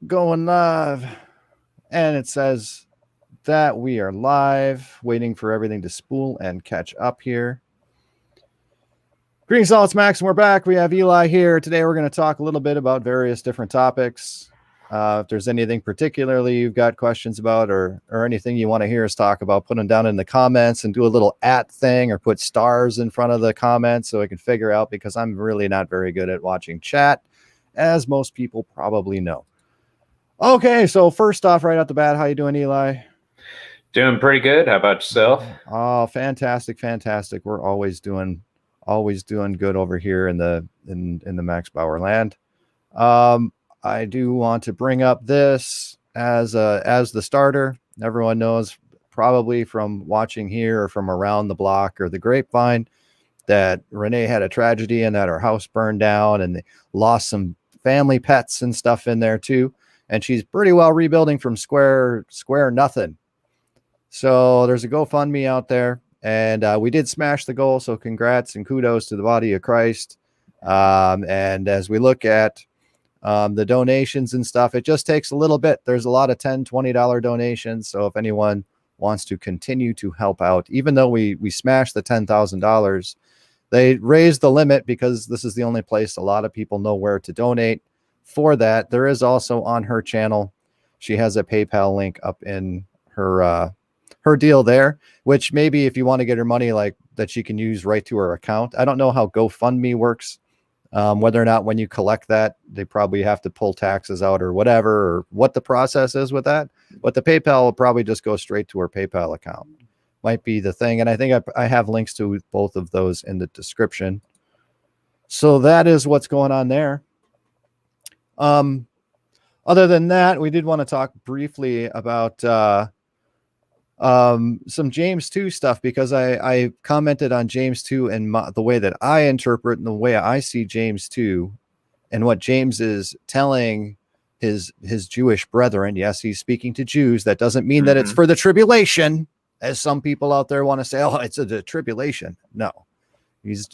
going live. And it says that we are live, waiting for everything to spool and catch up here. Greetings, all. It's Max, and we're back. We have Eli here. Today, we're going to talk a little bit about various different topics. If there's anything particularly you've got questions about or anything you want to hear us talk about, put them down in the comments and do a little @ thing or put stars in front of the comments so I can figure out, because I'm really not very good at watching chat, as most people probably know. Okay, so first off, right out the bat, how you doing, Eli? Doing pretty good. How about yourself? Oh, fantastic. We're always doing good over here in the Max Bauer land. I do want to bring up this as the starter. Everyone knows probably from watching here or from around the block or the grapevine that Renee had a tragedy and that her house burned down and they lost some family pets and stuff in there too. And she's pretty well rebuilding from square nothing. So there's a GoFundMe out there, and we did smash the goal. So congrats and kudos to the body of Christ. And as we look at the donations and stuff, it just takes a little bit. There's a lot of $10, $20 donations. So if anyone wants to continue to help out, even though we smashed the $10,000, they raised the limit because this is the only place a lot of people know where to donate. For that, there is also on her channel, she has a PayPal link up in her deal there, which maybe if you want to get her money like that, she can use right to her account. I don't know how GoFundMe works, whether or not when you collect that, they probably have to pull taxes out or whatever, or what the process is with that. But the PayPal will probably just go straight to her PayPal account. Might be the thing. And I think I have links to both of those in the description. So that is what's going on there. Other than that, we did want to talk briefly about some James 2 stuff, because I commented on James 2 and the way that I interpret and the way I see James 2 and what James is telling his Jewish brethren. Yes, he's speaking to Jews. That doesn't mean that it's for the tribulation, as some people out there want to say, oh, it's the tribulation. No, he's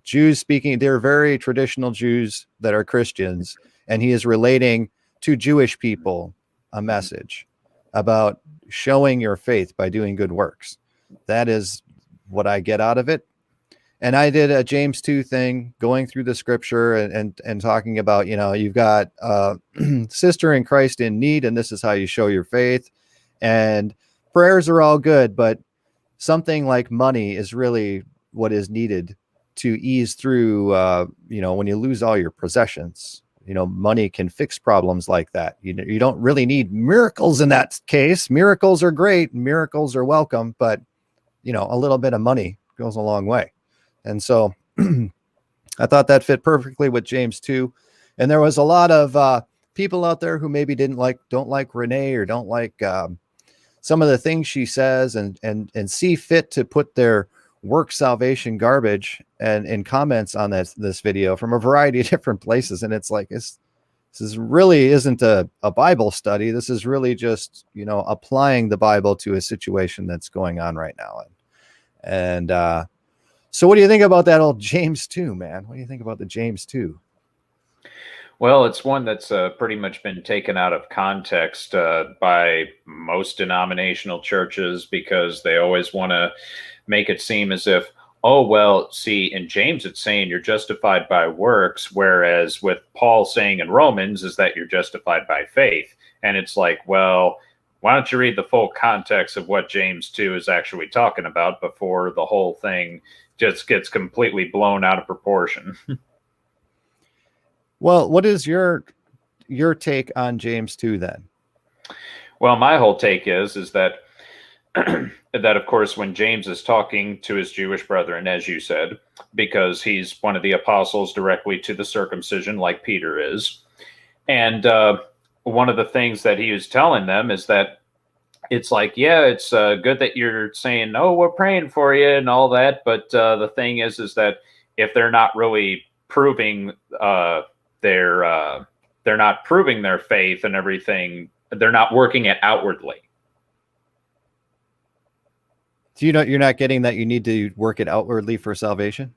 Jews speaking. They're very traditional Jews that are Christians. And he is relating to Jewish people a message about showing your faith by doing good works. That is what I get out of it. And I did a James 2 thing, going through the scripture and talking about, you've got a sister in Christ in need, and this is how you show your faith. And prayers are all good, but something like money is really what is needed to ease through, when you lose all your possessions. Money can fix problems like that. You don't really need miracles in that case. Miracles are great. Miracles are welcome, but a little bit of money goes a long way. And so I thought that fit perfectly with James 2. And there was a lot of people out there who maybe don't like Renee or don't like some of the things she says and see fit to put their work salvation garbage and in comments on this video from a variety of different places. And it's like, this is really isn't a Bible study. This is really just, applying the Bible to a situation that's going on right now. And so what do you think about that old James 2, man? What do you think about the James 2? Well, it's one that's pretty much been taken out of context by most denominational churches, because they always want to make it seem as if, oh, well, see, in James, it's saying you're justified by works, whereas with Paul saying in Romans is that you're justified by faith. And it's like, well, why don't you read the full context of what James 2 is actually talking about before the whole thing just gets completely blown out of proportion? Well, what is your take on James 2 then? Well, my whole take is that that, of course, when James is talking to his Jewish brethren, as you said, because he's one of the apostles directly to the circumcision like Peter is. And one of the things that he was telling them is that it's like, yeah, it's good that you're saying, oh, we're praying for you and all that. But the thing is that if they're not really proving they're not proving their faith and everything, they're not working it outwardly. So you're not getting that you need to work it outwardly for salvation?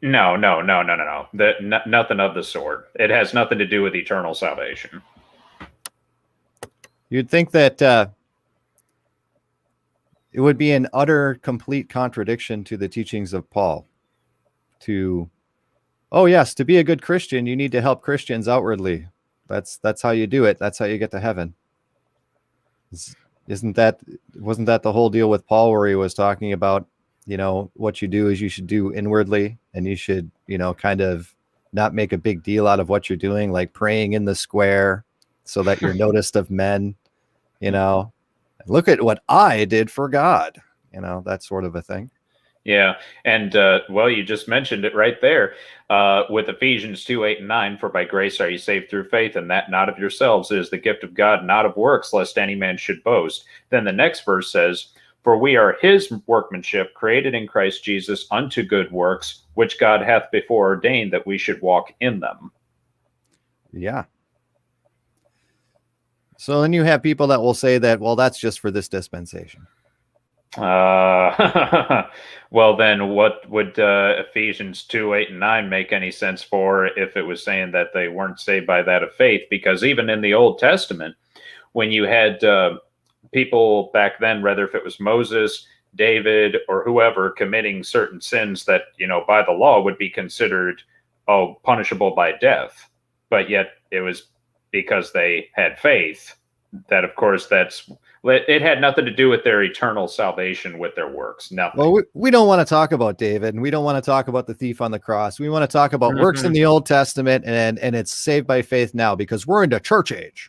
No. Nothing of the sort. It has nothing to do with eternal salvation. You'd think that it would be an utter, complete contradiction to the teachings of Paul oh yes, to be a good Christian, you need to help Christians outwardly. That's how you do it. That's how you get to heaven. Wasn't that the whole deal with Paul, where he was talking about, what you do is you should do inwardly, and you should, kind of not make a big deal out of what you're doing, like praying in the square so that you're noticed of men, look at what I did for God, that sort of a thing. Yeah. And, you just mentioned it right there with Ephesians 2:8-9, for by grace are you saved through faith, and that not of yourselves, is the gift of God, not of works, lest any man should boast. Then the next verse says, for we are his workmanship, created in Christ Jesus unto good works, which God hath before ordained that we should walk in them. Yeah. So then you have people that will say that, well, that's just for this dispensation. Well, then what would Ephesians 2:8-9 make any sense for if it was saying that they weren't saved by that of faith? Because even in the Old Testament, when you had people back then, whether if it was Moses, David, or whoever, committing certain sins that, by the law would be considered, punishable by death, but yet it was because they had faith. That, of course, it had nothing to do with their eternal salvation with their works. Nothing. Well, we don't want to talk about David, and we don't want to talk about the thief on the cross. We want to talk about works in the Old Testament, and it's saved by faith now, because we're into church age.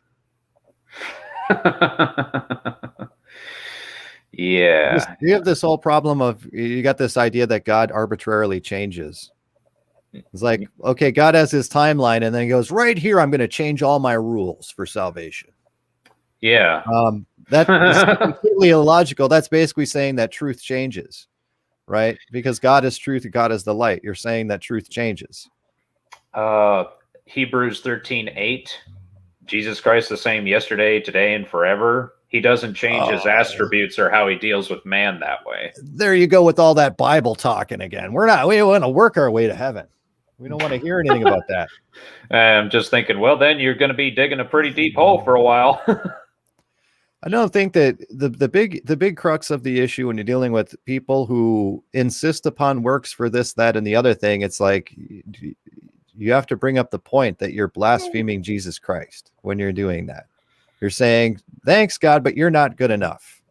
Yeah. You have this whole problem of, you got this idea that God arbitrarily changes. It's like, okay, God has his timeline, and then he goes, right here, I'm going to change all my rules for salvation. Yeah. That is completely illogical. That's basically saying that truth changes, right? Because God is truth and God is the light. You're saying that truth changes. Hebrews 13:8, Jesus Christ the same yesterday, today, and forever. He doesn't change his attributes or how he deals with man that way. There you go with all that Bible talking again. We want to work our way to heaven. We don't want to hear anything about that. I'm just thinking, well, then you're going to be digging a pretty deep hole for a while. I don't think that the big crux of the issue when you're dealing with people who insist upon works for this, that, and the other thing, it's like you have to bring up the point that you're blaspheming Jesus Christ when you're doing that. You're saying, thanks, God, but you're not good enough.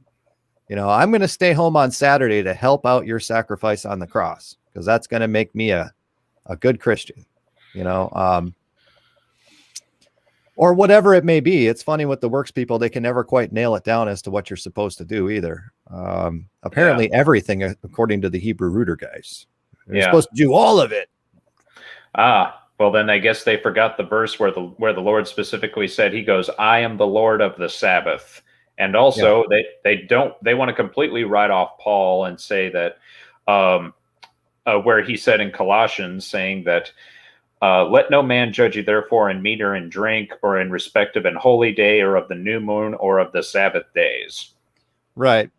I'm going to stay home on Saturday to help out your sacrifice on the cross, because that's going to make me a good Christian, or whatever it may be. It's funny with the works people, they can never quite nail it down as to what you're supposed to do either. Apparently everything, according to the Hebrew rooter guys, you're supposed to do all of it. Well, then I guess they forgot the verse where the Lord specifically said, he goes, I am the Lord of the Sabbath. And also they want to completely write off Paul and say that, where he said in Colossians, saying that, let no man judge you therefore in meat or in drink, or in respect of an holy day, or of the new moon, or of the Sabbath days. Right.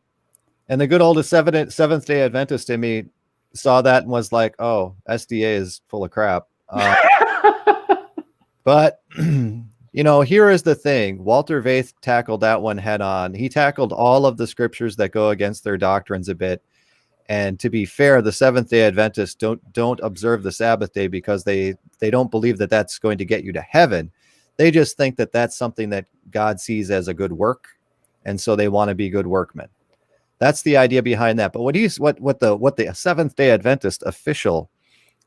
And the good old Seventh Day Adventist in me saw that and was like, oh, SDA is full of crap. But here is the thing. Walter Vaith tackled that one head on. He tackled all of the scriptures that go against their doctrines a bit. And to be fair, the Seventh-day Adventists don't observe the Sabbath day because they don't believe that that's going to get you to heaven. They just think that that's something that God sees as a good work, and so they want to be good workmen. That's the idea behind that. But what the Seventh-day Adventist official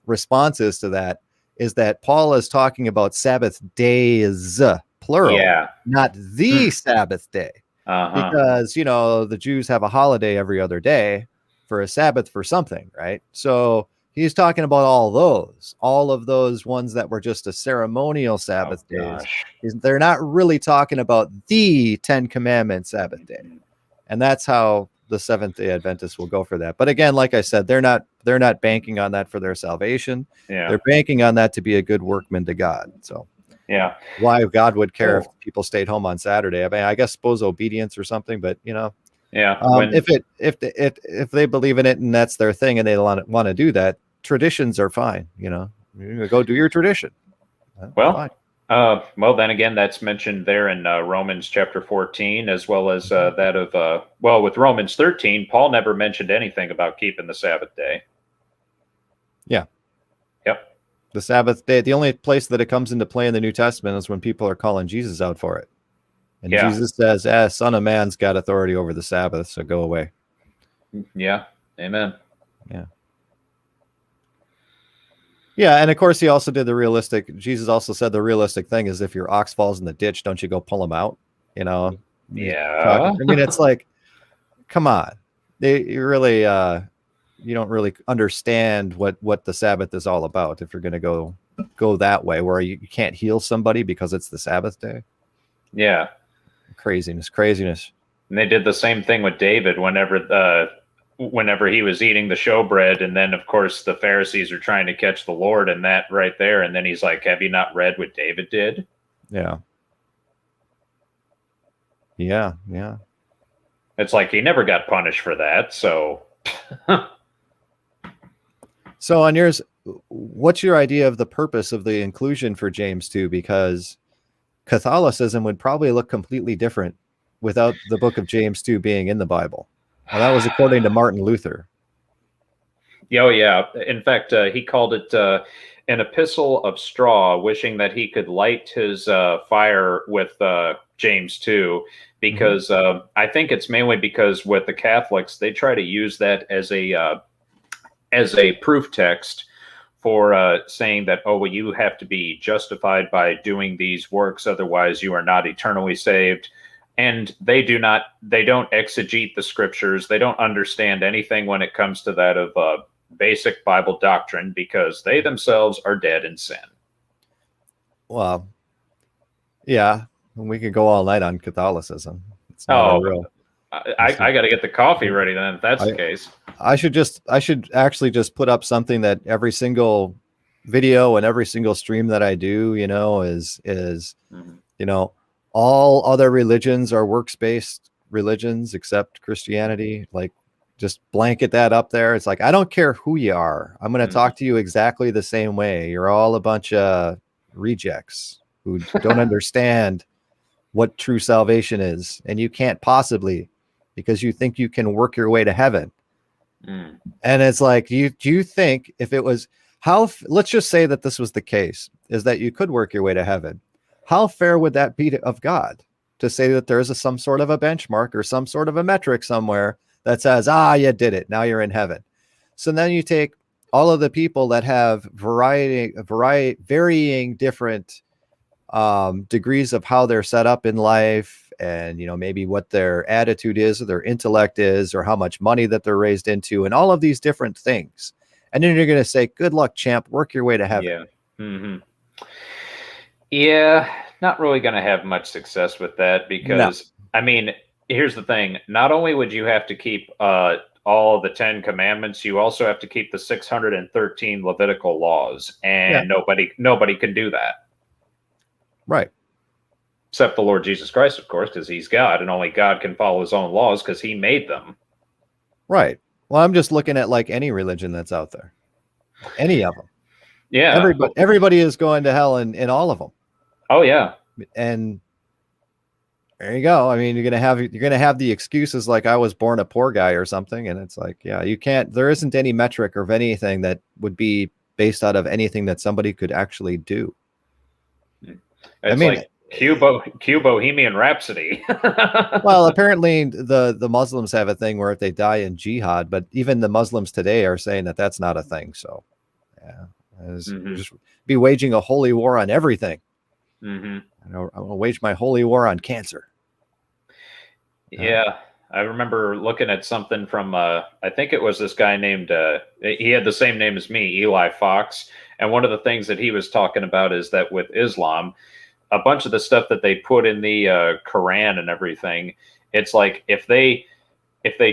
response is to that is that Paul is talking about Sabbath days, plural, not the Sabbath day, because the Jews have a holiday every other day for a Sabbath for something, right? So he's talking about all of those ones that were just a ceremonial Sabbath days. They're not really talking about the 10 Commandments Sabbath day. And that's how the Seventh-day Adventists will go for that. But again, like I said, they're not banking on that for their salvation. They're banking on that to be a good workman to God. So why God would care if people stayed home on Saturday? I mean, I guess suppose obedience or something, but if they believe in it and that's their thing and they want to do that, traditions are fine. You go do your tradition. Well, fine. Well, then again, that's mentioned there in Romans chapter 14, as well as that of, well, with Romans 13, Paul never mentioned anything about keeping the Sabbath day. Yeah. Yep. The Sabbath day, the only place that it comes into play in the New Testament is when people are calling Jesus out for it. And Yeah. Jesus says, Son of Man's got authority over the Sabbath, so go away. Yeah. Amen. Yeah. Yeah, and of course he also did the realistic. Jesus also said the realistic thing is if your ox falls in the ditch, don't you go pull him out? You know? Yeah. I mean, it's like, come on. You really you don't really understand what the Sabbath is all about if you're going to go that way where you can't heal somebody because it's the Sabbath day. Yeah. Craziness. And they did the same thing with David whenever he was eating the showbread, and then of course the Pharisees are trying to catch the Lord in that right there, and then he's like, have you not read what David did? Yeah. It's like he never got punished for that, so So on yours, what's your idea of the purpose of the inclusion for James 2? Because Catholicism would probably look completely different without the book of James 2 being in the Bible. Well, that was according to Martin Luther. Oh, yeah. In fact, he called it an epistle of straw, wishing that he could light his fire with James 2, because I think it's mainly because with the Catholics, they try to use that as a proof text for saying that, oh, well, you have to be justified by doing these works, otherwise you are not eternally saved. And they don't exegete the scriptures. They don't understand anything when it comes to that of basic Bible doctrine, because they themselves are dead in sin. Well, yeah, we could go all night on Catholicism. It's not real. I got to get the coffee ready then, if that's the case. I should actually just put up something that every single video and every single stream that I do, is all other religions are works-based religions except Christianity. Like, just blanket that up there. It's like, I don't care who you are. I'm going to talk to you exactly the same way. You're all a bunch of rejects who don't understand what true salvation is. And you can't possibly, because you think you can work your way to heaven. And it's like, do you think if it was let's just say that this was the case, is that you could work your way to heaven. How fair would that be of God to say that there is some sort of a benchmark or some sort of a metric somewhere that says, you did it, now you're in heaven? So then you take all of the people that have varying different degrees of how they're set up in life, and maybe what their attitude is or their intellect is, or how much money that they're raised into, and all of these different things. And then you're going to say, good luck, champ, work your way to heaven. Yeah, not really going to have much success with that, because I mean, here's the thing. Not only would you have to keep all the 10 commandments, you also have to keep the 613 Levitical laws, and nobody can do that. Right. Except the Lord Jesus Christ, of course, because he's God, and only God can follow his own laws because he made them. Right. Well, I'm just looking at like any religion that's out there. Any of them. Yeah. Everybody is going to hell in all of them. Oh, yeah. And there you go. I mean, you're gonna have the excuses like, I was born a poor guy or something, and it's like, there isn't any metric or anything that would be based out of anything that somebody could actually do. It's like Q Bohemian Rhapsody. Well, apparently the Muslims have a thing where if they die in jihad, but even the Muslims today are saying that that's not a thing. So, just be waging a holy war on everything. I'm going to wage my holy war on cancer. Yeah, I remember looking at something from I think it was this guy named he had the same name as me, Eli Fox, and one of the things that he was talking about is that with Islam, a bunch of the stuff that they put in the Quran and everything, it's like if they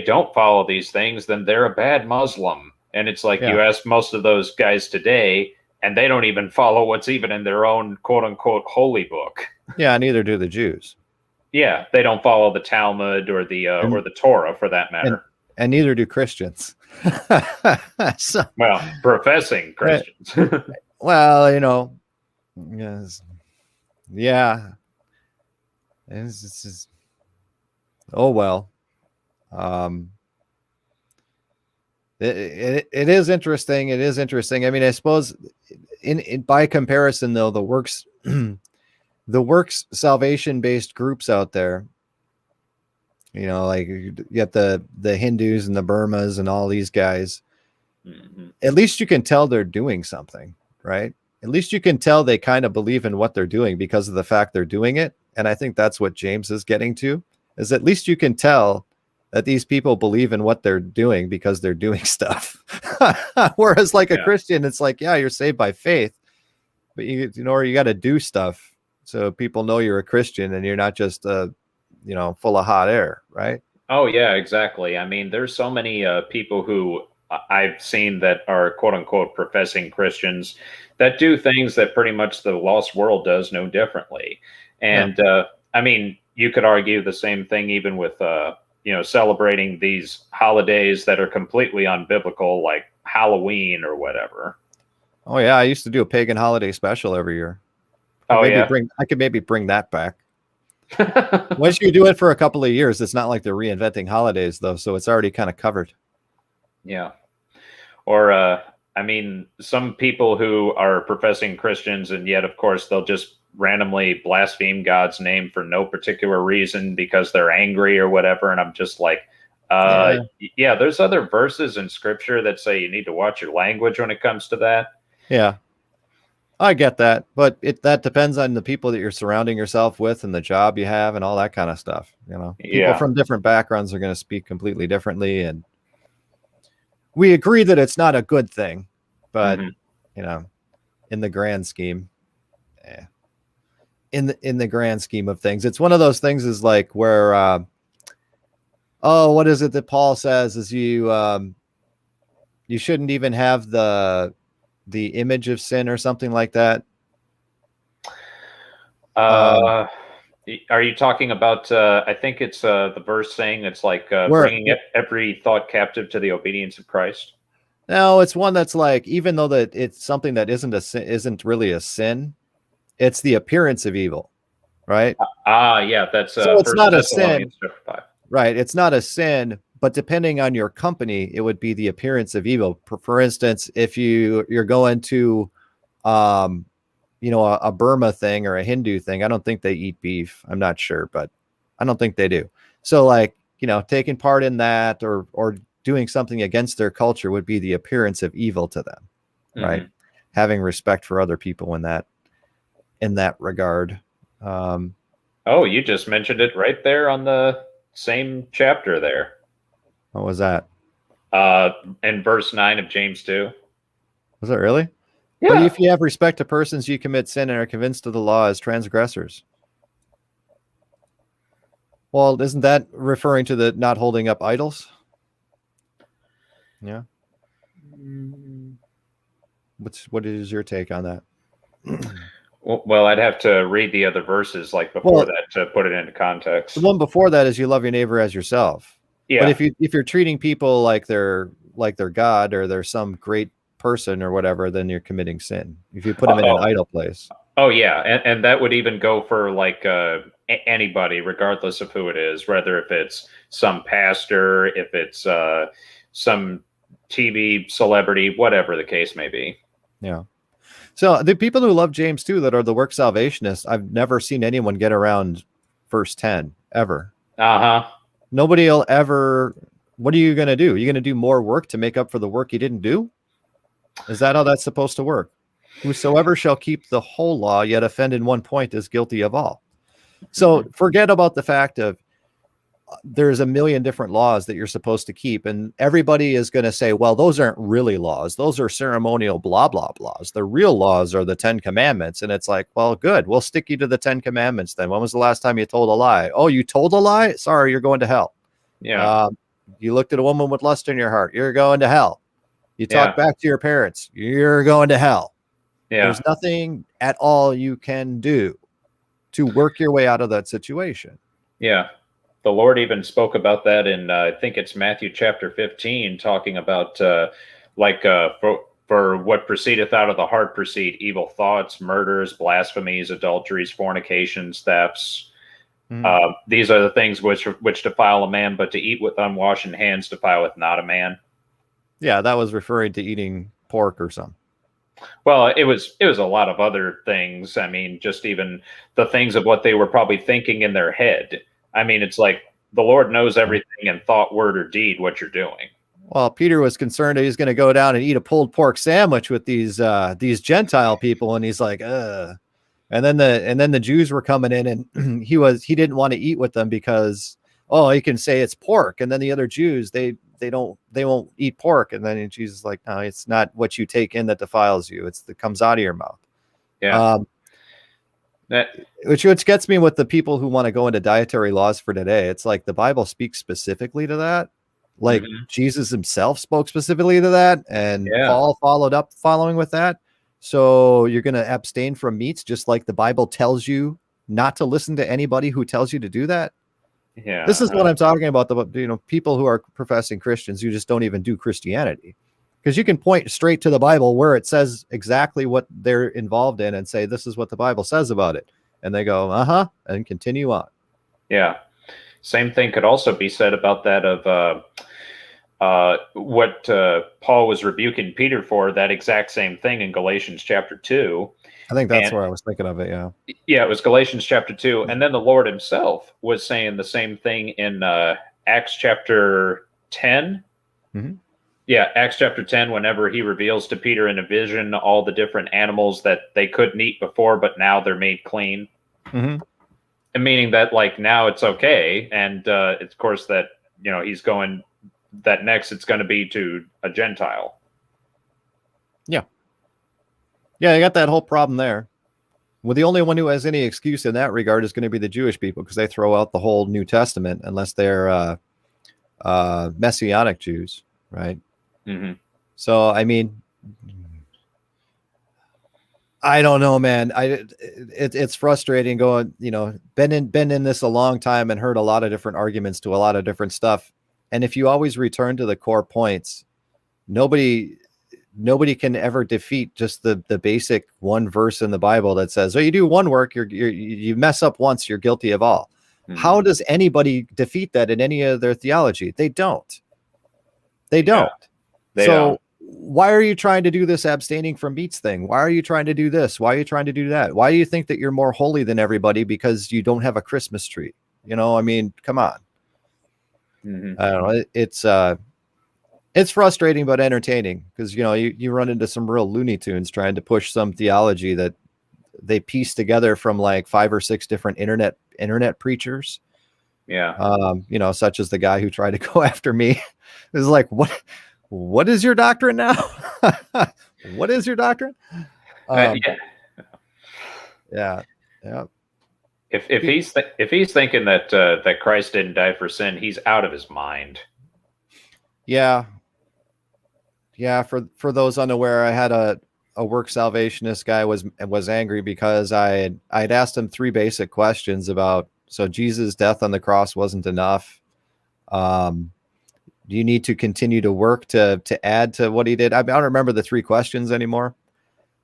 don't follow these things, then they're a bad Muslim. And it's like, you ask most of those guys today, and they don't even follow what's even in their own quote unquote holy book. Yeah, neither do the Jews. Yeah, they don't follow the Talmud or the Torah for that matter. And neither do Christians. Well, professing Christians. Well, yes. Yeah. It's just, oh well. It is interesting. It is interesting. I mean, I suppose in by comparison, though, the works salvation based groups out there, like you get the Hindus and the Burmas and all these guys. Mm-hmm. At least you can tell they're doing something, right? At least you can tell they kind of believe in what they're doing because of the fact they're doing it. And I think that's what James is getting to, is at least you can tell that these people believe in what they're doing because they're doing stuff. Whereas like a Christian, it's like, yeah, you're saved by faith, but you got to do stuff so people know you're a Christian and you're not just, full of hot air, right? Oh yeah, exactly. I mean, there's so many people who I've seen that are quote unquote professing Christians that do things that pretty much the lost world does no differently. And I mean, you could argue the same thing even with celebrating these holidays that are completely unbiblical, like Halloween or whatever. Oh yeah, I used to do a pagan holiday special every year. I could maybe bring that back. Once you do it for a couple of years, it's not like they're reinventing holidays though, so it's already kind of covered. Yeah. Or I mean, some people who are professing Christians and yet of course they'll just randomly blaspheme God's name for no particular reason because they're angry or whatever, and I'm just like yeah, there's other verses in scripture that say you need to watch your language when it comes to that. Yeah, I get that, but that depends on the people that you're surrounding yourself with and the job you have and all that kind of stuff. People from different backgrounds are going to speak completely differently, and we agree that it's not a good thing, but in the grand scheme, in the grand scheme of things, it's one of those things is like where what is it that Paul says is you shouldn't even have the image of sin or something like that. Are you talking about I think it's the verse saying it's like bringing every thought captive to the obedience of Christ? No, it's one that's like, even though that it's something that isn't really a sin, it's the appearance of evil, right? Yeah, that's so it's not a sin, right? It's not a sin, but depending on your company, it would be the appearance of evil. For instance, if you're going to, a Burma thing or a Hindu thing, I don't think they eat beef. I'm not sure, but I don't think they do. So like, taking part in that or doing something against their culture would be the appearance of evil to them, right? Having respect for other people in that regard. You just mentioned it right there on the same chapter there. What was that? In verse 9 of James 2. Was it really? Yeah. But if you have respect to persons, you commit sin and are convinced of the law as transgressors. Well, isn't that referring to the not holding up idols? Yeah. What is your take on that? Well, I'd have to read the other verses like before that to put it into context. The one before that is you love your neighbor as yourself. Yeah. But if you're treating people like they're God or they're some great person or whatever, then you're committing sin. If you put them in an idol place. Oh yeah, and that would even go for like anybody, regardless of who it is, whether if it's some pastor, if it's some TV celebrity, whatever the case may be. Yeah. So the people who love James 2 that are the work salvationists, I've never seen anyone get around verse 10 ever. Nobody will ever. What are you going to do? You're going to do more work to make up for the work you didn't do? Is that how that's supposed to work? Whosoever shall keep the whole law, yet offend in one point, is guilty of all. So forget about the fact of there's a million different laws that you're supposed to keep. And everybody is going to say, well, those aren't really laws. Those are ceremonial blah, blah, blahs. The real laws are the 10 commandments. And it's like, well, good. We'll stick you to the 10 commandments then. When was the last time you told a lie? Oh, you told a lie? Sorry, you're going to hell. Yeah. You looked at a woman with lust in your heart. You're going to hell. You talk back to your parents. You're going to hell. Yeah. There's nothing at all you can do to work your way out of that situation. Yeah. The Lord even spoke about that in, I think it's Matthew chapter 15, talking about for For what proceedeth out of the heart proceed evil thoughts, murders, blasphemies, adulteries, fornications, thefts. These are the things which defile a man, but to eat with unwashen hands defileth not a man. Yeah, that was referring to eating pork or something. Well, it was a lot of other things. I mean, just even the things of what they were probably thinking in their head. I mean, it's like the Lord knows everything in thought, word, or deed what you're doing. Well, Peter was concerned that he's going to go down and eat a pulled pork sandwich with these Gentile people, and he's like, ugh. And then the Jews were coming in, and he didn't want to eat with them because, oh, he can say it's pork, and then the other Jews they won't eat pork, and then Jesus is like, no, it's not what you take in that defiles you; it's that comes out of your mouth. Yeah. Which gets me with the people who want to go into dietary laws for today. It's like the Bible speaks specifically to that. Like Jesus himself spoke specifically to that, and Paul following with that. So you're going to abstain from meats, just like the Bible tells you not to listen to anybody who tells you to do that. Yeah, this is what I'm talking about. The people who are professing Christians who just don't even do Christianity, because you can point straight to the Bible where it says exactly what they're involved in and say this is what the Bible says about it, and they go and continue on. Yeah. Same thing could also be said about that of what Paul was rebuking Peter for, that exact same thing in Galatians chapter 2. I think that's where I was thinking of it, yeah. Yeah, it was Galatians chapter 2. And then the Lord himself was saying the same thing in Acts chapter 10. Mm-hmm. Yeah, Acts chapter 10, whenever he reveals to Peter in a vision all the different animals that they couldn't eat before, but now they're made clean. Mm-hmm. And meaning that, like, now it's okay. And it's, of course, that, he's going that next it's going to be to a Gentile. Yeah. Yeah, I got that whole problem there. Well, the only one who has any excuse in that regard is going to be the Jewish people, because they throw out the whole New Testament unless they're Messianic Jews, right? Mm-hmm. So, I mean, I don't know, man. It's frustrating going, been in this a long time and heard a lot of different arguments to a lot of different stuff. And if you always return to the core points, nobody can ever defeat just the basic one verse in the Bible that says, oh, you do one work, you mess up once, you're guilty of all. Mm-hmm. How does anybody defeat that in any of their theology? They don't. Yeah, they don't. Why are you trying to do this abstaining from meats thing? Why are you trying to do this? Why are you trying to do that? Why do you think that you're more holy than everybody because you don't have a Christmas tree? I mean, come on. Mm-hmm. I don't know. It's frustrating but entertaining, because you run into some real Looney Tunes trying to push some theology that they piece together from like 5 or 6 different internet preachers. Yeah. Such as the guy who tried to go after me. It's like, what is your doctrine now? What is your doctrine? Yeah. If he's thinking that Christ didn't die for sin, he's out of his mind. Yeah. For those unaware, I had a work salvationist guy was angry because I'd asked him 3 basic questions about, so Jesus' death on the cross wasn't enough. Do you need to continue to work to add to what he did? I don't remember the 3 questions anymore,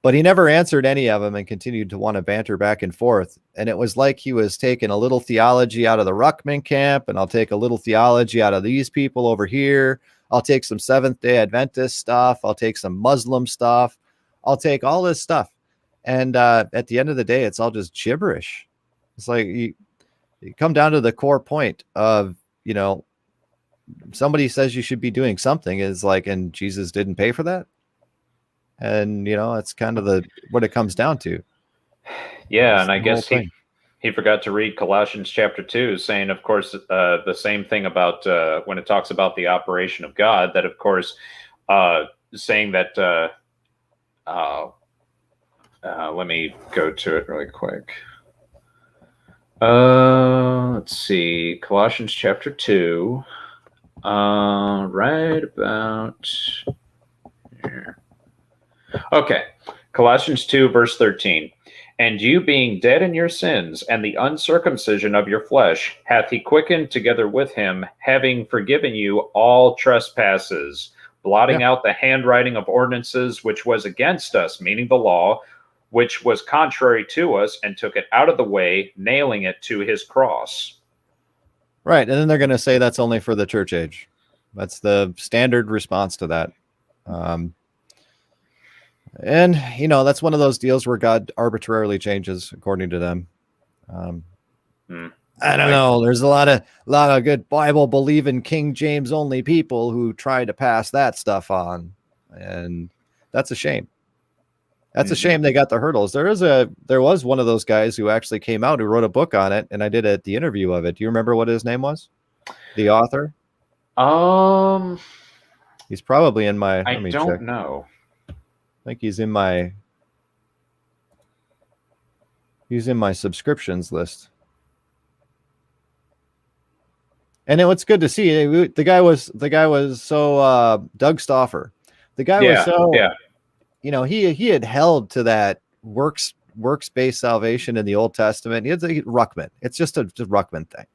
but he never answered any of them and continued to want to banter back and forth. And it was like he was taking a little theology out of the Ruckman camp, and I'll take a little theology out of these people over here. I'll take some Seventh-day Adventist stuff. I'll take some Muslim stuff. I'll take all this stuff. And at the end of the day, it's all just gibberish. It's like you come down to the core point of, somebody says you should be doing something, is like, and Jesus didn't pay for that. And, it's kind of what it comes down to. Yeah. And I guess he forgot to read Colossians chapter 2, saying, of course, the same thing about when it talks about the operation of God, that, of course, saying that, let me go to it really quick. Let's see, Colossians chapter 2, right about here. Okay, Colossians 2, verse 13. And you, being dead in your sins and the uncircumcision of your flesh, hath he quickened together with him, having forgiven you all trespasses, blotting out the handwriting of ordinances which was against us, meaning the law, which was contrary to us, and took it out of the way, nailing it to his cross. Right. And then they're going to say that's only for the church age. That's the standard response to that. And, that's one of those deals where God arbitrarily changes according to them. I don't know. There's a lot of good Bible believing King James only people who try to pass that stuff on. And that's a shame. That's a shame they got the hurdles. There was one of those guys who actually came out who wrote a book on it, and I did the interview of it. Do you remember what his name was? The author? He's probably in my. I don't know. I think he's in my subscriptions list. And what's good to see, the guy was so Doug Stauffer. The guy was so he had held to that works-based salvation in the Old Testament. It's Ruckman. It's just a Ruckman thing.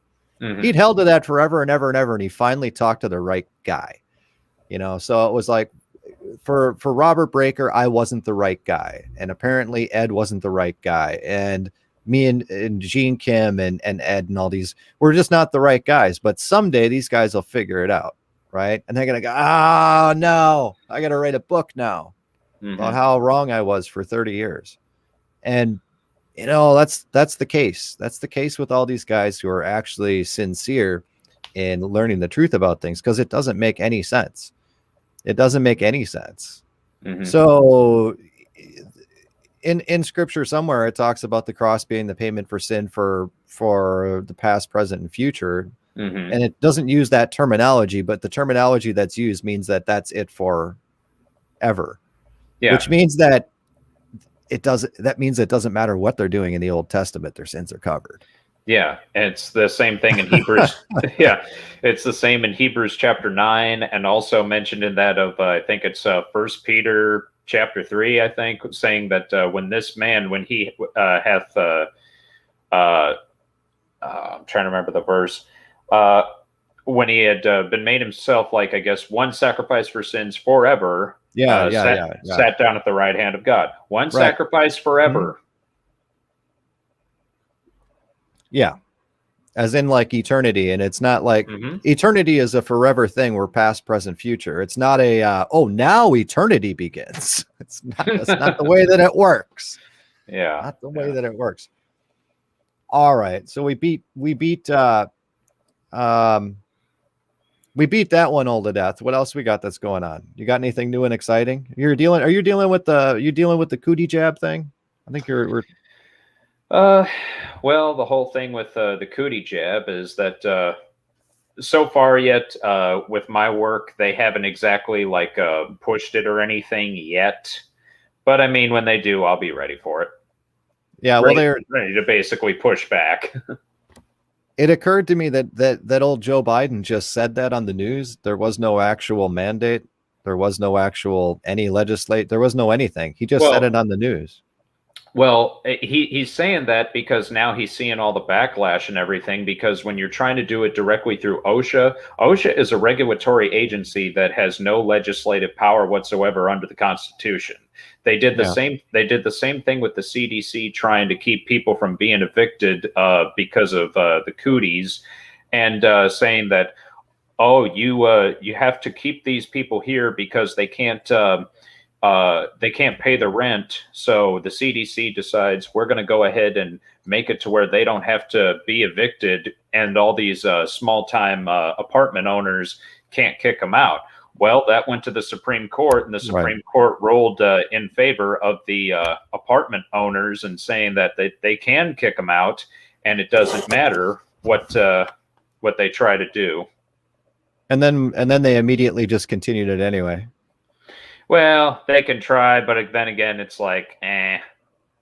Mm-hmm. He'd held to that forever and ever and ever, and he finally talked to the right guy. So it was like for Robert Breaker, I wasn't the right guy, and apparently Ed wasn't the right guy, and me and Gene Kim and Ed and all these were just not the right guys. But someday these guys will figure it out, right? And they're gonna go, oh no, I gotta write a book now about how wrong I was for 30 years. And that's the case. That's the case with all these guys who are actually sincere in learning the truth about things, because it doesn't make any sense. It doesn't make any sense. Mm-hmm. So in scripture somewhere, it talks about the cross being the payment for sin for the past, present, and future. Mm-hmm. And it doesn't use that terminology, but the terminology that's used means that that's it for ever. Yeah. Which means that it doesn't matter what they're doing in the Old Testament, their sins are covered. Yeah, it's the same thing in Hebrews. Yeah, it's the same in Hebrews chapter 9, and also mentioned in that of I think it's 1 Peter chapter 3. I think saying that when he hath I'm trying to remember the verse. When he had been made himself like, I guess, one sacrifice for sins forever. Sat down at the right hand of God. One sacrifice forever. Mm-hmm. Yeah. As in like eternity. And it's not like eternity is a forever thing. We're past, present, future. It's not now eternity begins. That's not the way that it works. Yeah. Not the way that it works. All right. So we beat that one all to death. What else we got that's going on? You got anything new and exciting? Are you dealing with the cootie jab thing? I think we're well, the whole thing with the cootie jab is that so far yet with my work, they haven't exactly pushed it or anything yet. But I mean, when they do, I'll be ready for it. Yeah, they're ready to basically push back. It occurred to me that old Joe Biden just said that on the news. There was no actual mandate. There was no actual there was no anything. He just said it on the news. Well, he's saying that because now he's seeing all the backlash and everything, because when you're trying to do it directly through OSHA is a regulatory agency that has no legislative power whatsoever under the Constitution. They did the same thing with the CDC, trying to keep people from being evicted because of the cooties, and saying that, you have to keep these people here because they can't pay the rent. So the CDC decides we're going to go ahead and make it to where they don't have to be evicted, and all these small-time apartment owners can't kick them out. Well, that went to the Supreme Court, and the Supreme Court ruled in favor of the apartment owners, and saying that they can kick them out, and it doesn't matter what they try to do. And then they immediately just continued it anyway. Well, they can try, but then again, it's like, eh.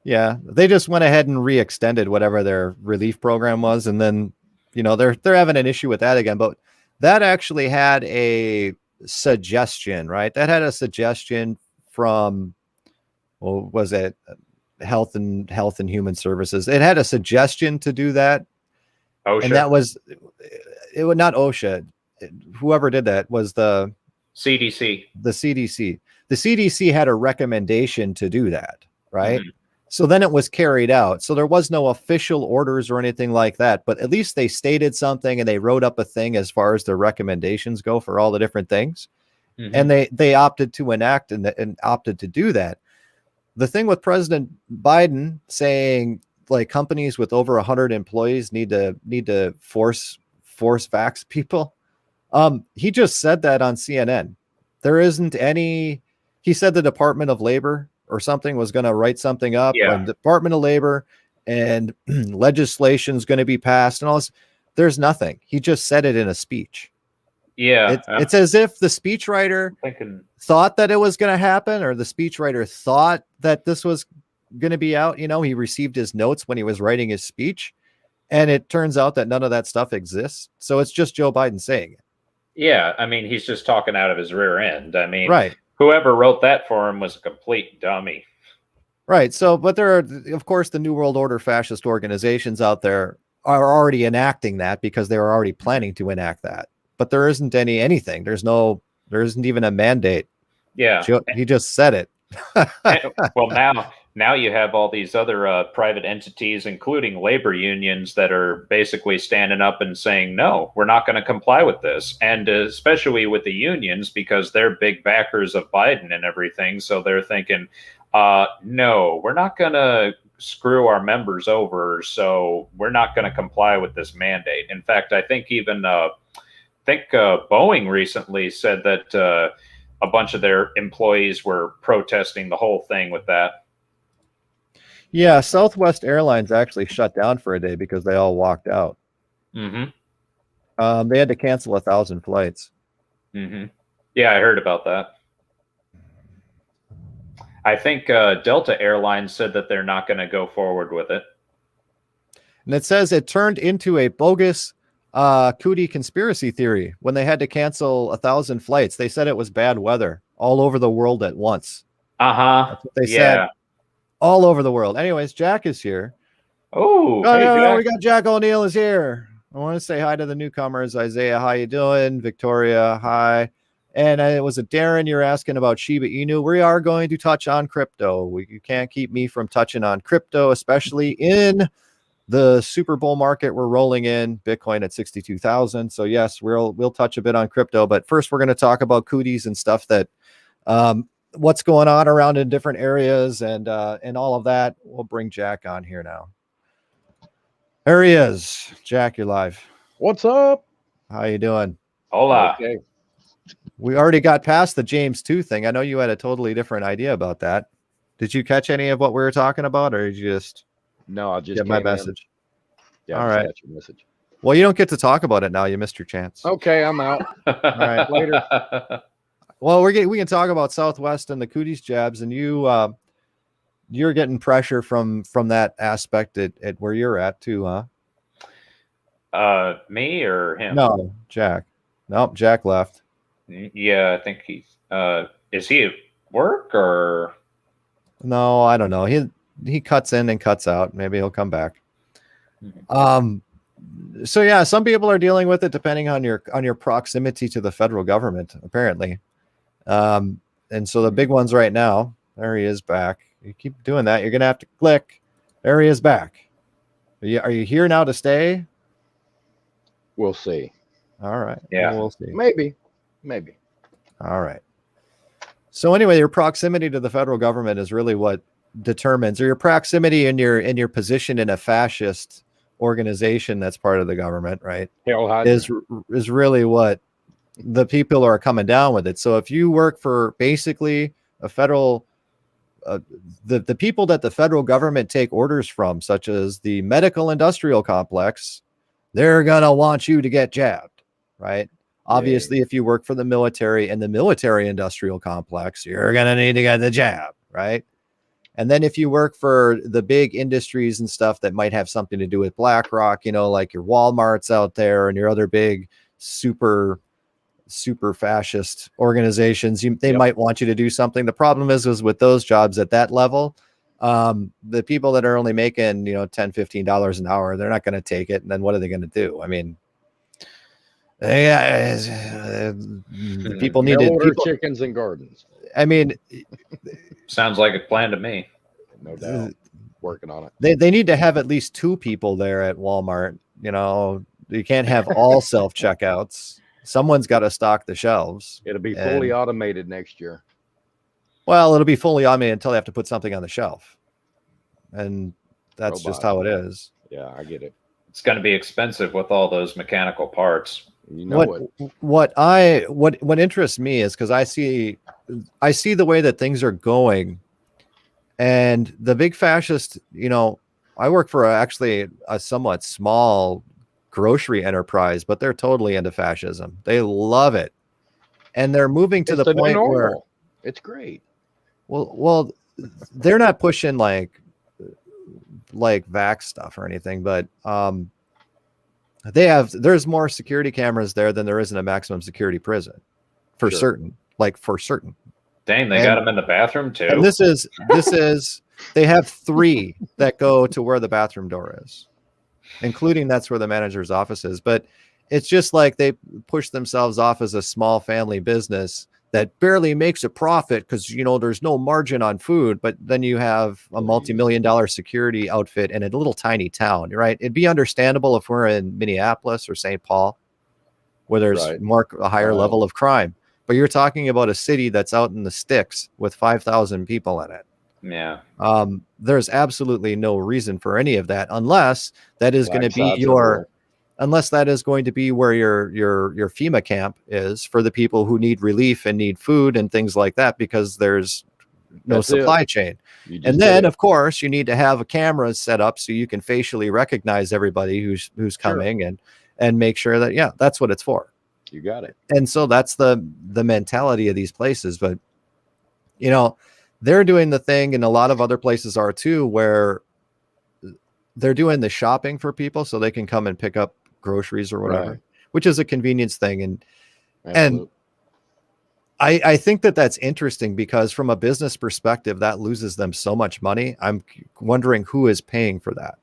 Yeah, they just went ahead and re-extended whatever their relief program was, and then, they're having an issue with that again. But that actually had a suggestion, right? That had a suggestion from, was it Health and Human Services? It had a suggestion to do that. OSHA. And that was, it was not OSHA. Whoever did that was the CDC. The CDC. The CDC had a recommendation to do that, right? Mhm. So then it was carried out. So there was no official orders or anything like that, but at least they stated something and they wrote up a thing as far as their recommendations go for all the different things. Mhm. And they opted to enact and opted to do that. The thing with President Biden saying like companies with over 100 employees need to force vax people. He just said that on CNN. There isn't any. He said the Department of Labor or something was going to write something up. Yeah. Department of Labor and legislation is going to be passed and all this. There's nothing. He just said it in a speech. Yeah. It's as if the speechwriter thought that it was going to happen, or the speechwriter thought that this was going to be out. You know, he received his notes when he was writing his speech, and it turns out that none of that stuff exists. So it's just Joe Biden saying it. Yeah. I mean, he's just talking out of his rear end. I mean, Right. Whoever wrote that for him was a complete dummy. Right. So, but there are, of course, the New World Order fascist organizations out there are already enacting that because they were already planning to enact that. But there isn't anything. There isn't even a mandate. Yeah. He just said it. Well, now you have all these other private entities, including labor unions, that are basically standing up and saying, no, we're not going to comply with this. And especially with the unions, because they're big backers of Biden and everything. So they're thinking, no, we're not going to screw our members over. So we're not going to comply with this mandate. In fact, I think even Boeing recently said that a bunch of their employees were protesting the whole thing with that. Yeah, Southwest Airlines actually shut down for a day because they all walked out. Mm-hmm. They had to cancel 1,000 flights. Mm-hmm. Yeah, I heard about that. I think Delta Airlines said that they're not going to go forward with it. And it says it turned into a bogus cootie conspiracy theory when they had to cancel 1,000 flights. They said it was bad weather all over the world at once. That's what they said. All over the world. Anyways, Jack is here. Oh, no, we got Jack O'Neill is here. I want to say hi to the newcomers. Isaiah, how you doing? Victoria, hi. And it was a Darren. You're asking about Shiba Inu. We are going to touch on crypto. You can't keep me from touching on crypto, especially in the Super Bowl market. We're rolling in Bitcoin at 62,000. So yes, we'll touch a bit on crypto, but first we're going to talk about cooties and stuff that what's going on around in different areas and all of that. We'll bring Jack on here now. There he is. Jack, you're live. What's up? How you doing? Hola. Okay. We already got past the James 2 thing. I know you had a totally different idea about that. Did you catch any of what we were talking about, or did you just No, I just get my message? Yeah, all right. Your message. Well, you don't get to talk about it now. You missed your chance. Okay, I'm out. All right, later. Well, we can talk about Southwest and the cooties jabs, and you're getting pressure from that aspect at where you're at too, huh? Me or him? No, Jack. Nope, Jack left. Yeah, I think he's. Is he at work or? No, I don't know. He cuts in and cuts out. Maybe he'll come back. So yeah, some people are dealing with it depending on your proximity to the federal government, apparently. And so the big ones right now, there he is back. You keep doing that, you're gonna have to click. There he is back. Are you here now to stay? We'll see. All right. Yeah. We'll see. Maybe. All right. So anyway, your proximity to the federal government is really what determines, or your proximity in your position in a fascist organization that's part of the government, right? Is really what the people are coming down with it. So if you work for basically a federal, the people that the federal government take orders from, such as the medical industrial complex, they're gonna want you to get jabbed, right? Obviously, if you work for the military and the military industrial complex, you're going to need to get the jab, right? And then if you work for the big industries and stuff that might have something to do with BlackRock, like your Walmarts out there and your other big super fascist organizations, they might want you to do something. The problem is with those jobs at that level, the people that are only making, $10, $15 an hour, they're not going to take it. And then what are they going to do? I mean, Yeah, people need Mail to. order People, chickens and gardens. I mean, Sounds like a plan to me. No doubt. Working on it. they need to have at least 2 people there at Walmart. You know, you can't have all self checkouts. Someone's got to stock the shelves. It'll be And- fully automated next year. Well, it'll be fully automated until they have to put something on the shelf, and that's just how Robot. it is. Yeah, I get it. It's going to be expensive with all those mechanical parts. You know What interests me is because I see the way that things are going, and the big fascist. You know, I work for actually a somewhat small grocery enterprise, but they're totally into fascism. They love it, and they're moving to It's the new point where normal. It's great. well, they're not pushing like vax stuff or anything, but there's more security cameras there than there is in a maximum security prison for Sure. certain. Like for certain. Dang, they And- got them in the bathroom too. And this is they have 3 that go to where the bathroom door is, including that's where the manager's office is. But it's just like they push themselves off as a small family business that barely makes a profit because there's no margin on food. But then you have a multi-million-dollar security outfit in a little tiny town, right? It'd be understandable if we're in Minneapolis or St. Paul, where there's Right. a higher Right. level of crime. But you're talking about a city that's out in the sticks with 5,000 people in it. Yeah. There's absolutely no reason for any of that unless that is going to Black be sides of the world. unless that is going to be where your FEMA camp is for the people who need relief and need food and things like that, because there's no That's it. supply chain. You just And did then it. of course you need to have a camera set up so you can facially recognize everybody who's coming and make sure that that's what it's for. You got it. And so that's the mentality of these places. But they're doing the thing, and a lot of other places are too, where they're doing the shopping for people so they can come and pick up groceries or whatever, Right. which is a convenience thing. And Absolutely. I think that that's interesting because from a business perspective, that loses them so much money. I'm wondering who is paying for that,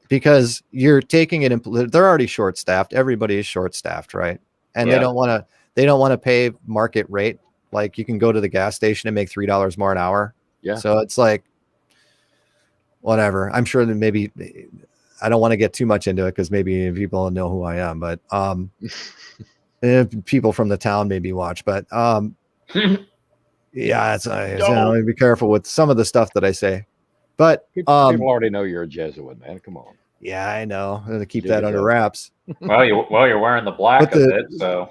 because you're taking it. They're already short staffed. Everybody is short staffed, right? And Yeah. they don't want to pay market rate. Like you can go to the gas station and make $3 more an hour. Yeah. So it's like, whatever. I'm sure that maybe I don't want to get too much into it because maybe people know who I am, but people from the town maybe watch, but yeah, be careful with some of the stuff that I say. But People already know you're a Jesuit, man. Come on. yeah, I know. I'm gonna keep Do that the under job. wraps. Well, you're wearing the black But of the- it, so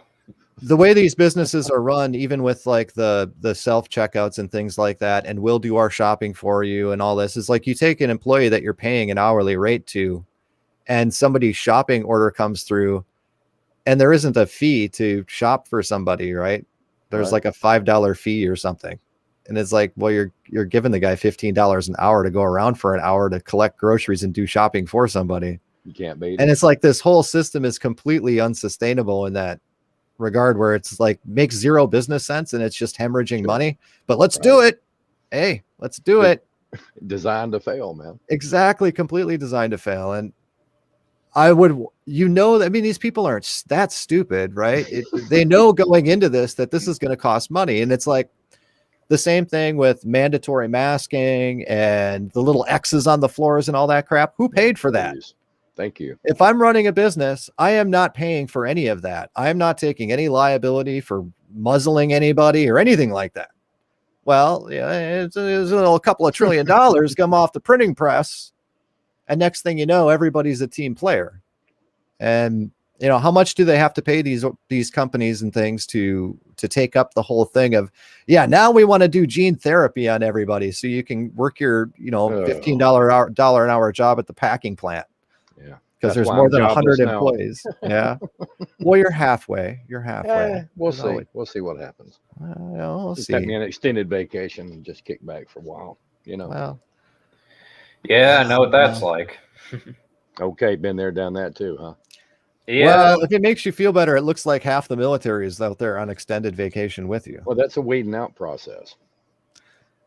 The way these businesses are run, even with like the self checkouts and things like that, and we'll do our shopping for you and all this, is like you take an employee that you're paying an hourly rate to, and somebody's shopping order comes through, and there isn't a fee to shop for somebody, right? There's Right. like a $5 fee or something. And it's like, well, you're giving the guy $15 an hour to go around for an hour to collect groceries and do shopping for somebody. You can't beat And it. it's like this whole system is completely unsustainable in that regard, where it's like makes zero business sense and it's just hemorrhaging Sure. money. But let's do it. Hey, let's do Yeah. it. Designed to fail, man. Exactly, completely designed to fail. And I mean, these people aren't that stupid, right? They know going into this that this is going to cost money. And it's like the same thing with mandatory masking and the little X's on the floors and all that crap. Who paid for that? Please. Thank you. If I'm running a business, I am not paying for any of that. I am not taking any liability for muzzling anybody or anything like that. Well, yeah, it's a couple of $1 trillion come off the printing press, and next thing you know, everybody's a team player. And how much do they have to pay these companies and things to take up the whole thing of, now we want to do gene therapy on everybody so you can work your $15 an hour job at the packing plant. Yeah. Because That's there's why more I'm than 100 jobless now. employees. Yeah. Well, you're halfway. You're halfway. We'll There's see. always- We'll see what happens. We'll Just take me see. an extended vacation and just kick back for a while. Well, yeah, I know what that's like. Okay, been there, done that too, huh? Yeah, well, if it makes you feel better, it looks like half the military is out there on extended vacation with you. Well, that's a weeding out process.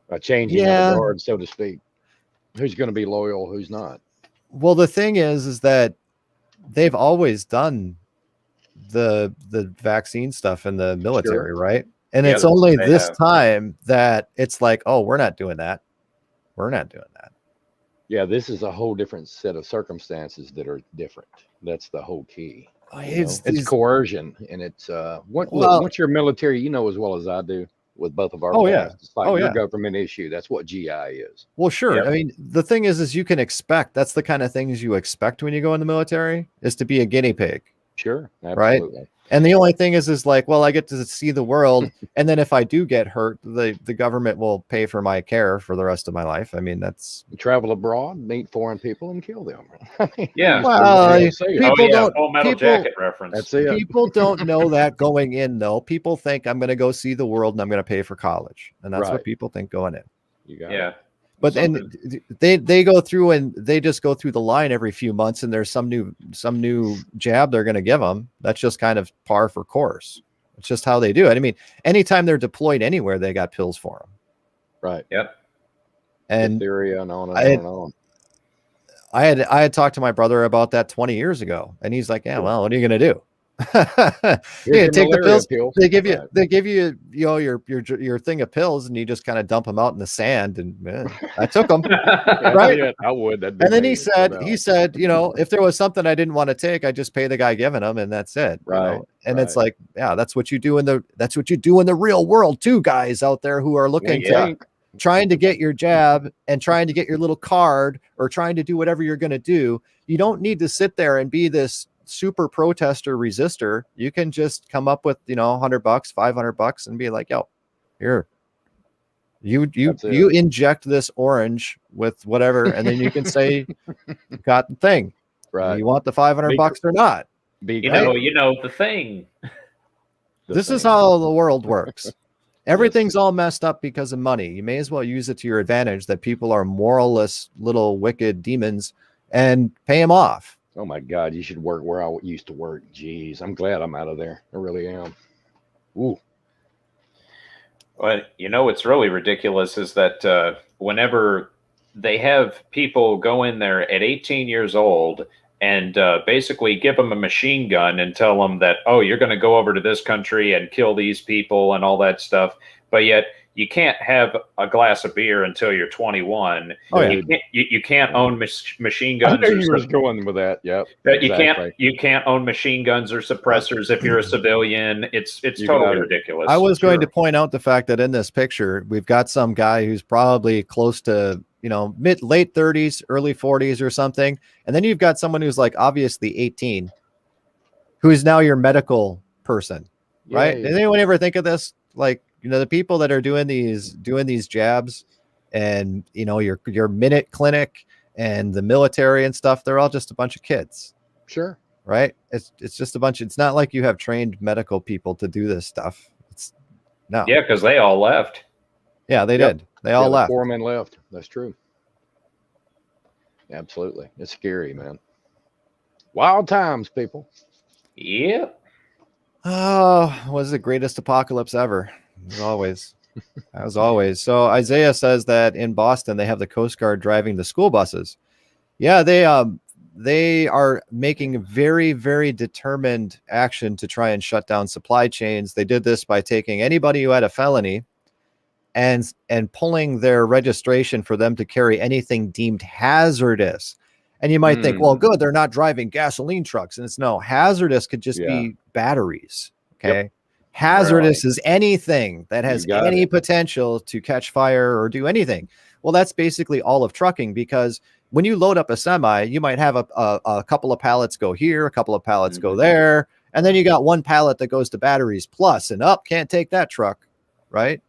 A changing Yeah. of the guard, so to speak. Who's going to be loyal? Who's not? Well, the thing is that they've always done the vaccine stuff in the military, Sure. right? And Yeah, it's only they this have. time that it's like, oh, we're not doing that. We're not doing that. Yeah, this is a whole different set of circumstances that are different. That's the whole key. Oh, You know, it's it's these, coercion, and it's look, well, once you're military, you know as well as I do with both of our oh yeah, pasts. It's like oh your yeah. government issue. That's what GI is. Well, sure. Yep. I mean, the thing is you can expect, that's the kind of things you expect when you go in the military, is to be a guinea pig. Sure, Right. absolutely. And the only thing is like, well, I get to see the world, and then if I do get hurt, the government will pay for my care for the rest of my life. I mean, that's Travel abroad, meet foreign people, and kill them. I mean, Yeah. well, pretty much say it. people Oh yeah, don't- Full Metal people- Jacket reference. That's it. people don't know that going in, though. People think I'm going to go see the world and I'm going to pay for college, and that's what Right. people think going in. You got Yeah. it. But Something- then they go through and they just go through the line every few months, and there's some new jab they're going to give them. That's just kind of par for course. It's just how they do it. I mean, anytime they're deployed anywhere, they got pills for them. Right. Yep. And Diphtheria and on and I on had- and on. I had talked to my brother about that 20 years ago, and he's like, "Yeah, well, what are you going to do? Here's Yeah, your take the malaria pills. pill. They give you Right. you know your thing of pills, and you just kind of dump them out in the sand." And I took them. Yeah, Right. yeah, I would. That'd be And then me, he said, you know, if there was something I didn't want to take, I just pay the guy giving them, and that's it. you Right, know? And it's right. like, yeah, that's what you do in the real world too, guys out there who are looking Wink, to wink. trying to get your jab and trying to get your little card or trying to do whatever you're going to do. You don't need to sit there and be this super protester resistor. You can just come up with, $100, $500 and be like, yo, here, you That's it. inject this orange with whatever, and then you can say, got the thing. Right. You want the $500 or not? Be you great. know the thing. The This is thing. how the world works. Everything's all messed up because of money. You may as well use it to your advantage that people are moralless little wicked demons and pay them off. Oh my God, you should work where I used to work. Jeez, I'm glad I'm out of there. I really am. Ooh. Well, what's really ridiculous is that whenever they have people go in there at 18 years old and basically give them a machine gun and tell them that, oh, you're going to go over to this country and kill these people and all that stuff, but yet you can't have a glass of beer until you're 21. Oh, yeah. You can't own machine I guns. knew or you stuff. was going with that. Yep. That exactly. you can't own machine guns or suppressors if you're a civilian. It's You totally got it. ridiculous. I was going to Sure. point out the fact that in this picture, we've got some guy who's probably close to, late 30s, early 40s or something. And then you've got someone who's like obviously 18, who is now your medical person, right? Yay. Did anyone ever think of this? Like, the people that are doing these jabs and, your minute clinic and the military and stuff, they're all just a bunch of kids, Sure. right? It's just a bunch. It's not like you have trained medical people to do this stuff. No. Yeah, because they all left. Yeah, they Yep. did. They all the left. 4 men left. That's true. Absolutely. It's scary, man. Wild times, people. Yep. Oh, was the greatest apocalypse ever. As always. As always. So Isaiah says that in Boston they have the Coast Guard driving the school buses. Yeah, they are making very, very determined action to try and shut down supply chains. They did this by taking anybody who had a felony and pulling their registration for them to carry anything deemed hazardous. And you might think, well, good, they're not driving gasoline trucks. And it's no, hazardous could just be batteries. Okay. Hazardous is anything that has any potential to catch fire or do anything. Well, that's basically all of trucking, because when you load up a semi, you might have a couple of pallets go here, a couple of pallets go there, and then you got one pallet that goes to batteries plus, and can't take that truck, right?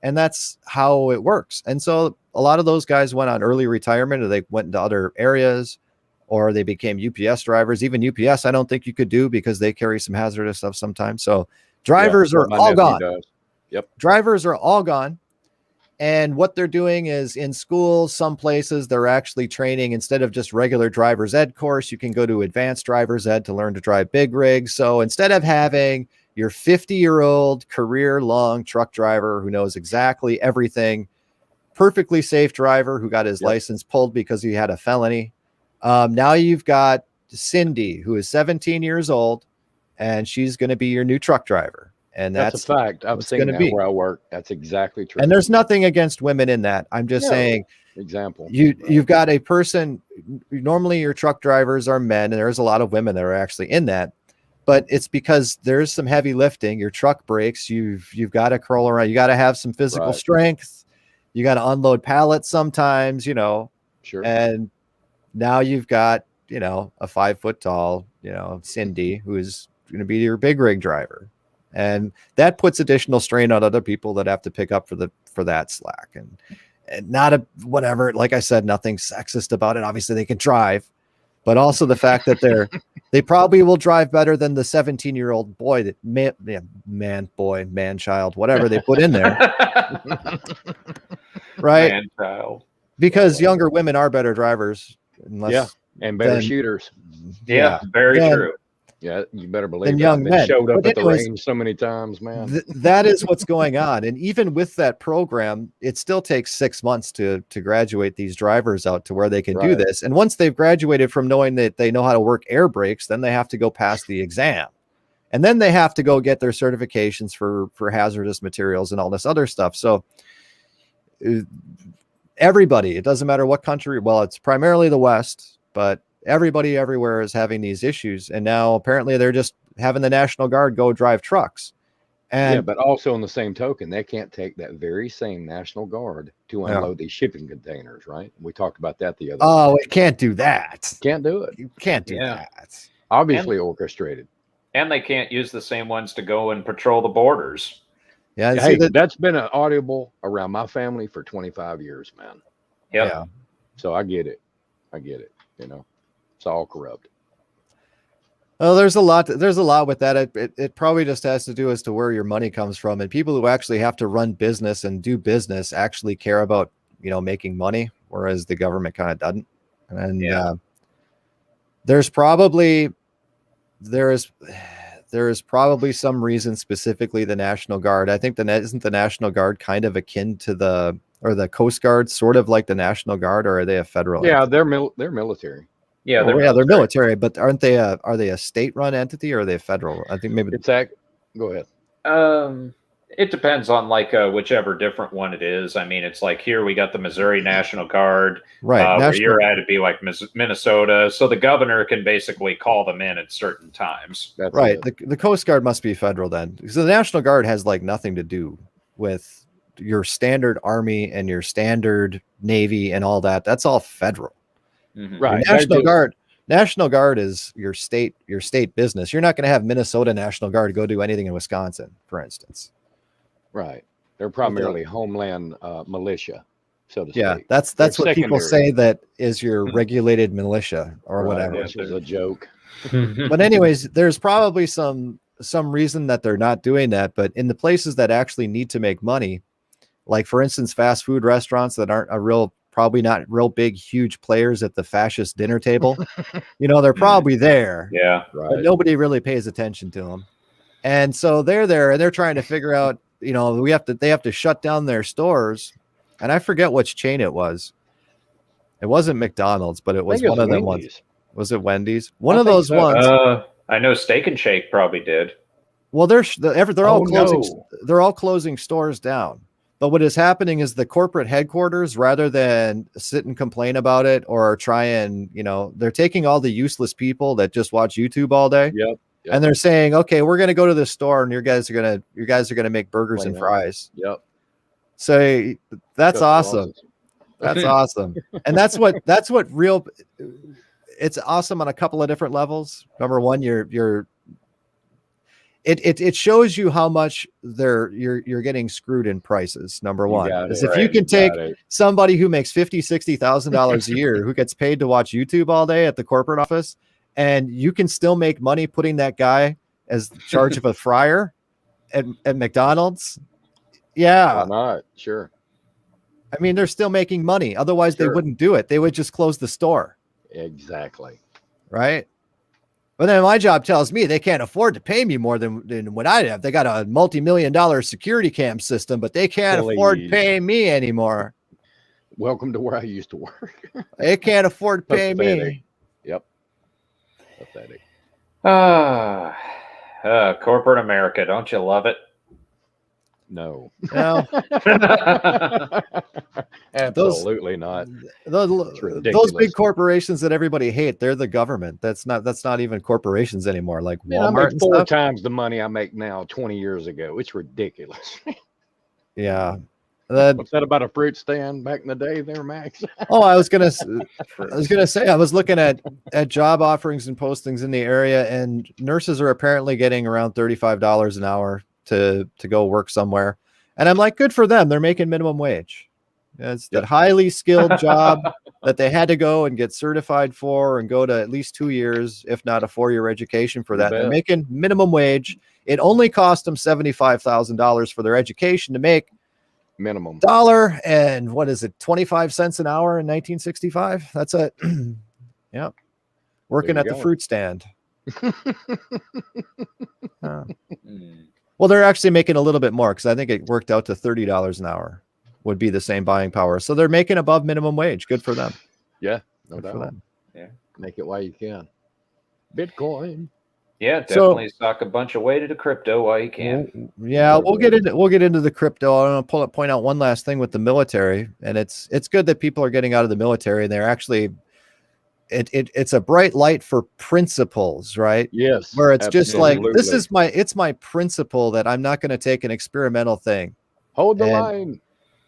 And that's how it works. And so a lot of those guys went on early retirement, or they went into other areas, or they became UPS drivers. Even UPS, I don't think you could do, because they carry some hazardous stuff sometimes. So drivers are all gone. Yep. Drivers are all gone. And what they're doing is, in schools, some places they're actually training, instead of just regular driver's ed course, you can go to advanced driver's ed to learn to drive big rigs. So instead of having your 50-year-old career-long truck driver who knows exactly everything, perfectly safe driver who got his license pulled because he had a felony, now you've got Cindy, who is 17 years old, and she's going to be your new truck driver. And That's a fact. I've what's seen gonna that be. where I work. That's exactly true. And there's nothing against women in that. I'm just No. saying, Example. you've got a person. Normally, your truck drivers are men, and there's a lot of women that are actually in that. But it's because there's some heavy lifting. Your truck breaks. You've got to curl around. You got to have some physical Right. strength. You got to unload pallets sometimes, Sure. And now you've got, a 5 foot tall, Cindy, who is going to be your big rig driver. And that puts additional strain on other people that have to pick up for that slack. And not a whatever, like I said, nothing sexist about it. Obviously they can drive, but also the fact that they probably will drive better than the 17-year-old boy that man child, whatever they put in there. Right. Man child. Because younger women are better drivers. Unless, and better then- shooters. Yeah, very Then- true. Yeah, you better believe Than it. young I've been men. showed up But at the anyways, range so many times, man. that is what's going on. And even with that program, it still takes 6 months to graduate these drivers out to where they can do Right. this. And once they've graduated from knowing that they know how to work air brakes, then they have to go pass the exam. And then they have to go get their certifications for hazardous materials and all this other stuff. So everybody, it doesn't matter what country, well, it's primarily the West, but everybody everywhere is having these issues. And now apparently they're just having the National Guard go drive trucks. And Yeah, but also on the same token, they can't take that very same National Guard to Yeah. unload these shipping containers, right? We talked about that the other oh, day. it can't do that. Can't do it. You can't do Yeah. that. Obviously orchestrated. And they can't use the same ones to go and patrol the borders. Yeah, Hey, see that's been an audible around my family for 25 years, man. Yep. Yeah. So I get it. It's all corrupt. Oh, there's a lot with that. It probably just has to do as to where your money comes from, and people who actually have to run business and do business actually care about making money, whereas the government kind of doesn't. And Yeah. there is probably some reason, specifically the National Guard. I think isn't the National Guard kind of akin to the Coast Guard, sort of like the National Guard, or are they a federal? Yeah, entity? they're military. Yeah, They're military, but aren't they are they a state-run entity or are they federal? I think maybe Go ahead. It depends on whichever different one it is. I mean, it's like here we got the Missouri National Guard. right. Where you're at, it'd be like Minnesota. So the governor can basically call them in at certain times. That's Right. it. The Coast Guard must be federal then, because the National Guard has nothing to do with your standard Army and your standard Navy and all that. That's all federal. Mhm. Right. National Guard is your state business. You're not going to have Minnesota National Guard go do anything in Wisconsin, for instance. Right. They're primarily homeland militia, so to Yeah, speak. that's They're what people secondary. say that is your regulated militia or Right, whatever. Which is a joke. But anyways, there's probably some reason that they're not doing that. But in the places that actually need to make money, like for instance, fast food restaurants that aren't probably not real big, huge players at the fascist dinner table, they're probably there, Yeah. but Right. nobody really pays attention to them. And so they're there and they're trying to figure out, they have to shut down their stores. And I forget which chain it was. It wasn't McDonald's, but it was one of them ones. Wendy's. Was it Wendy's? One I of think those so. ones. I know Steak and Shake probably did. Well, they're all Oh, closing. no. They're all closing stores down. But what is happening is the corporate headquarters, rather than sit and complain about it or try and, they're taking all the useless people that just watch YouTube all day, Yep. and they're saying, okay, we're going to go to this store and you guys are going to make burgers and Clean up. fries. Yep. So that's awesome. That's awesome. And that's what it's awesome on a couple of different levels. Number one, it shows you how much you're getting screwed in prices. Number You one, got is it, if you right, can you take got it. somebody who makes $50,000-$60,000 a year, who gets paid to watch YouTube all day at the corporate office, and you can still make money putting that guy as charge of a fryer at McDonald's. Yeah. Why not? Sure. I mean, they're still making money. Otherwise, they Sure. wouldn't do it. They would just close the store. Exactly. Right. But then my job tells me they can't afford to pay me more than what I have. They got a multi-million-dollar security cam system, but they can't afford Please. paying me anymore. Welcome to where I used to work. They can't afford to pay Pathetic. me. Yep. Pathetic. Corporate America, don't you love it? No. Now, Absolutely not. those ridiculous. big corporations that everybody hate, they're the government. That's not even corporations anymore, like Man, I Walmart make and 4 stuff. times the money I make now 20 years ago. It's ridiculous. Yeah. That, What's that about a fruit stand back in the day there, Max? oh, I was gonna say, I was looking at job offerings and postings in the area, and nurses are apparently getting around $35 an hour to go work somewhere, and I'm like, good for them. They're making minimum wage. It's that highly skilled job that they had to go and get certified for and go to at least 2 years, if not a 4-year education for You that. bet. They're making minimum wage. It only cost them $75,000 for their education to make Minimum. $1 and what is it, 25 cents an hour in 1965? That's a yeah. Working There at you the go. fruit stand. Mm. Well, they're actually making a little bit more because I think it worked out to $30 an hour would be the same buying power. So they're making above minimum wage. Good for them. No Good for doubt. them. Make it while you can. Bitcoin. Yeah, So- definitely stock a bunch of weight into crypto while you can. Yeah, we'll get into the crypto. I want to point out one last thing with the military, and it's good that people are getting out of the military, and they're actually it's a bright light for principles, right? Yes. Where it's just like, this absolutely. is my principle that I'm not going to take an experimental thing. Hold the and- line.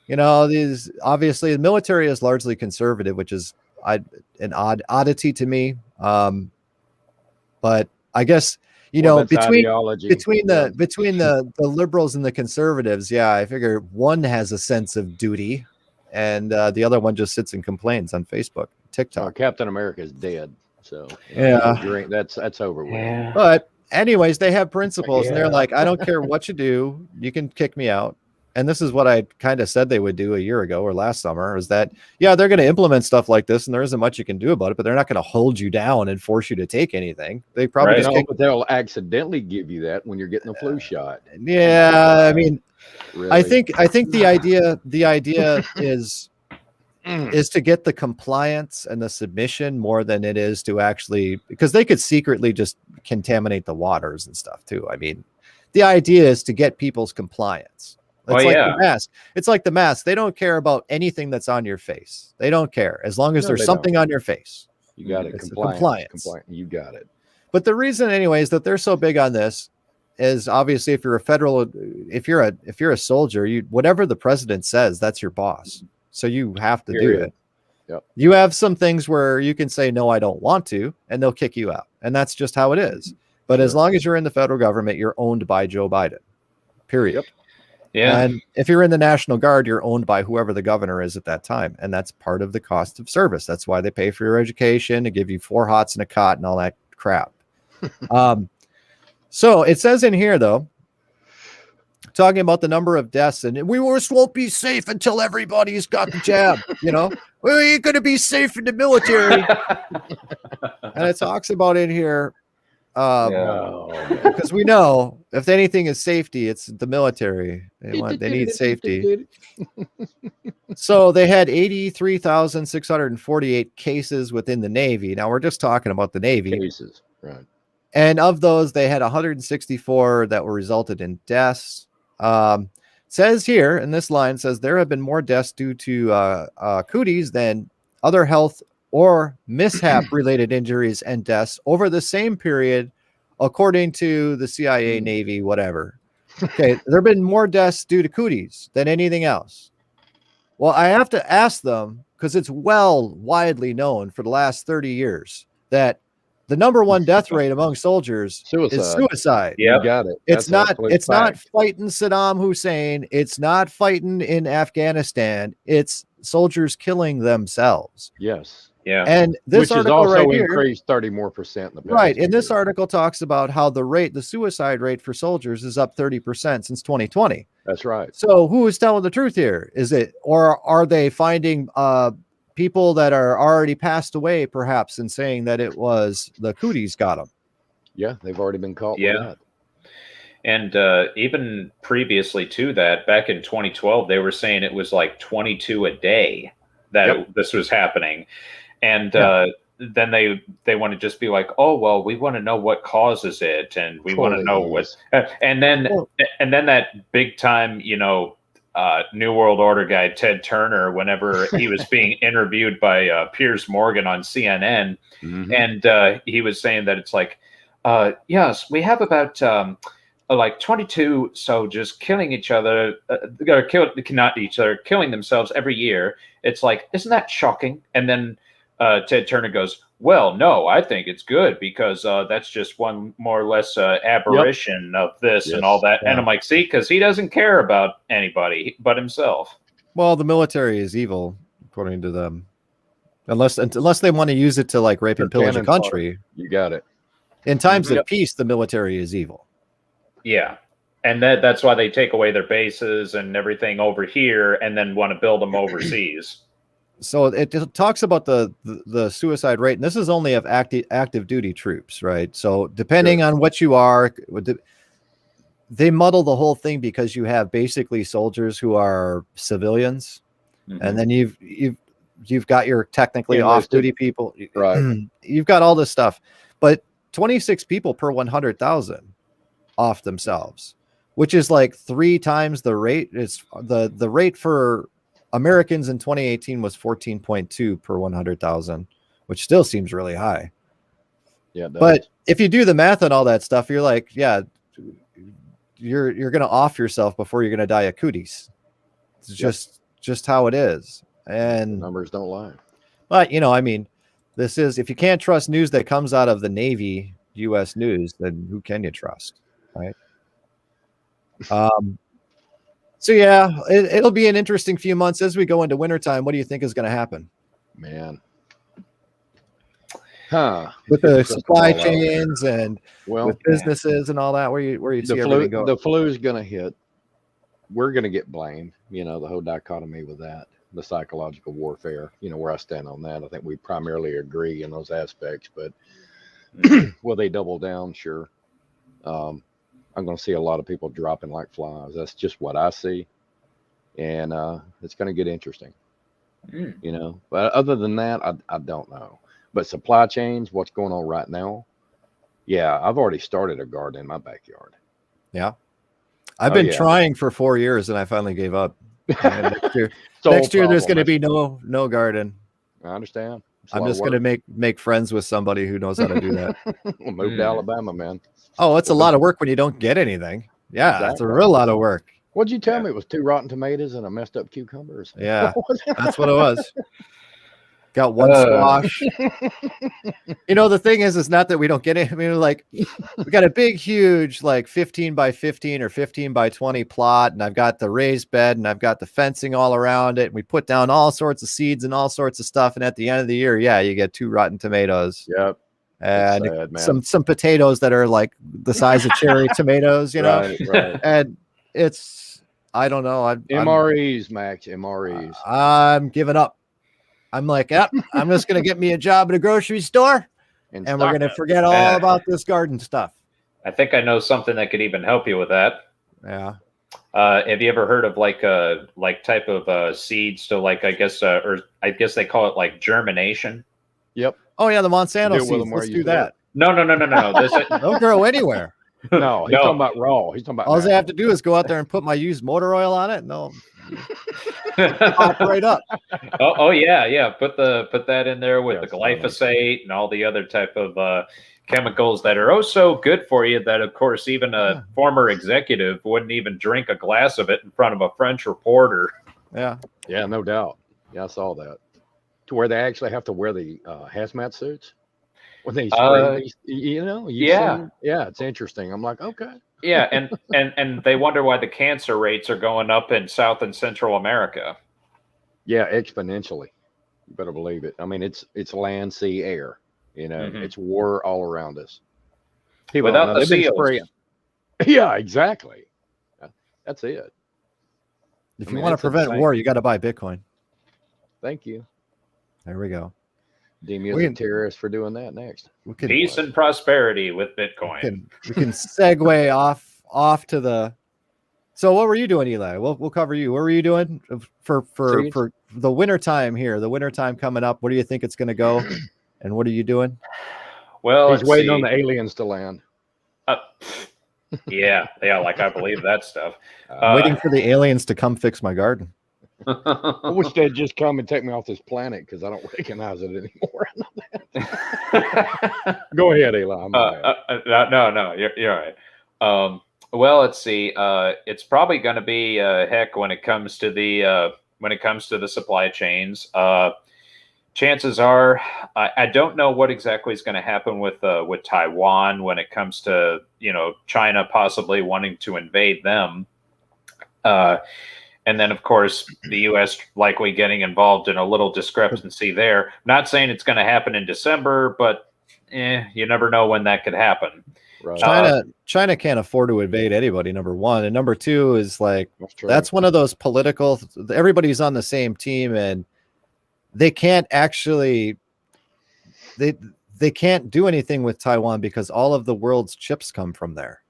You know, these obviously the military is largely conservative, which is an oddity to me. But I guess Well, that's between ideology. the liberals and the conservatives, yeah, I figure one has a sense of duty, and the other one just sits and complains on Facebook, TikTok. Captain America is dead. So Yeah. drink, that's over with. But anyways, they have principles, and they're Yeah. like, I don't care what you do, you can kick me out. And this is what I kind of said they would do a year ago or last summer, is that, yeah, they're going to implement stuff like this, and there isn't much you can do about it, but they're not going to hold you down and force you to take anything. They probably Right. just No, kick. but they'll accidentally give you that when you're getting a flu shot. Yeah, I mean, Really. I think the idea is to get the compliance and the submission more than it is to actually, because they could secretly just contaminate the waters and stuff too. I mean, the idea is to get people's compliance. It's Well, like yeah. the mask. It's like the mask. They don't care about anything that's on your face. They don't care as long as No, there's they something on your face. You got it. It's the Compliance. compliance. You got it. But the reason, anyways, that they're so big on this is obviously if you're a soldier, whatever the president says, that's your boss. So you have to do Period. it. Yep. You have some things where you can say, no, I don't want to, and they'll kick you out. And that's just how it is. But as Sure. long as you're in the federal government, you're owned by Joe Biden. Period. Yep. Yeah. And if you're in the National Guard, you're owned by whoever the governor is at that time. And that's part of the cost of service. That's why they pay for your education, to give you 4 hots and a cot and all that crap. So it says in here, though, talking about the number of deaths, and we just won't be safe until everybody's got the jab. We ain't going to be safe in the military. And it talks about in here, because we know if anything is safety, it's the military. They need safety. So they had 83,648 cases within the Navy. Now we're just talking about the Navy. Cases. Right. And of those, they had 164 that were resulted in deaths. Says here, in this line, says there have been more deaths due to cooties than other health or mishap-related injuries and deaths over the same period, according to the CIA, Navy, whatever. Okay, there have been more deaths due to cooties than anything else. Well, I have to ask them, because it's widely known for the last 30 years that the number one death rate among soldiers is suicide. Yep. You got it. It's That's not fighting Saddam Hussein. It's not fighting in Afghanistan. It's soldiers killing themselves. Yes. Yeah. And this Which has article also right here, increased 30 more percent in the past right? And this year. article talks about how the suicide rate for soldiers is up 30% since 2020. That's right. So who is telling the truth here? Is it, or are they finding people that are already passed away, perhaps, and saying that it was the cooties got them? Yeah, they've already been caught Yeah. with that. And even previously to that, back in 2012, they were saying it was like 22 a day that Yep. this was happening. And then they want to just be like, oh well, we want to know what causes it, and we want to know what, and then that big time, New World Order guy Ted Turner, whenever he was being interviewed by Piers Morgan on CNN, and he was saying that it's like, yes, we have about like 22 soldiers killing each other, not each other, killing themselves every year. It's like, isn't that shocking? And then Ted Turner goes, well, no, I think it's good because that's just one more or less aberration of this and all that. Yeah. And I'm like, see, because he doesn't care about anybody but himself. Well, the military is evil, according to them, unless they want to use it to like rape and pillage a country. You got it. In times of peace, the military is evil. Yeah. And that's why they take away their bases and everything over here and then want to build them overseas. So it talks about the suicide rate, and this is only of active duty troops, right? So depending on what you are, they muddle the whole thing because you have basically soldiers who are civilians, and then you've got your technically off-duty people, right? You've got all this stuff, but 26 people per 100,000 off themselves, which is like 3 times the rate. It's the rate for Americans in 2018 was 14.2 per 100,000, which still seems really high. Yeah, but if you do the math on all that stuff, you're like, yeah, you're going to off yourself before you're going to die of cooties. It's just how it is. And the numbers don't lie. But, I mean, this is, if you can't trust news that comes out of the Navy, U.S. news, then who can you trust? Right. So yeah, it'll be an interesting few months as we go into wintertime. What do you think is going to happen? Man. With the supply chains and with businesses and all that, where you see everything go. The flu is going to hit. We're going to get blamed. The whole dichotomy with that, the psychological warfare, where I stand on that. I think we primarily agree in those aspects, but will they double down? Sure. I'm going to see a lot of people dropping like flies. That's just what I see. And it's going to get interesting, But other than that, I don't know. But supply chains, what's going on right now? Yeah, I've already started a garden in my backyard. Yeah. I've been trying for 4 years and I finally gave up. Next year there's going to be no garden. I understand. I'm just going to make friends with somebody who knows how to do that. We'll move to Alabama, man. Oh, it's a lot of work when you don't get anything. Yeah, exactly. It's a real lot of work. What'd you tell me? It was 2 rotten tomatoes and a messed up cucumbers. Yeah, that's what it was. Got one squash. The thing is not that we don't get it. I mean, like, we got a big, huge, like 15 by 15 or 15 by 20 plot, and I've got the raised bed, and I've got the fencing all around it. And we put down all sorts of seeds and all sorts of stuff, and at the end of the year, you get 2 rotten tomatoes. Yep. And some potatoes that are like the size of cherry tomatoes, Right. And it's, I don't know. MREs, Max, MREs. I'm giving up. I'm like, I'm just going to get me a job at a grocery store and we're going to forget all about this garden stuff. I think I know something that could even help you with that. Yeah. Have you ever heard of like type of seeds to like, I guess they call it like germination? Yep. Oh yeah, the Monsanto seeds. Let's do that. No. Don't grow anywhere. No, he's talking about raw. He's talking about. All I have to do is go out there and put my used motor oil on it. No, pop right up. Oh yeah. Put that in there with the glyphosate and all the other type of chemicals that are so good for you. That of course even a former executive wouldn't even drink a glass of it in front of a French reporter. Yeah, no doubt. Yeah, I saw that. To where they actually have to wear the hazmat suits when they spray it's interesting. I'm like, okay. Yeah, and they wonder why the cancer rates are going up in South and Central America. Yeah, exponentially. You better believe it. I mean, it's land, sea, air. It's war all around us. People without the seals. Yeah, exactly. That's it. If you want to prevent war, you got to buy Bitcoin. Thank you. There we go. Deem you as a terrorist for doing that next. Peace and prosperity with Bitcoin. We can segue off to the. So what were you doing, Eli? We'll cover you. What were you doing for the winter time here? The winter time coming up. Where do you think it's going to go? And what are you doing? Well, He's let's waiting see. on the aliens to land. Uh, yeah, like I believe that stuff. I'm waiting for the aliens to come fix my garden. I wish they'd just come and take me off this planet because I don't recognize it anymore. I know that. Go ahead, Eli. No, you're right. Well, let's see. It's probably going to be heck when it comes to the supply chains. Chances are, I don't know what exactly is going to happen with Taiwan when it comes to China possibly wanting to invade them. And then, of course, the U.S. likely getting involved in a little discrepancy there. Not saying it's going to happen in December, but you never know when that could happen. Right. China can't afford to invade anybody, number one. And number two is like, That's true. that's one of those political, everybody's on the same team and they can't actually, they can't do anything with Taiwan because all of the world's chips come from there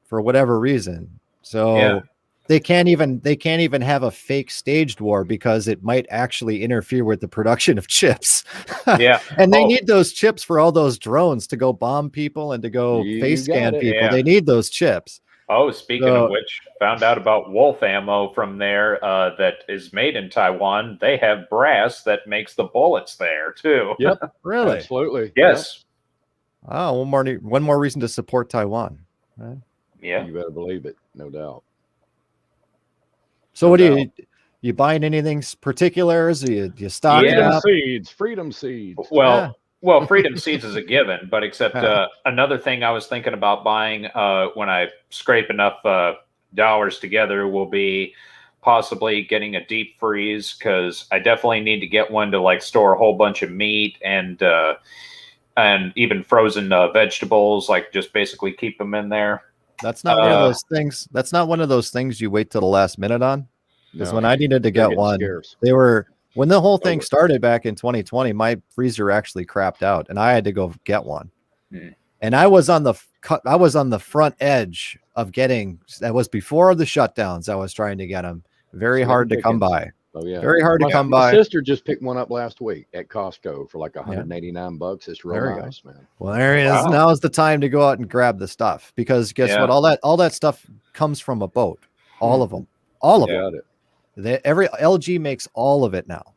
for whatever reason. So Yeah. they can't even have a fake staged war because it might actually interfere with the production of chips. Yeah. And they need those chips for all those drones to go bomb people and to go You face got scan it. people. Yeah. They need those chips. Oh, speaking So- of which, found out about wolf ammo from there that is made in Taiwan. They have brass that makes the bullets there too. Yep. Really? Absolutely. Yes. Oh, one more reason to support Taiwan. Right? Yeah. Yep. You better believe it. No doubt. So No what do doubt. you buying anything particulars? You stocking Yeah. up? Freedom seeds. Well, Freedom Seeds is a given, but except another thing I was thinking about buying when I scrape enough dollars together will be possibly getting a deep freeze because I definitely need to get one to like store a whole bunch of meat and even frozen vegetables, like just basically keep them in there. That's not one of those things. That's not one of those things you wait till the last minute on. Because No, when I needed to they're get getting one, scarce. when the whole thing Over. started back in 2020, my freezer actually crapped out, and I had to go get one. And I was on the front edge of getting. That was before the shutdowns. I was trying to get them. Very Slim hard to come pickings. by. Oh yeah. Very hard to come My by. sister just picked one up last week at Costco for like $189. It's real There you go. nice, man. Well, there it is. Wow. Now is the time to go out and grab the stuff because guess what? All that stuff comes from a boat. All of them. All of them. Got it. Every LG makes all of it now.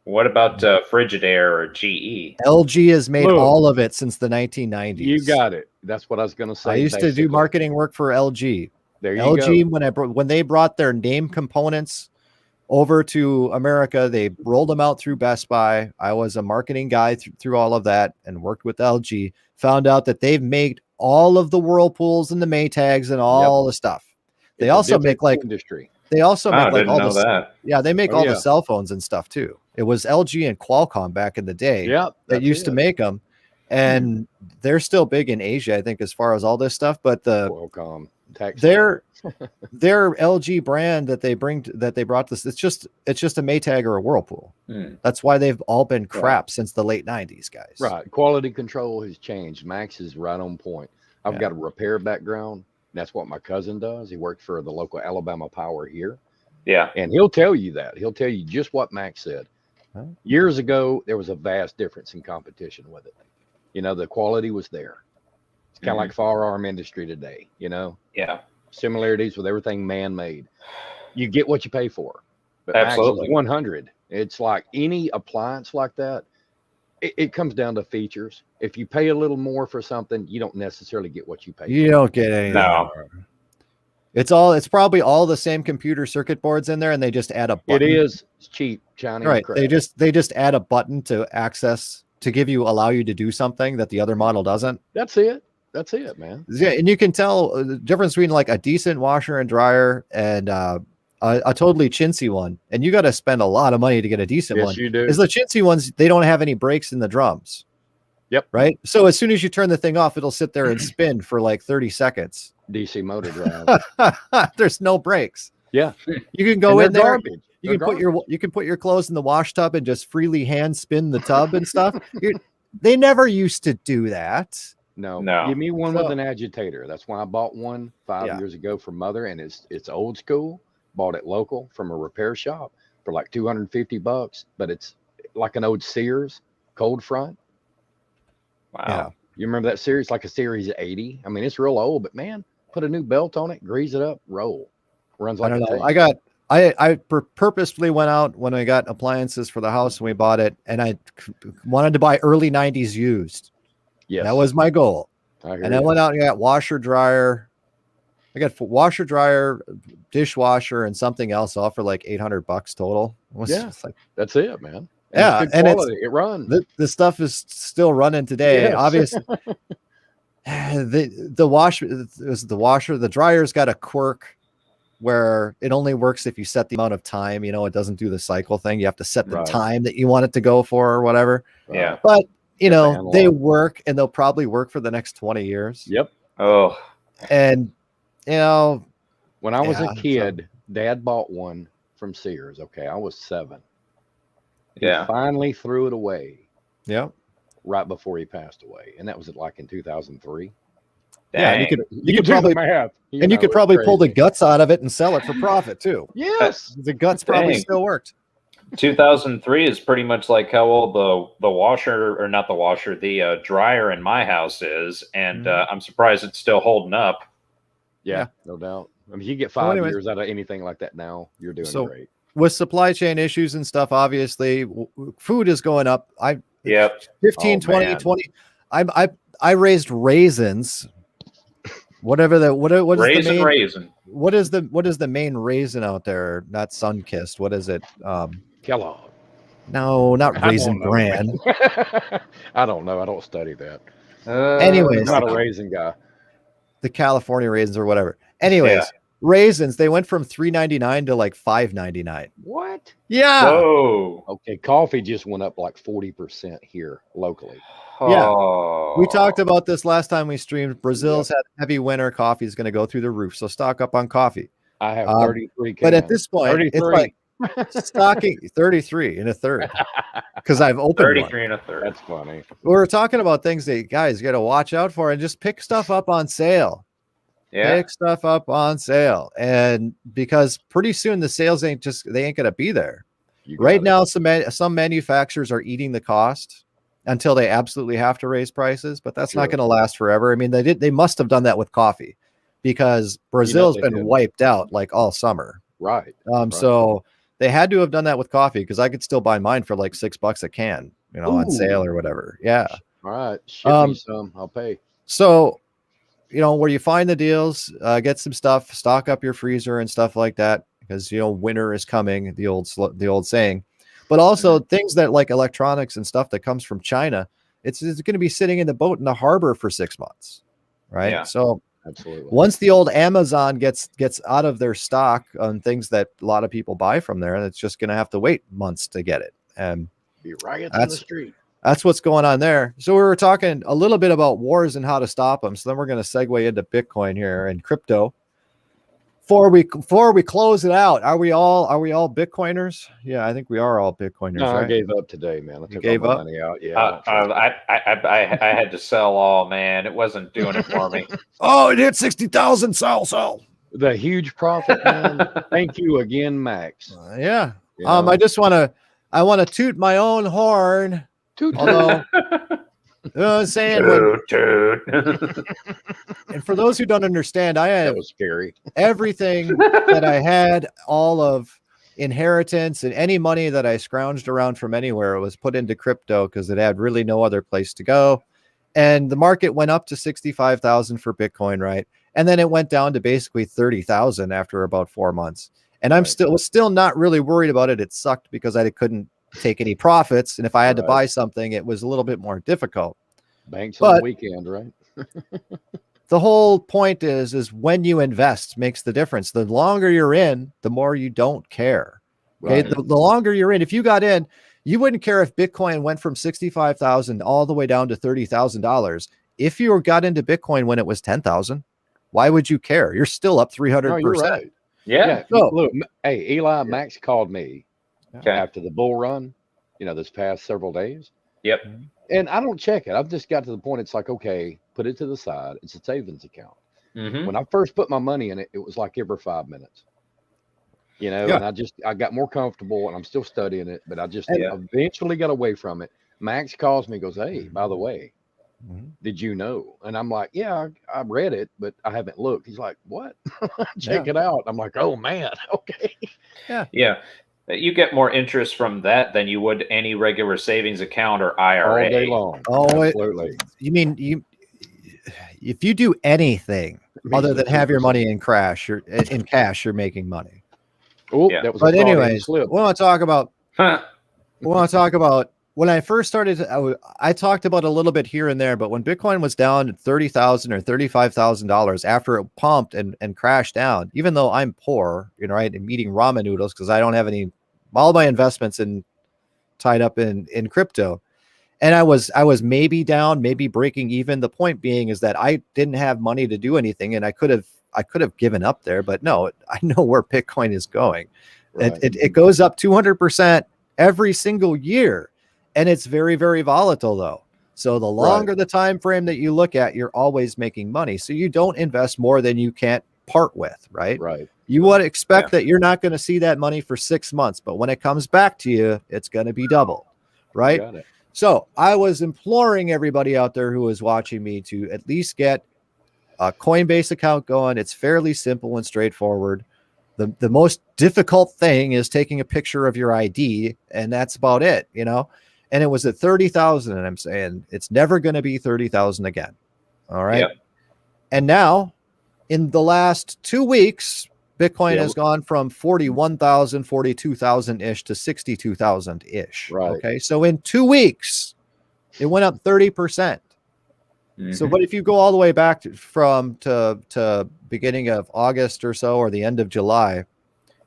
What about Frigidaire or GE? LG has made Look. all of it since the 1990s. You got it. That's what I was going to say. I used to do basically. marketing work for LG. There you LG, go. when they brought their name components over to America, they rolled them out through Best Buy. I was a marketing guy through all of that and worked with LG. Found out that they've made all of the Whirlpools and the Maytags and all the stuff. They It's a also different make like industry. they also I make like didn't all know the that. yeah they make Oh, all yeah. the cell phones and stuff too. It was LG and Qualcomm back in the day Yep. that used to make them, and they're still big in Asia, I think, as far as all this stuff. But Qualcomm. Tax their LG brand that they brought this, it's just a Maytag or a Whirlpool. That's why they've all been crap since the late 90s, guys. Right. Quality control has changed. Max is right on point. I've got a repair background. That's what my cousin does. He worked for the local Alabama Power here. Yeah. And he'll tell you that. He'll tell you just what Max said. Huh? Years ago, there was a vast difference in competition with it. You know, the quality was there. It's kind of like firearm industry today, you know? Yeah. Similarities with everything man-made. You get what you pay for. But Absolutely. Max is 100. It's like any appliance like that. It comes down to features. If you pay a little more for something, you don't necessarily get what you pay. You don't get anything. No. It's probably all the same computer circuit boards in there, and they just add a button. It is. It's cheap, shiny. Right. Crap. They just add a button to access to allow you to do something that the other model doesn't. That's it. That's it, man. Yeah, and you can tell the difference between like a decent washer and dryer and a totally chintzy one. And you got to spend a lot of money to get a decent one. Yes, you do. Is the chintzy ones, they don't have any brakes in the drums. Yep. Right. So as soon as you turn the thing off, it'll sit there and spin for like 30 seconds. DC motor drive. There's no brakes. Yeah. You can go And in they're there. garbage. You can put your clothes in the wash tub and just freely hand spin the tub and stuff. They never used to do that. No. No. Give me one with an agitator. That's why I bought one 5 years ago for mother, and it's old school. Bought it local from a repair shop for like $250, but it's like an old Sears cold front. Wow. You remember that series, like a Series 80? I mean, it's real old, but man, put a new belt on it, grease it up, roll. Runs I like don't a know. tank. I purposefully went out when I got appliances for the house and we bought it, and I wanted to buy early 90s used. Yes. That was my goal. I hear And I you. went out and got washer, dryer. I got washer, dryer, dishwasher, and something else all for like $800 total. It was Yeah. just like, That's it, man. And Yeah, it's good and quality. It runs. the stuff is still running today. Yes. Obviously, the washer, the dryer's got a quirk where it only works if you set the amount of time. It doesn't do the cycle thing. You have to set the Right. time that you want it to go for or whatever. Yeah. But It's they analog. work, and they'll probably work for the next 20 years. Yep. Oh, And When I was Yeah, a kid, Dad bought one from Sears. Okay, I was 7. He yeah. finally threw it away yeah. right before he passed away, and that was like in 2003. Yeah, and Dang. you could probably math. and you could probably pull the guts out of it and sell it for profit too. Yes. The guts probably Dang. still worked. 2003 is pretty much like how old the washer, or not the washer, the dryer in my house is, and I'm surprised it's still holding up. Yeah, no doubt. I mean, you get So 5 anyways- years out of anything like that now, you're doing So- great. With supply chain issues and stuff, obviously food is going up. Yep. 15, Oh, 20, man. 20. I raised raisins. Whatever what is the main, Raisin. what is the main raisin out there? Not Sunkist. What is it? Kellogg. No, not I Raisin don't know. Bran. I don't know. I don't study that. Anyways, I'm not a raisin guy. The California raisins or whatever. Anyways, raisins, they went from $3.99 to like $5.99. What? Yeah. Whoa. Okay, coffee just went up like 40% here locally. Yeah. Oh. We talked about this last time we streamed. Brazil's had heavy winter. Coffee is going to go through the roof. So stock up on coffee. I have Um, 33 cans. But at this point, 33. it's like stocking 33 and a third because I've opened 33 one. and a third. That's funny. We're talking about things that guys got to watch out for and just pick stuff up on sale. Yeah. Pick stuff up on sale. And because pretty soon the sales ain't going to be there. You got Right it. now, some manufacturers are eating the cost until they absolutely have to raise prices, but that's not Sure. going to last forever. I mean, they must have done that with coffee because Brazil's they been did. wiped out like all summer. Right. So they had to have done that with coffee because I could still buy mine for like $6 a can, on Ooh. sale or whatever. Yeah. All right. Ship me Um, some. I'll pay. So, where you find the deals, get some stuff, stock up your freezer and stuff like that because winter is coming. The old saying, but also things that like electronics and stuff that comes from China, it's going to be sitting in the boat in the harbor for 6 months, right? Yeah. So Absolutely. once the old Amazon gets out of their stock on things that a lot of people buy from there, it's just going to have to wait months to get it. And Be riots in the that's- street. that's what's going on there. So we were talking a little bit about wars and how to stop them. So then we're going to segue into Bitcoin here and crypto. Before we close it out, are we all Bitcoiners? Yeah, I think we are all Bitcoiners, No, I right? gave up today, man. I took gave all my up? money out. Yeah. I don't trust it. I had to sell all, man. It wasn't doing it for me. Oh, it hit 60,000. Sell. The huge profit, man. Thank you again, Max. Yeah. You know? I want to toot my own horn. Toot, toot. Although, I'm saying, Toot. and for those who don't understand, I that have was scary. everything that I had, all of inheritance and any money that I scrounged around from anywhere was put into crypto because it had really no other place to go. And the market went up to 65,000 for Bitcoin, right? And then it went down to basically 30,000 after about 4 months. And I Right. was still not really worried about it. It sucked because I couldn't take any profits. And if I had to Right. buy something, it was a little bit more difficult. Banks on But- the weekend, right? The whole point is when you invest makes the difference. The longer you're in, the more you don't care. Okay. Right. The longer you're in, if you got in, you wouldn't care if Bitcoin went from 65,000 all the way down to $30,000. If you got into Bitcoin when it was 10,000, why would you care? You're still up 300%. No, you're right. Yeah. So- Look, hey, Eli, Max called me Okay. after the bull run, this past several days. Yep. And I don't check it. I've just got to the point. It's like, okay, put it to the side. It's a savings account. Mm-hmm. When I first put my money in it, it was like every 5 minutes. Yeah. And I got more comfortable and I'm still studying it, but I just Yeah. eventually got away from it. Max calls me, goes, "Hey, by the way, Mhm. Did you know? And I'm like, yeah, I read it, but I haven't looked. He's like, what? Check Yeah. it out. I'm like, oh man, okay. Yeah. You get more interest from that than you would any regular savings account or IRA. All day long. Oh, Absolutely. you mean if you do anything Means other the than have your 2%. money in cash, you're making money. Oh, Yeah. that was But a Freudian anyways, slip. we want to talk about Huh. when I first started. I talked about a little bit here and there, but when Bitcoin was down at $30,000 or $35,000 after it pumped and crashed down, even though I'm poor, right, and eating ramen noodles because I don't have all my investments tied up in crypto. And I was maybe down, maybe breaking even. The point being is that I didn't have money to do anything, and I could have given up there. But no, I know where Bitcoin is going. Right. It goes up 200% every single year, and it's very, very volatile though. So the longer the time frame that you look at, you're always making money. So you don't invest more than you can't part with, right? Right. You would expect that you're not going to see that money for 6 months, but when it comes back to you, it's going to be double, right? Got it. So I was imploring everybody out there who was watching me to at least get a Coinbase account going. It's fairly simple and straightforward. The most difficult thing is taking a picture of your ID, and that's about it, And it was at 30,000, and I'm saying it's never going to be 30,000 again. All right. Yep. And now, in the last 2 weeks, Bitcoin has gone from 41,000, 42,000 ish to 62,000 ish. Right. Okay. So in 2 weeks, it went up 30%. So, but if you go all the way back to beginning of August or so, or the end of July,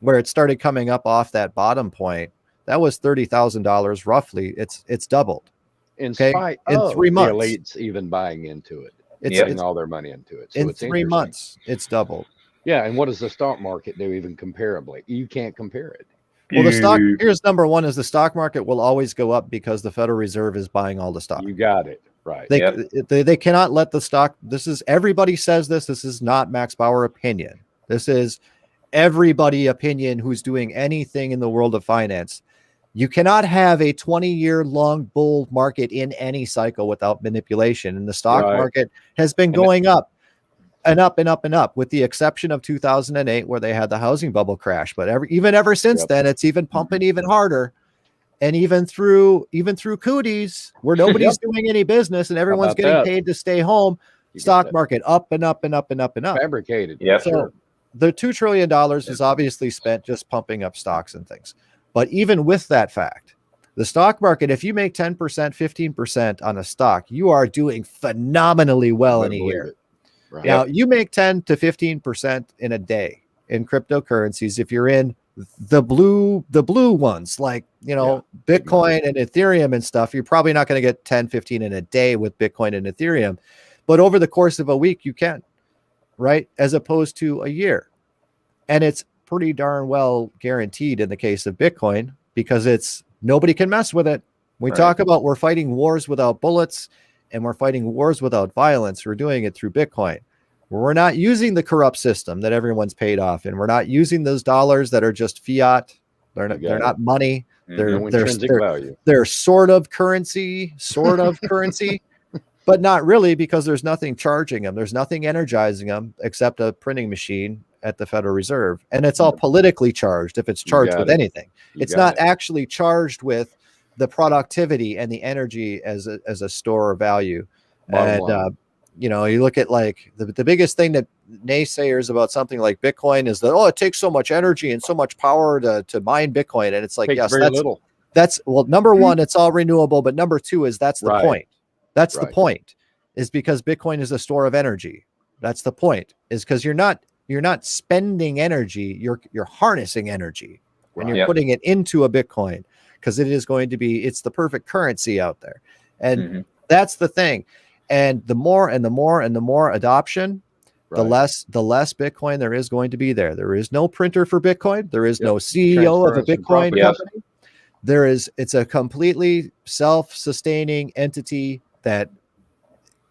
where it started coming up off that bottom point, that was $30,000 roughly. It's doubled. In Okay, spite in of 3 months. the elites even buying into it, It's putting all their money into it. So in it's 3 interesting. months, it's doubled. Yeah, and what does the stock market do even comparably? You can't compare it. Well, here's number one is the stock market will always go up because the Federal Reserve is buying all the stock. You got it. Right. They cannot let the stock. Everybody says this. This is not Max Bauer opinion. This is everybody opinion who's doing anything in the world of finance. You cannot have a 20-year long bull market in any cycle without manipulation. And the stock market has been going up and up and up and up, with the exception of 2008, where they had the housing bubble crash. But ever since then, it's even pumping even harder. And even through cooties, where nobody's doing any business and everyone's getting paid to stay home, stock market up and up and up and up and up. Fabricated. Yeah. So the $2 trillion is obviously spent just pumping up stocks and things. But even with that fact, the stock market, if you make 10%, 15% on a stock, you are doing phenomenally well in a year. Right. Now, you make 10 to 15% in a day in cryptocurrencies if you're in the blue ones, like Bitcoin and Ethereum and stuff. You're probably not going to get 10, 15 in a day with Bitcoin and Ethereum, but over the course of a week you can, right? As opposed to a year. And it's pretty darn well guaranteed in the case of Bitcoin, because nobody can mess with it. We talk about we're fighting wars without bullets, and we're fighting wars without violence. We're doing it through Bitcoin. We're not using the corrupt system that everyone's paid off, and we're not using those dollars that are just fiat. They're not money. They're sort of currency, but not really, because there's nothing charging them. There's nothing energizing them except a printing machine at the Federal Reserve, and it's all politically charged. If it's charged with anything, it's not actually charged with the productivity and the energy as a store of value. And you look at like the biggest thing that naysayers about something like Bitcoin is that, it takes so much energy and so much power to mine Bitcoin. And it's like, yes, that's number one, it's all renewable. But number two is that's the point. That's the point, is because Bitcoin is a store of energy. That's the point, is because you're not spending energy. You're harnessing energy when you're putting it into a Bitcoin, because it's the perfect currency out there. And that's the thing. And the more adoption, the less Bitcoin there is going to be there. There is no printer for Bitcoin. There is no CEO of a Bitcoin company. It's a completely self-sustaining entity that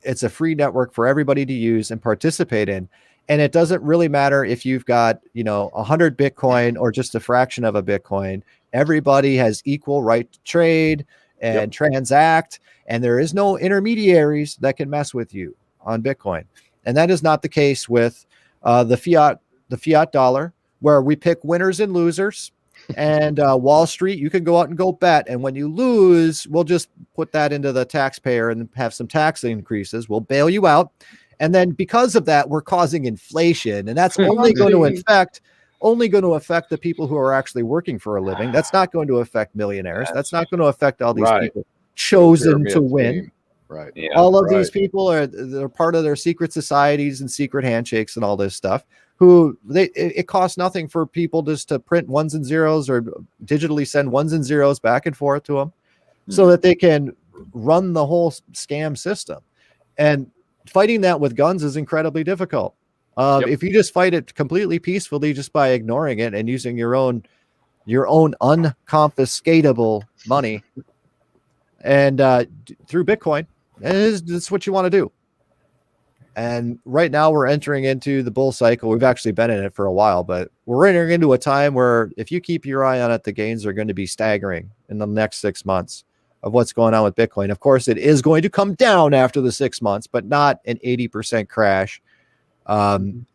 it's a free network for everybody to use and participate in. And it doesn't really matter if you've got, 100 Bitcoin or just a fraction of a Bitcoin. Everybody has equal right to trade. and transact, and there is no intermediaries that can mess with you on Bitcoin. And that is not the case with the fiat dollar, where we pick winners and losers. And Wall Street, you can go out and go bet, and when you lose, we'll just put that into the taxpayer and have some tax increases. We'll bail you out, and then because of that, we're causing inflation, and that's only going to affect the people who are actually working for a living. That's not going to affect millionaires. That's not going to affect all these people chosen to win. Right. Yeah. All of these people they're part of their secret societies and secret handshakes and all this stuff. It costs nothing for people just to print ones and zeros or digitally send ones and zeros back and forth to them, so that they can run the whole scam system. And fighting that with guns is incredibly difficult. If you just fight it completely peacefully, just by ignoring it and using your own unconfiscatable money and through Bitcoin, that's what you want to do. And right now we're entering into the bull cycle. We've actually been in it for a while, but we're entering into a time where if you keep your eye on it, the gains are going to be staggering in the next 6 months of what's going on with Bitcoin. Of course, it is going to come down after the 6 months, but not an 80% crash. And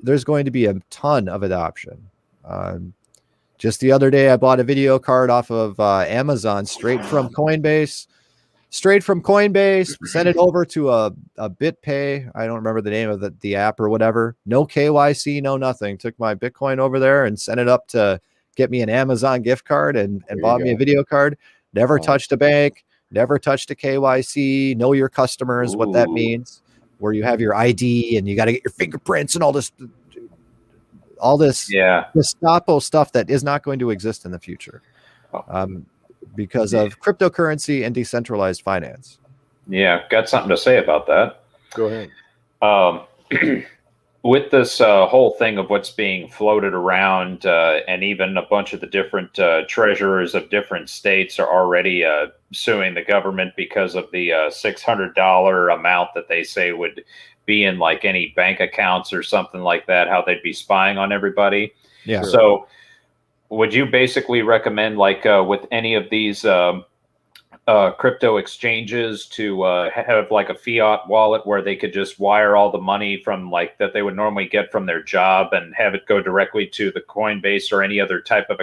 there's going to be a ton of adoption. Just the other day, I bought a video card off of Amazon straight from Coinbase. Sent it over to a BitPay. I don't remember the name of the app or whatever. No KYC, no nothing. Took my Bitcoin over there and sent it up to get me an Amazon gift card and bought me a video card. Never touched a bank, never touched a KYC. Know your customers, what that means, where you have your ID and you got to get your fingerprints and all this Gestapo stuff that is not going to exist in the future. Because of cryptocurrency and decentralized finance. Yeah, got something to say about that. Go ahead. With this whole thing of what's being floated around, and even a bunch of the different treasurers of different states are already suing the government because of the $600 amount that they say would be in like any bank accounts or something like that, how they'd be spying on everybody. Yeah. So would you basically recommend, like with any of these crypto exchanges, to have like a fiat wallet where they could just wire all the money from like that they would normally get from their job and have it go directly to the Coinbase or any other type of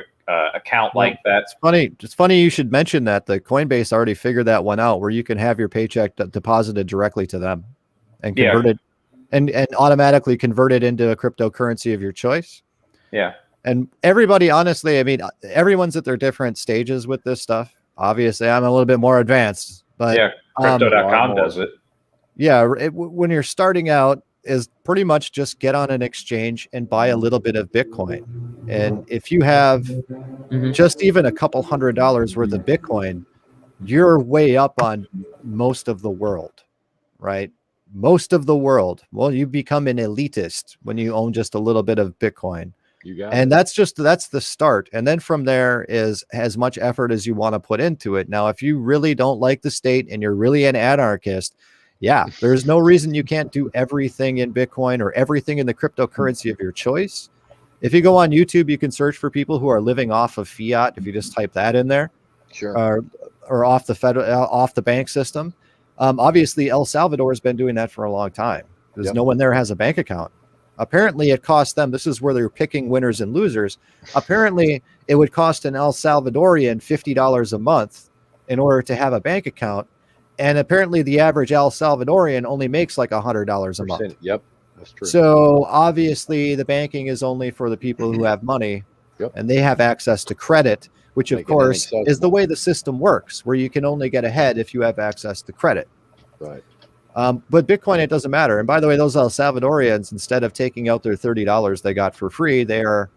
account like that? It's funny you should mention that. The Coinbase already figured that one out, where you can have your paycheck deposited directly to them and converted and automatically converted into a cryptocurrency of your choice. Yeah. And everybody, honestly, I mean, everyone's at their different stages with this stuff. Obviously, I'm a little bit more advanced, but crypto.com does it. Yeah. When you're starting out, is pretty much just get on an exchange and buy a little bit of Bitcoin. And if you have just even a couple $100 worth of Bitcoin, you're way up on most of the world, right? Most of the world. Well, you become an elitist when you own just a little bit of Bitcoin. That's the start. And then from there is as much effort as you want to put into it. Now, if you really don't like the state and you're really an anarchist, there's no reason you can't do everything in Bitcoin or everything in the cryptocurrency of your choice. If you go on YouTube, you can search for people who are living off of fiat. If you just type that in there, or off the bank system. Obviously, El Salvador has been doing that for a long time because no one there has a bank account. Apparently, it costs them. This is where they're picking winners and losers. Apparently, it would cost an El Salvadorian $50 a month in order to have a bank account. And apparently, the average El Salvadorian only makes like $100 a month. Yep, that's true. So obviously, the banking is only for the people who have money, and they have access to credit, which of course is the way the system works, where you can only get ahead if you have access to credit. Right. But Bitcoin, it doesn't matter. And by the way, those El Salvadorians, instead of taking out their $30 they got for free, they are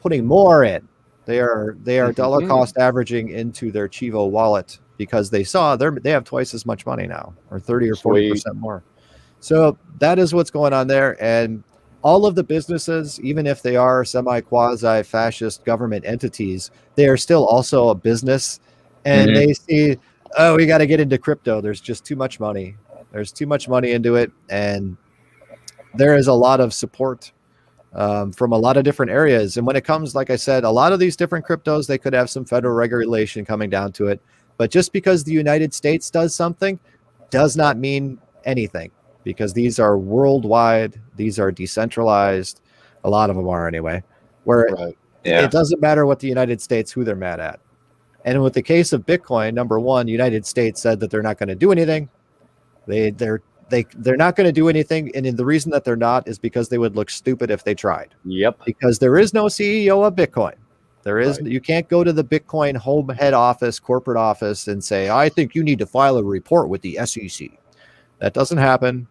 putting more in. They are dollar cost averaging into their Chivo wallet because they saw they have twice as much money now, or 30 or 40% more. So that is what's going on there. And all of the businesses, even if they are semi-quasi-fascist government entities, they are still also a business. And they see, we got to get into crypto. There's just too much money. There's too much money into it. And there is a lot of support from a lot of different areas. And when it comes, like I said, a lot of these different cryptos, they could have some federal regulation coming down to it. But just because the United States does something does not mean anything, because these are worldwide, these are decentralized. A lot of them are anyway, where Right. Yeah. it doesn't matter what the United States, who they're mad at. And with the case of Bitcoin, number one, the United States said that they're not going to do anything. They're not going to do anything, and the reason that they're not is because they would look stupid if they tried. Yep. Because there is no CEO of Bitcoin. There is Right. You can't go to the Bitcoin home head office, corporate office, and say, I think you need to file a report with the SEC. That doesn't happen.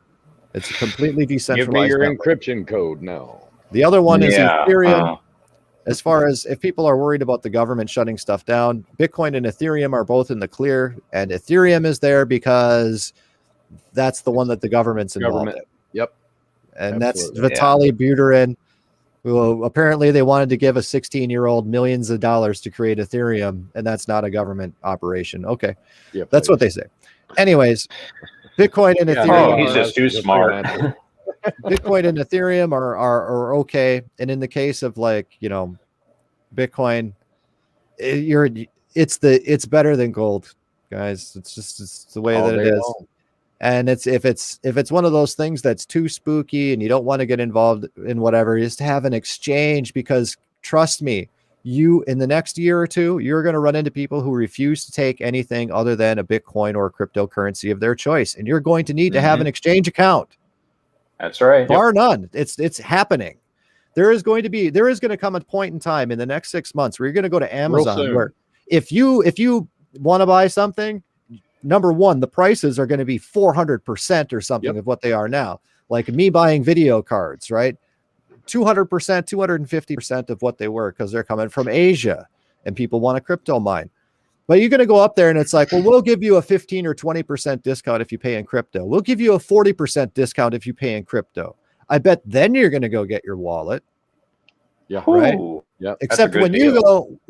It's a completely Give me decentralized your network. encryption code. No. The other one is Yeah, Ethereum. As far as if people are worried about the government shutting stuff down, Bitcoin and Ethereum are both in the clear, and Ethereum is there because that's the one that the government's involved Government. in. Yep. And Absolutely. that's Vitaly Buterin. Well, apparently they wanted to give a 16-year-old millions of dollars to create Ethereum, and that's not a government operation. Okay, Yep. that's what they say. Anyways, Bitcoin and Yeah, Ethereum. Oh, he's just too smart. Bitcoin and Ethereum are okay, and in the case of Bitcoin, it's better than gold, guys. It's the way All that it day is. long. And if it's one of those things that's too spooky and you don't want to get involved in whatever, just have an exchange, because trust me, you in the next year or two, you're going to run into people who refuse to take anything other than a Bitcoin or a cryptocurrency of their choice, and you're going to need to have an exchange account. That's right. Bar none. It's happening. There is going to come a point in time in the next 6 months where you're going to go to Amazon, soon. where if you want to buy something, number one, the prices are going to be 400% or something of what they are now. Like me buying video cards, right? 200%, 250% of what they were, because they're coming from Asia and people want a crypto mine. But you're going to go up there and it's like, well, we'll give you a 15 or 20% discount if you pay in crypto. We'll give you a 40% discount if you pay in crypto. I bet then you're going to go get your wallet. Yeah. Right. Ooh, Yep. that's a Except good when deal.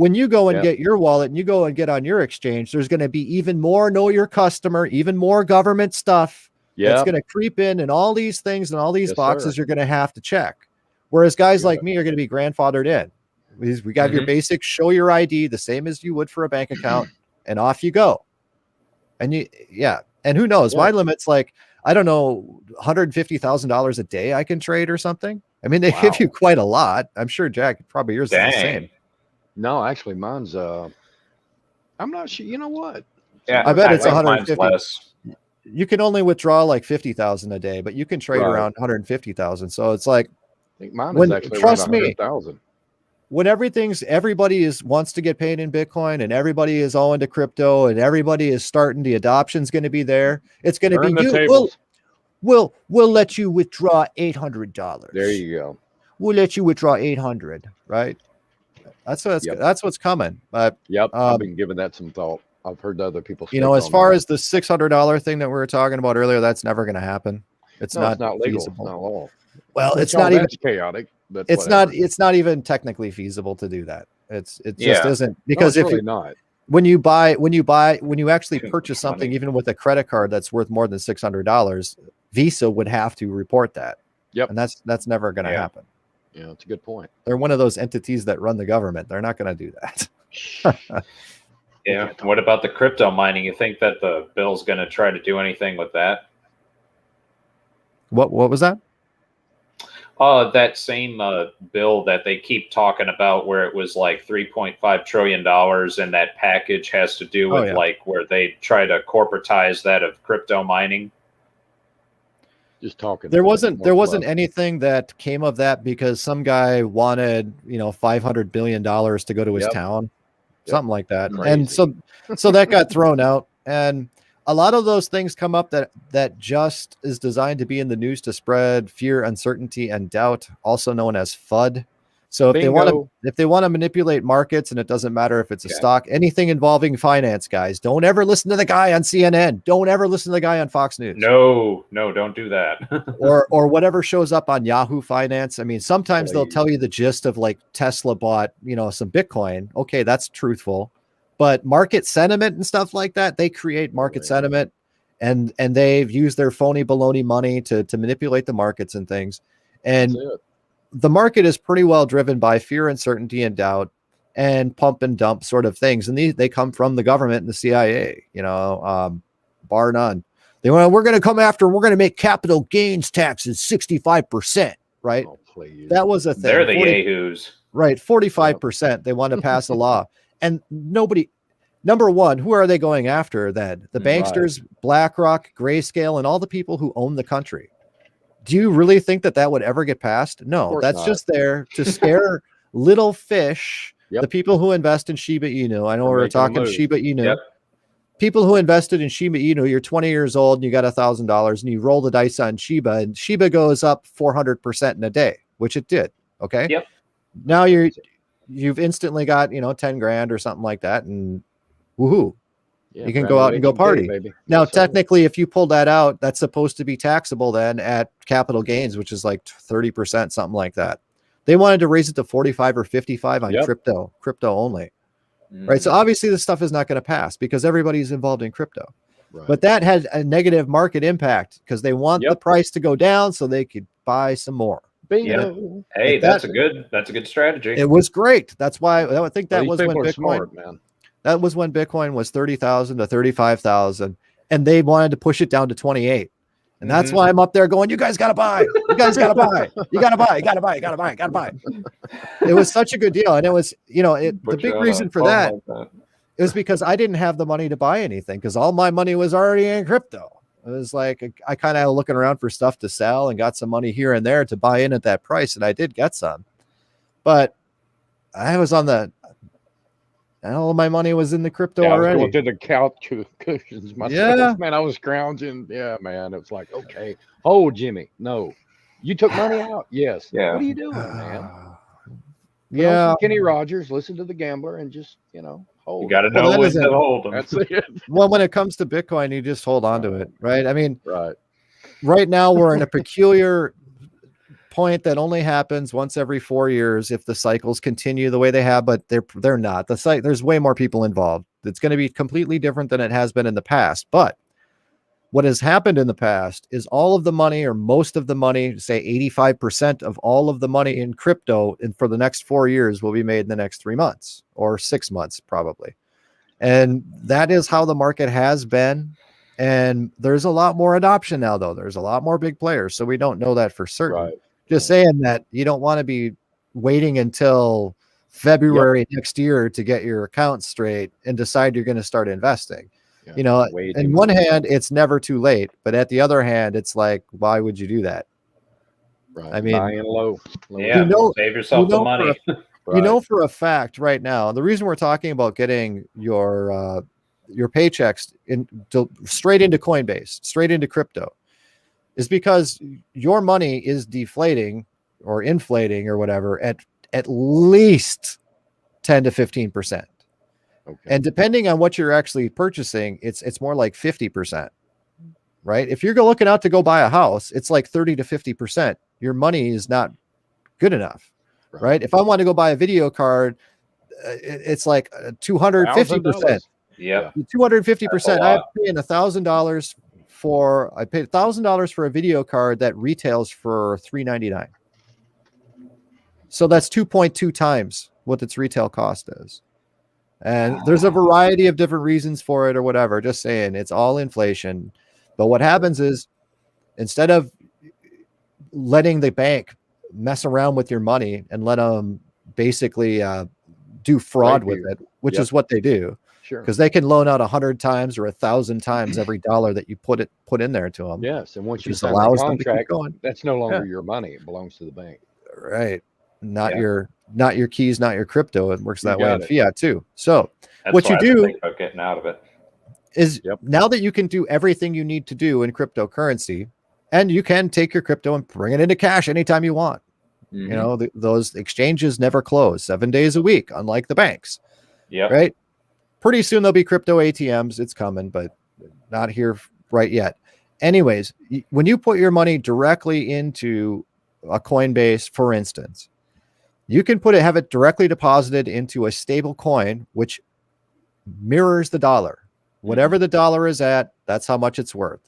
you go and Yeah. get your wallet and you go and get on your exchange, there's going to be even more know your customer, even more government stuff that's Yeah. going to creep in, and all these things and all these Yes, boxes sir. you're going to have to check. Whereas guys Yeah. like me are going to be grandfathered in. We got your basic show your ID, the same as you would for a bank account, and off you go. And and who knows? Yeah. My limit's like, I don't know, $150,000 a day I can trade or something. I mean, they give Wow. you quite a lot. I'm sure, Jack, probably yours is the Dang. same. No, actually, mine's. I'm not sure. You know what? Yeah, I bet it's think mine's 150. less. You can only withdraw like 50,000 a day, but you can trade Right. around 150,000. So it's like, I think mine When- is actually trust around me. 100,000. when everybody wants to get paid in Bitcoin, and everybody is owing to crypto, and everybody is starting, the adoption's going to be there. It's going to Turn be the you. tables. We'll let you withdraw $800. There you go. We'll let you withdraw 800. Right. That's what's coming. But Yep. Um, I've been giving that some thought. I've heard other people. as far as the $600 thing that we were talking about earlier, that's never going to happen. It's no, not it's not legal. feasible. Not at all. Well, Which it's not all even. that's chaotic. But It's whatever. not even technically feasible to do that. It just Yeah. isn't, No, because it's if really not. when you actually purchase something, Funny. even with a credit card that's worth more than $600, Visa would have to report that. Yep. And that's never going to Yeah. happen. Yeah, it's a good point. They're one of those entities that run the government. They're not going to do that. Yeah. What about the crypto mining? You think that the bill's going to try to do anything with that? What was that? That same bill that they keep talking about, where it was like $3.5 trillion, and that package has to do with where they try to corporatize that of crypto mining. Just talking. There about it, wasn't more anything that came of that, because some guy wanted, $500 billion to go to his Yep. town, Yep. something like that. Crazy. And so that got thrown out. And a lot of those things come up that just is designed to be in the news to spread fear, uncertainty, and doubt, also known as FUD. So if Bingo. they want to manipulate markets, and it doesn't matter if it's a Okay. stock, anything involving finance, guys, don't ever listen to the guy on CNN. Don't ever listen to the guy on Fox News. No, don't do that. or whatever shows up on Yahoo Finance. I mean, sometimes they'll Please. tell you the gist of like Tesla bought, some Bitcoin. Okay, that's truthful. But market sentiment and stuff like that, they create market Right. sentiment, and they've used their phony baloney money to manipulate the markets and things. And That's it. the market is pretty well driven by fear, uncertainty, and doubt. and pump and dump sort of things. And they come from the government and the CIA, bar none. We're going to come after, we're going to make capital gains taxes 65%, right? Oh, please. That was a thing. They're the yahoos. Right. 45%. They want to pass a law. And number one, who are they going after then? The banksters, BlackRock, Grayscale, and all the people who own the country. Do you really think that would ever get passed? No, that's not. just there to scare little fish, Yep. the people who invest in Shiba Inu. I know They're we're making a talking move. Shiba Inu. Yep. People who invested in Shiba Inu, you're 20 years old and you got $1,000 and you roll the dice on Shiba, and Shiba goes up 400% in a day, which it did. Okay. Yep. Now you've instantly got, 10 grand or something like that. And woohoo. Yeah, you can go out and go party. baby. Now, Yes, sir. technically, if you pull that out, that's supposed to be taxable then at capital gains, which is like 30%, something like that. They wanted to raise it to 45 or 55 on Yep. crypto only. Mm. Right. So obviously this stuff is not going to pass because everybody's involved in crypto. Right. But that had a negative market impact because they want the Yep. price to go down so they could buy some more. Bingo. Hey, If that's a good strategy. It was great. That's why I think that These was when people are Bitcoin smart, man. that was when Bitcoin was 30,000 to 35,000 and they wanted to push it down to 28. And that's Mhm. why I'm up there going, you guys got to buy. You guys got to buy. You got to buy. You got to buy. You got to buy. Got to buy. It was such a good deal. And it was, the Put you big on reason a for phone that like it was because I didn't have the money to buy anything because all my money was already in crypto. It was like I kind of looking around for stuff to sell and got some money here and there to buy in at that price. And I did get some, but I was on all of my money was in the crypto Yeah, I was already. going through the couch cushions myself. Yeah. Man, I was scrounging. Yeah, man. It was like, okay. Oh, Jimmy, no. You took money out? Yes. Yeah. What are you doing, man? Put on Yeah. some Kenny Rogers, listen to the gambler, and just, hold. You got to Well, know that when isn't- to hold them. That's it. Well, when it comes to Bitcoin, you just hold on to it, right? I mean, Right. right now we're in a peculiar point that only happens once every 4 years if the cycles continue the way they have, but they're not. There's way more people involved. It's going to be completely different than it has been in the past. But what has happened in the past is all of the money or most of the money, say 85% of all of the money in crypto for the next 4 years will be made in the next 3 months or 6 months, probably. And that is how the market has been. And there's a lot more adoption now, though. There's a lot more big players. So we don't know that for certain. Right. Just saying that you don't want to be waiting until February next year to get your account straight and decide you're going to start investing. Yeah, way On too one much. hand, it's never too late. But at the other hand, it's like, why would you do that? Right. I mean, buying low. Yeah, save yourself the money. You for a fact right now, the reason we're talking about getting your paychecks straight into Coinbase, straight into crypto, is because your money is deflating or inflating or whatever at least 10 to 15%. Okay. And depending on what you're actually purchasing, it's more like 50%, right? If you're looking out to go buy a house, it's like 30 to 50%. Your money is not good enough, right? If I want to go buy a video card, it's like 250%. Yeah. 250%. I'm paying $1,000 I paid $1,000 for a video card that retails for $399. So that's 2.2 times what its retail cost is. And there's a variety of different reasons for it or whatever. Just saying, it's all inflation. But what happens is instead of letting the bank mess around with your money and let them basically do fraud with it, which is what they do. Sure. Because they can loan out 100 times or 1,000 times every dollar that you put in there to them. Yes, and once you just sign the allows them to keep contract, going. that's no longer your money; it belongs to the bank. Right. Not your keys, not your crypto. It works that way in got fiat too. So That's what why you I do think about getting out of it. is now that you can do everything you need to do in cryptocurrency, and you can take your crypto and bring it into cash anytime you want. Mhm. Those exchanges never close 7 days a week, unlike the banks. Yeah. Right. Pretty soon there'll be crypto ATMs. It's coming, but not here right yet. Anyways, when you put your money directly into a Coinbase, for instance, you can have it directly deposited into a stable coin, which mirrors the dollar. Whatever the dollar is at, that's how much it's worth.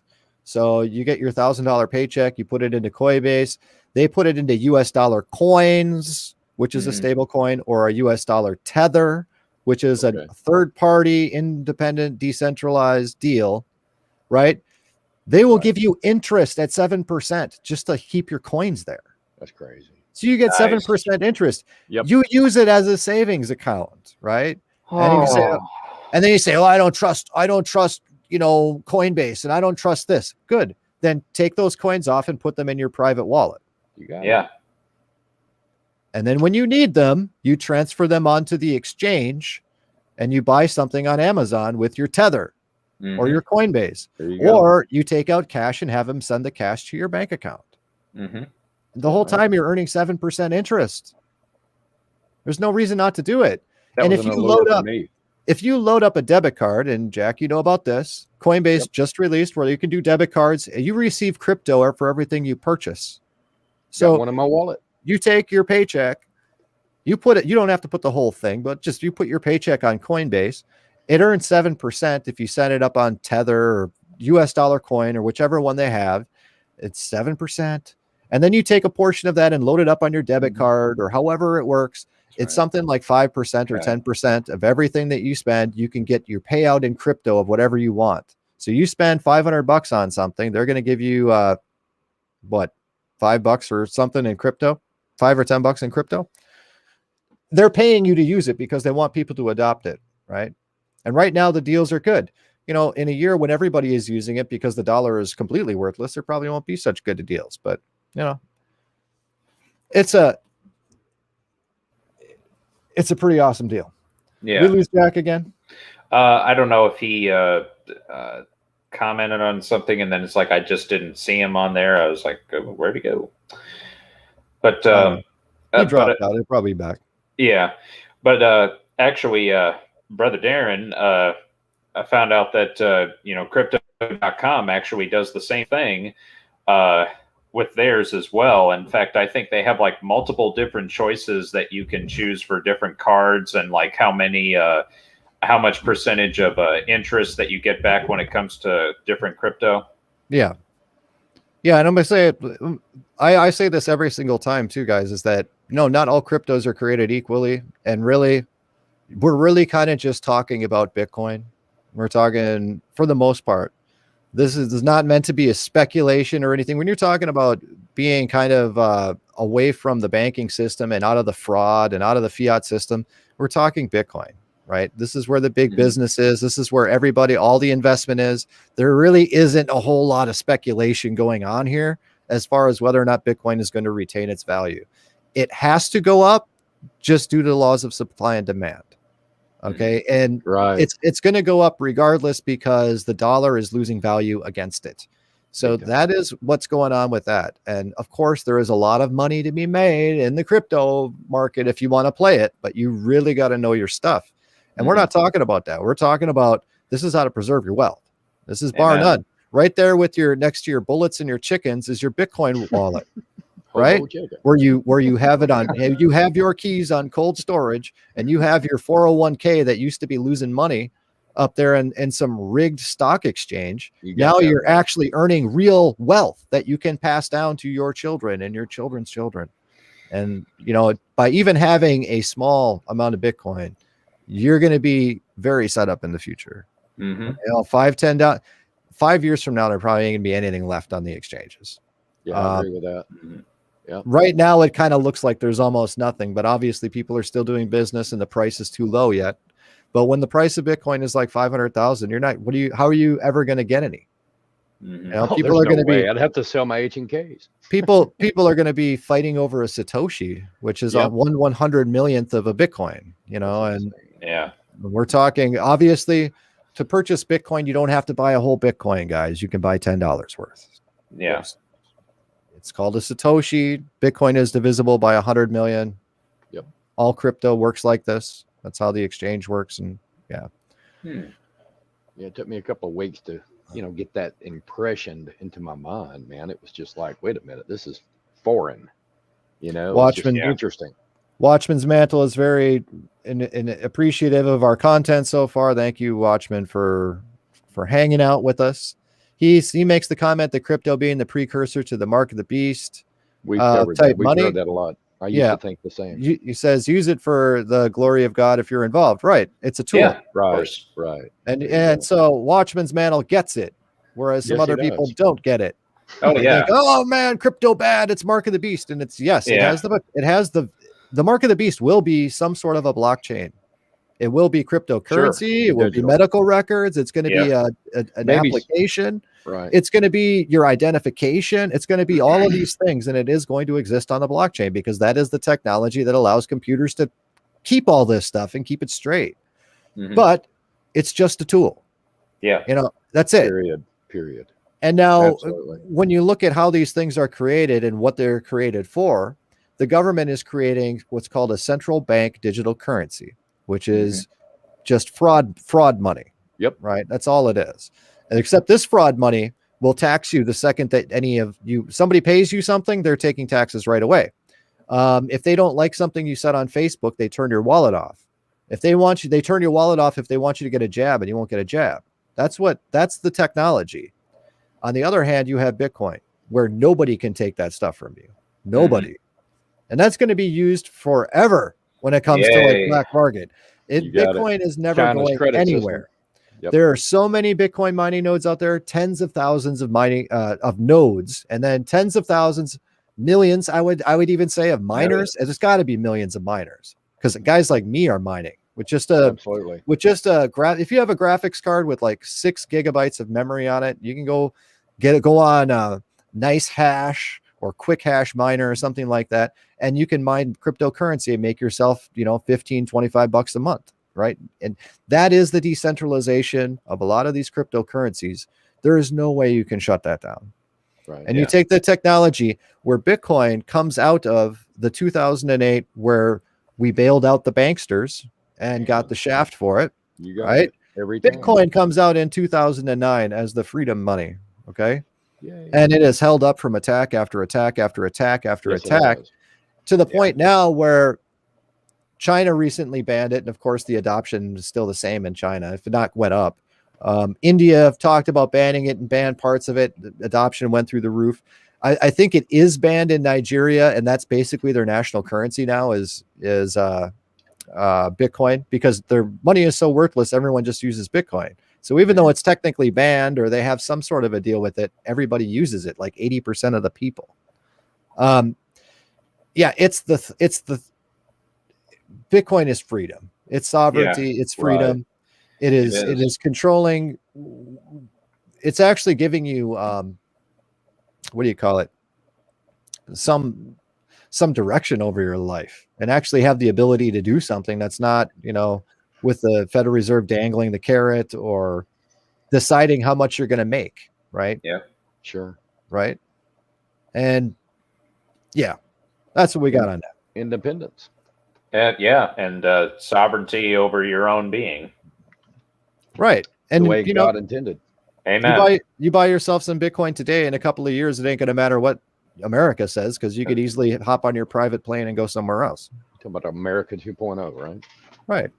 So you get your $1,000 paycheck, you put it into Coinbase, they put it into US dollar coins, which is a Mhm. stable coin, or a US dollar tether, which is Okay. a third party, independent, decentralized deal, right? They will Right. give you interest at 7% just to keep your coins there. That's crazy. So you get Nice. 7% interest. Yep. You use it as a savings account, right? And you say, Oh. and then you say, "Oh, I don't trust, Coinbase, and I don't trust this." Good. Then take those coins off and put them in your private wallet. You got it. Yeah. And then when you need them, you transfer them onto the exchange and you buy something on Amazon with your Tether or Mhm. your Coinbase. There you go. Or you take out cash and have them send the cash to your bank account. Mhm. The whole Right. time you're earning 7% interest. There's no reason not to do it. That And was if an you allure load for up, me. if you load up a debit card, and Jack, you know about this, Coinbase Yep. just released where you can do debit cards. You receive crypto for everything you purchase. Got So one in my wallet. you take your paycheck, you put it, you don't have to put the whole thing, but just you put your paycheck on Coinbase. It earns 7% if you set it up on Tether or US dollar coin or whichever one they have. It's 7%. And then you take a portion of that and load it up on your debit Mhm. card or however it works. That's It's right. something like 5% or Right. 10% of everything that you spend. You can get your payout in crypto of whatever you want. So you spend $500 on something, they're going to give you what, $5 or something in crypto, 5 or $10 in crypto. They're paying you to use it because they want people to adopt it, right? And right now the deals are good. In a year when everybody is using it because the dollar is completely worthless, there probably won't be such good deals. But it's a pretty awesome deal. Yeah. We lose Jack again. I don't know if he commented on something and then it's like I just didn't see him on there. I was like, where'd he go? But He dropped out. He'll probably be back. yeah, but actually, Brother Darren, I found out that Crypto.com actually does the same thing with theirs as well. In fact, I think they have like multiple different choices that you can choose for different cards and like how much percentage of interest that you get back when it comes to different crypto. Yeah. Yeah, and I'm gonna say it. I say this every single time too, guys, is that no, not all cryptos are created equally. And really, we're really kind of just talking about Bitcoin. We're talking, for the most part, this is not meant to be a speculation or anything. When you're talking about being kind of away from the banking system and out of the fraud and out of the fiat system, we're talking Bitcoin, right? This is where the big business is. This is where all the investment is. There really isn't a whole lot of speculation going on here as far as whether or not Bitcoin is going to retain its value. It has to go up just due to the laws of supply and demand. Okay. And Right. it's going to go up regardless because the dollar is losing value against it. So Okay. that is what's going on with that. And of course, there is a lot of money to be made in the crypto market if you want to play it, but you really got to know your stuff. And we're not talking about that. We're talking about this is how to preserve your wealth. This is bar Amen. none. Right there with your next to your bullets and your chickens is your Bitcoin wallet. Right? Hobo chicken. Where you have it on, you have your keys on cold storage and you have your 401k that used to be losing money up there in some rigged stock exchange. You got Now that you're right. actually earning real wealth that you can pass down to your children and your children's children. And, by even having a small amount of Bitcoin, you're going to be very set up in the future. Mm-hmm. 5 years from now, there probably ain't going to be anything left on the exchanges. Yeah, I agree with that. Right now, it kind of looks like there's almost nothing, but obviously people are still doing business and the price is too low yet. But when the price of Bitcoin is like 500,000, how are you ever going to get any? Mm-hmm. People are going to be, I'd have to sell my H&Ks. people are going to be fighting over a Satoshi, which is Yep. 1/100 millionth of a Bitcoin, and Yeah. we're talking, obviously, to purchase Bitcoin, you don't have to buy a whole Bitcoin, guys. You can buy $10 worth. Yeah. It's called a Satoshi. Bitcoin is divisible by 100 million. Yep. All crypto works like this. That's how the exchange works. And Yeah, it took me a couple of weeks to, get that impression into my mind, man. It was just like, wait a minute, this is foreign. It's just Watchman- interesting. Watchman's Mantle is very appreciative of our content so far. Thank you, Watchman, for hanging out with us. He makes the comment that crypto being the precursor to the mark of the beast. We've covered that. Type We've money. heard that a lot. I used Yeah. to think the same. He says use it for the glory of God if you're involved. Right. It's a tool. Yeah, of Right, course. right. And There you and go. so Watchman's Mantle gets it, whereas some Yes, he other people does. don't get it. Oh They yeah, think, oh man, crypto bad. It's Mark of the Beast, and it's yes, Yeah. it has the Mark of the Beast will be some sort of a blockchain. It will be cryptocurrency. It will be Digital. medical records. It's going to be an Maybe- application. Right. It's going to be your identification. It's going to be all of these things, and it is going to exist on the blockchain because that is the technology that allows computers to keep all this stuff and keep it straight. Mhm. But it's just a tool. Yeah. That's it. Period. And now, Absolutely. when you look at how these things are created and what they're created for, the government is creating what's called a central bank digital currency, which is just fraud money. Yep. Right. That's all it is. And except this fraud money will tax you the second that somebody pays you something, they're taking taxes right away. If they don't like something you said on Facebook, they turn your wallet off. If they want you, they turn your wallet off if they want you to get a jab, and you won't get a jab. That's the technology. On the other hand, you have Bitcoin, where nobody can take that stuff from you. Nobody. And that's going to be used forever when it comes to like black market. You got Bitcoin is never China's going credit anywhere. system. Yep. There are so many Bitcoin mining nodes out there, tens of thousands of mining of nodes, and then tens of thousands, millions. I would even say of miners. There's got to be millions of miners because guys like me are mining with just Absolutely. if you have a graphics card with like 6 gigabytes of memory on it, you can go on a nice hash or quick hash miner or something like that, and you can mine cryptocurrency and make yourself, $15-25 a month. Right. And that is the decentralization of a lot of these cryptocurrencies. There is no way you can shut that down. Right. And you take the technology where Bitcoin comes out of the 2008, where we bailed out the banksters and got the shaft for it. You got right. it every time. Bitcoin comes out in 2009 as the freedom money. Okay. Yay. And it is held up from attack after attack after attack after Yes, it attack is. to the point now where China recently banned it, and of course the adoption is still the same in China, if it not went up. India have talked about banning it and banned parts of it. The adoption went through the roof. I think it is banned in Nigeria, and that's basically their national currency now is Bitcoin, because their money is so worthless. Everyone just uses Bitcoin. So even though it's technically banned or they have some sort of a deal with it, everybody uses it, like 80% of the people. It's the Bitcoin is freedom. It's sovereignty. It's freedom. Right. It is controlling. It's actually giving you, what do you call it? Some direction over your life, and actually have the ability to do something that's not, with the Federal Reserve dangling the carrot or deciding how much you're going to make. Right. Yeah. Sure. Right. And that's what we got on that. Independence. And sovereignty over your own being. Right. And the way God intended. Amen. You buy yourself some Bitcoin today, in a couple of years, it ain't going to matter what America says, because you could easily hop on your private plane and go somewhere else. Talking about America 2.0, right? Right.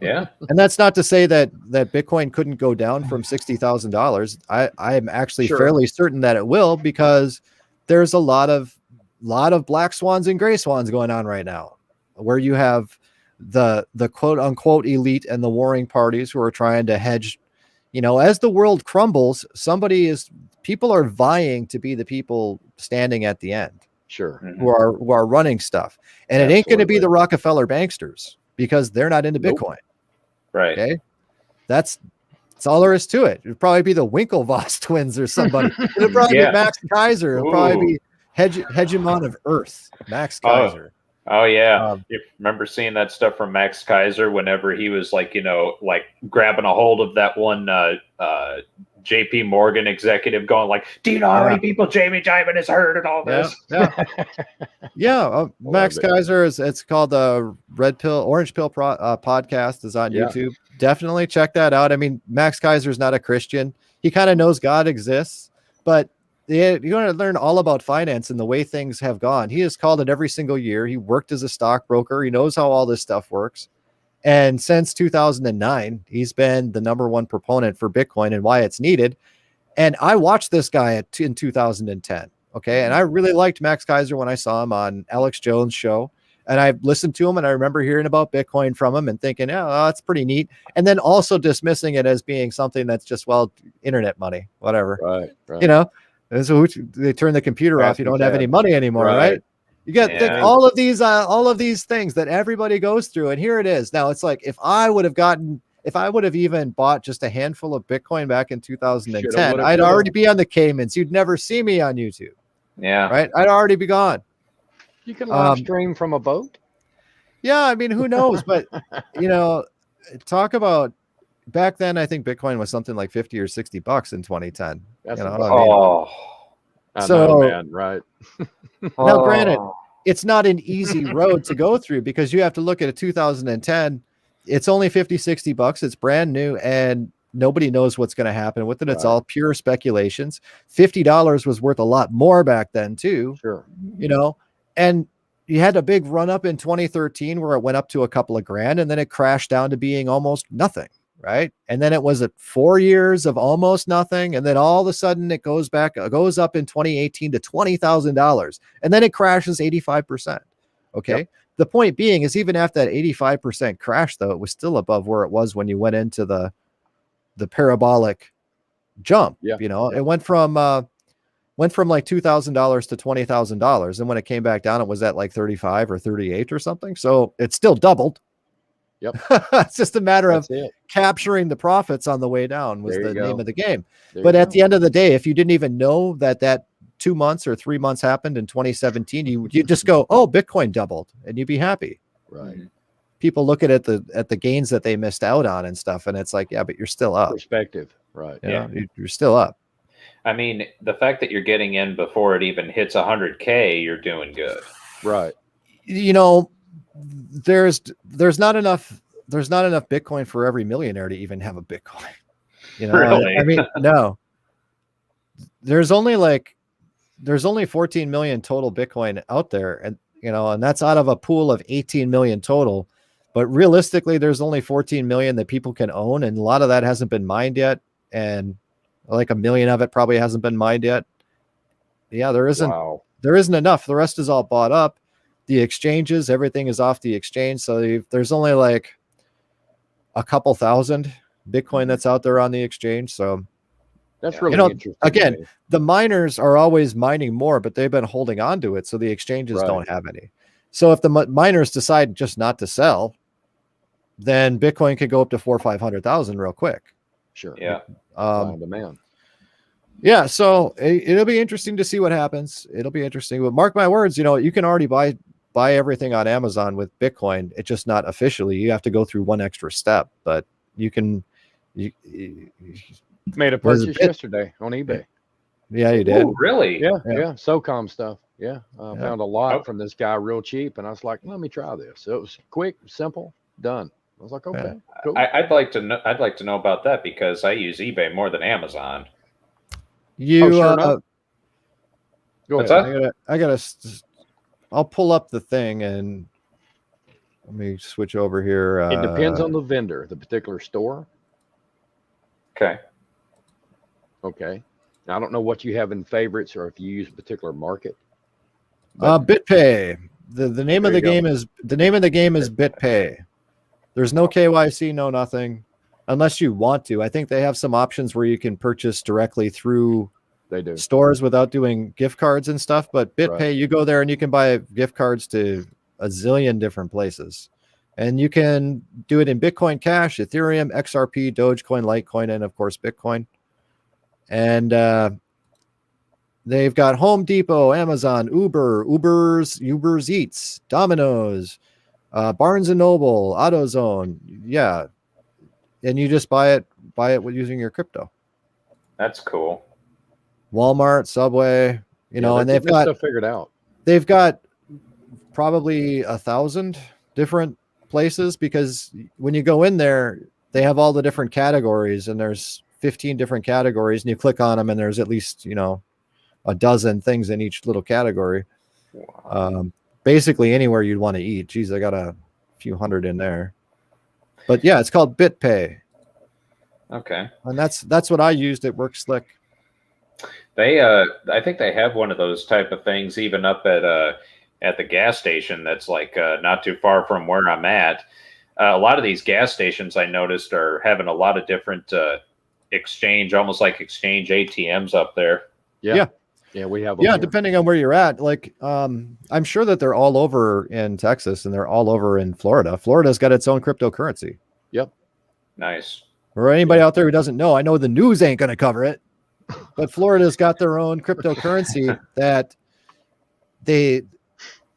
Yeah. And that's not to say that Bitcoin couldn't go down from $60,000. I'm actually fairly certain that it will, because there's a lot of black swans and gray swans going on right now, where you have the quote unquote elite and the warring parties who are trying to hedge. As the world crumbles, people are vying to be the people standing at the end. Sure. Who are running stuff. And it ain't going to be the Rockefeller banksters, because they're not into Bitcoin. Right. Okay. That's all there is to it. It'd probably be the Winklevoss twins or somebody. It'll probably be Max Kaiser. It'll probably be hegemon of Earth, Max Kaiser. Oh yeah. You remember seeing that stuff from Max Kaiser whenever he was like grabbing a hold of that one JP Morgan executive, going like, do you know how many people Jamie Dimon has heard and all this? Max Kaiser it's called the Orange Pill podcast is on YouTube. Definitely check that out. I mean, Max Kaiser is not a Christian. He kind of knows God exists, but you're going to learn all about finance and the way things have gone. He has called it every single year. He worked as a stockbroker. He knows how all this stuff works. And since 2009, he's been the number one proponent for Bitcoin and why it's needed. And I watched this guy in 2010. Okay. And I really liked Max Kaiser when I saw him on Alex Jones' show. And I listened to him, and I remember hearing about Bitcoin from him and thinking, oh, that's pretty neat. And then also dismissing it as being something that's just, well, internet money, whatever. Right. Right. You know, and so they turn the computer off. You don't have any money anymore, right? You get all of these things that everybody goes through. And here it is. Now it's like, if I would have even bought just a handful of Bitcoin back in 2010, I'd already be on the Caymans. You'd never see me on YouTube. Yeah. Right. I'd already be gone. You can live stream from a boat. Yeah. I mean, who knows? But, talk about back then, I think Bitcoin was something like 50 or 60 bucks in 2010. That's I know, man, right. Now, granted, it's not an easy road to go through, because you have to look at a 2010. It's only 50, 60 bucks. It's brand new, and nobody knows what's going to happen with it. It's all pure speculations. $50 was worth a lot more back then too. Sure. And you had a big run up in 2013 where it went up to a couple of grand, and then it crashed down to being almost nothing. Right. And then it was at 4 years of almost nothing. And then all of a sudden it goes up in 2018 to $20,000. And then it crashes 85%. Okay. Yep. The point being is, even after that 85% crash, though, it was still above where it was when you went into the parabolic jump. Yeah. It went from like $2,000 to $20,000. And when it came back down, it was at like 35 or 38 or something. So it still doubled. Yep. It's just a matter of capturing the profits on the way down was the name of the game. But at the end of the day, if you didn't even know that 2 months or 3 months happened in 2017, you just go, oh, Bitcoin doubled, and you'd be happy. Right. People look at the gains that they missed out on and stuff, and it's like, yeah, but you're still up. Perspective. Right. You're still up. I mean, the fact that you're getting in before it even hits 100K, you're doing good. Right. There's not enough Bitcoin for every millionaire to even have a Bitcoin. Really? I mean, no. There's only 14 million total Bitcoin out there, and that's out of a pool of 18 million total. But realistically, there's only 14 million that people can own, and a lot of that hasn't been mined yet, and like a million of it probably hasn't been mined yet. Yeah, there isn't enough. The rest is all bought up. The exchanges, everything is off the exchange. So there's only like a couple thousand Bitcoin that's out there on the exchange. So that's really interesting. Again, the miners are always mining more, but they've been holding on to it. So the exchanges don't have any. So if the miners decide just not to sell, then Bitcoin could go up to 400,000 or 500,000 real quick. Sure. Yeah. Demand. Yeah. So it'll be interesting to see what happens. It'll be interesting. But mark my words, you can already buy everything on Amazon with Bitcoin. It's just not officially. You have to go through one extra step, but you can. You made a purchase yesterday on eBay. Yeah, you did. Ooh, really? Yeah. SOCOM stuff. Yeah. Found a lot from this guy real cheap, and I was like, let me try this. So it was quick, simple, done. I was like, okay, cool. I'd like to know about that, because I use eBay more than Amazon. Go ahead. I'll pull up the thing and let me switch over here. It depends on the vendor, the particular store. Okay. I don't know what you have in favorites, or if you use a particular market. BitPay. The name of the game is BitPay. There's no KYC, no nothing, unless you want to. I think they have some options where you can purchase directly through stores without doing gift cards and stuff. But BitPay, you go there and you can buy gift cards to a zillion different places. And you can do it in Bitcoin Cash, Ethereum, XRP, Dogecoin, Litecoin, and of course, Bitcoin. And they've got Home Depot, Amazon, Uber's Eats, Domino's, Barnes and Noble, AutoZone. Yeah. And you just buy it with using your crypto. That's cool. Walmart, Subway, and they've got stuff figured out. They've got probably 1,000 different places, because when you go in there, they have all the different categories, and there's 15 different categories, and you click on them and there's at least, a dozen things in each little category. Wow. Basically anywhere you'd want to eat. Geez, I got a few hundred in there. But yeah, it's called BitPay. Okay. And that's what I used. It works slick. I think they have one of those type of things even up at at the gas station that's like not too far from where I'm at. A lot of these gas stations I noticed are having a lot of different exchange, almost like exchange ATMs up there. Yeah. We have them Yeah, here. depending on where you're at. Like, I'm sure that they're all over in Texas and they're all over in Florida. Florida's got its own cryptocurrency. Yep. Nice. Or anybody out there who doesn't know, I know the news ain't going to cover it, but Florida's got their own cryptocurrency that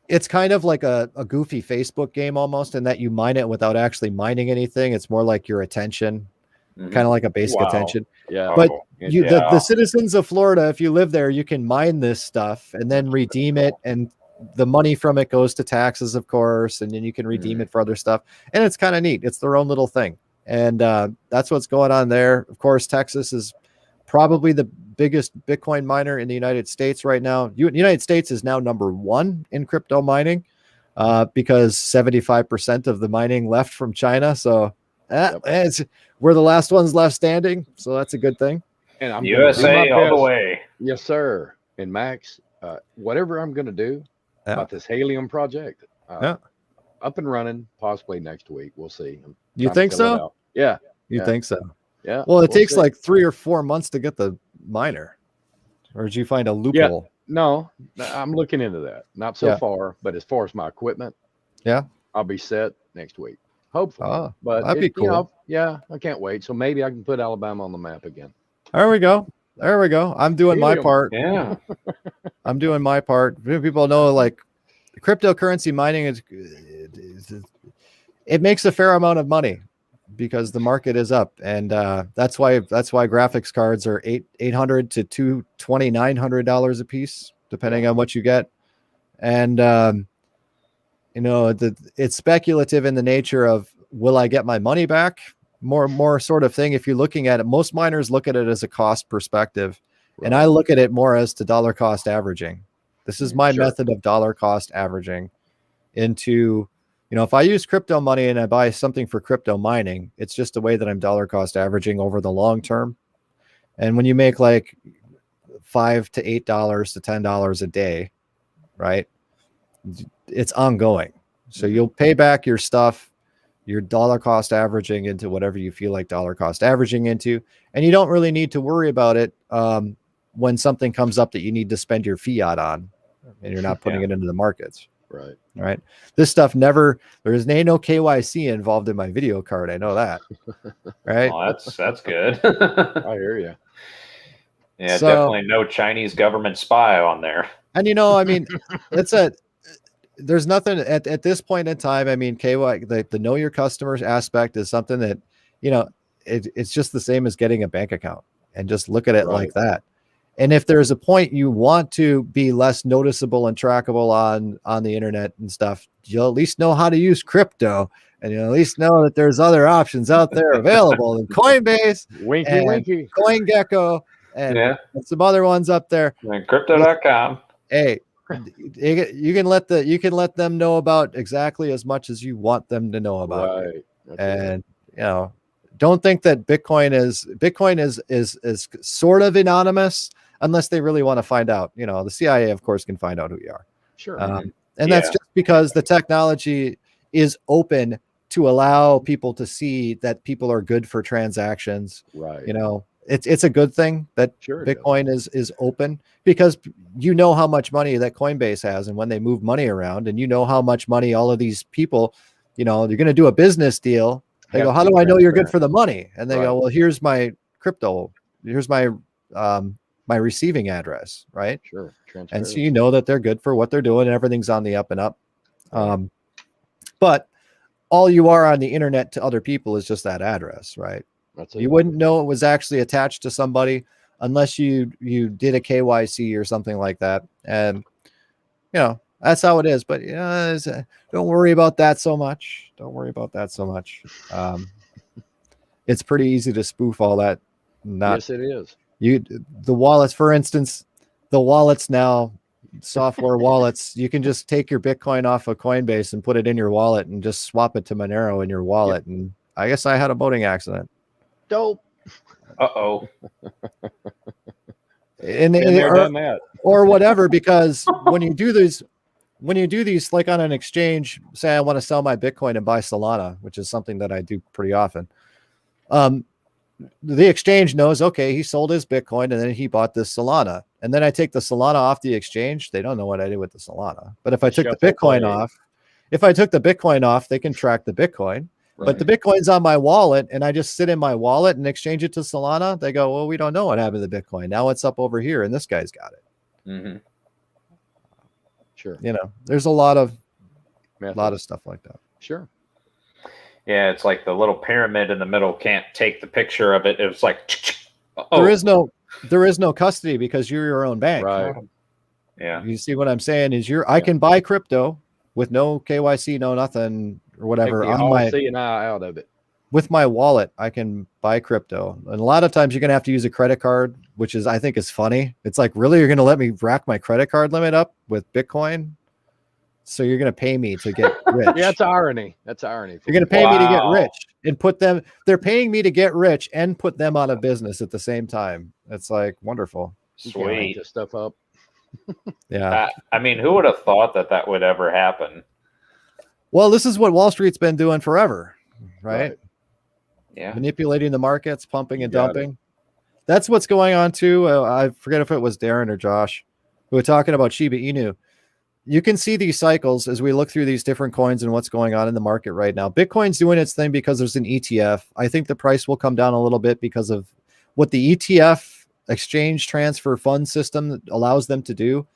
it's kind of like a goofy Facebook game almost, in that you mine it without actually mining anything. It's more like your attention, Mhm. kind of like a basic Wow. attention. Yeah. But Oh, the citizens of Florida, if you live there, you can mine this stuff and then redeem it, and the money from it goes to taxes, of course, and then you can redeem it for other stuff. And it's kind of neat. It's their own little thing, and that's what's going on there. Of course, Texas is probably the biggest Bitcoin miner in the United States right now. United States is now number 1 in crypto mining because 75% of the mining left from China. So we're the last ones left standing. So that's a good thing. And I'm gonna do USA my all the best. way. Yes, sir. And Max, whatever I'm going to do about this Helium project, up and running possibly next week. We'll see. You think so? Yeah. You think so? Yeah. Well, it takes see. like 3 or 4 months to get the miner. Or did you find a loophole? No, I'm looking into that. Not so far, but as far as my equipment, I'll be set next week. Hopefully. Oh, But that'd be cool. I can't wait. So maybe I can put Alabama on the map again. There we go. I'm doing my Helium. part. Yeah. I'm doing my part. People know, like, cryptocurrency mining it makes a fair amount of money because the market is up, and that's why graphics cards are $800 to $2,900 a piece, depending on what you get. And it's speculative in the nature of, will I get my money back? More sort of thing. If you're looking at it, most miners look at it as a cost perspective, and I look at it more as to dollar cost averaging. This is my method of dollar cost averaging into, if I use crypto money and I buy something for crypto mining, it's just a way that I'm dollar cost averaging over the long term. And when you make like $5 to $8 to $10 a day, right? It's ongoing. So you'll pay back your stuff, your dollar cost averaging into whatever you feel like dollar cost averaging into. And you don't really need to worry about it when something comes up that you need to spend your fiat on and you're not putting it into the markets. Right. This stuff there's no KYC involved in my video card. I know that. Right. Well, that's good. I hear you. Yeah, definitely no Chinese government spy on there. And there's nothing at this point in time. I mean, the know your customers aspect is something that, it's just the same as getting a bank account, and just look at it like that. And if there's a point you want to be less noticeable and trackable on the internet and stuff, you'll at least know how to use crypto, and you'll at least know that there's other options out there available in Coinbase, winky, CoinGecko, and some other ones up there. And crypto.com. Hey, you can let them know about exactly as much as you want them to know about it. And don't think that Bitcoin is sort of anonymous unless they really want to find out. The CIA, of course, can find out who you are. Sure. And that's just because the technology is open to allow people to see that people are good for transactions. Right. It's a good thing that Bitcoin is open, because how much money that Coinbase has, and when they move money around, and how much money all of these people, you're going to do a business deal. They go, how do I know you're good for the money? And they go, well, here's my crypto. Here's my my receiving address, right? Sure. And so that they're good for what they're doing, and everything's on the up and up. But all you are on the internet to other people is just that address, right? You wouldn't know it was actually attached to somebody unless you did a KYC or something like that. And that's how it is. But don't worry about that so much. It's pretty easy to spoof all that. Yes, it is. The wallets, for instance, now, software wallets, you can just take your Bitcoin off of Coinbase and put it in your wallet and just swap it to Monero in your wallet. And I guess I had a boating accident. Dope. Uh-oh. Or whatever, because when you do these, when you do these, like on an exchange, say I want to sell my Bitcoin and buy Solana, which is something that I do pretty often. The exchange knows, okay, he sold his Bitcoin and then he bought this Solana. And then I take the Solana off the exchange. They don't know what I did with the Solana. But if I took the Bitcoin off, they can track the Bitcoin. Right. But the Bitcoin's on my wallet and I just sit in my wallet and exchange it to Solana. They go, well, we don't know what happened to the Bitcoin. Now it's up over here and this guy's got it. Mm-hmm. Sure. You know, there's a lot of Method. stuff like that. Sure. Yeah, it's like the little pyramid in the middle can't take the picture of it. It's like, There is no custody because you're your own bank. Right. Yeah. You see what I'm saying is I can buy crypto with no KYC, no nothing or whatever Take the on all my C and I out of it. with my wallet. I can buy crypto. And a lot of times you're going to have to use a credit card, which is, I think is funny. It's like, really, you're going to let me rack my credit card limit up with Bitcoin? So you're going to pay me to get rich. Yeah, that's irony. That's irony. You're going to pay me to get Wow. rich and put them, they're paying me to get rich and put them out of business at the same time. It's like wonderful. You can't make Sweet. this stuff up. Yeah. I mean, who would have thought that would ever happen? Well, this is what Wall Street's been doing forever, right? Yeah. Manipulating the markets, pumping and You got it. dumping. That's what's going on too. I forget if it was Darren or Josh who were talking about Shiba Inu. You can see these cycles as we look through these different coins and what's going on in the market right now. Bitcoin's doing its thing because there's an ETF. I think the price will come down a little bit because of what the ETF exchange transfer fund system allows them to do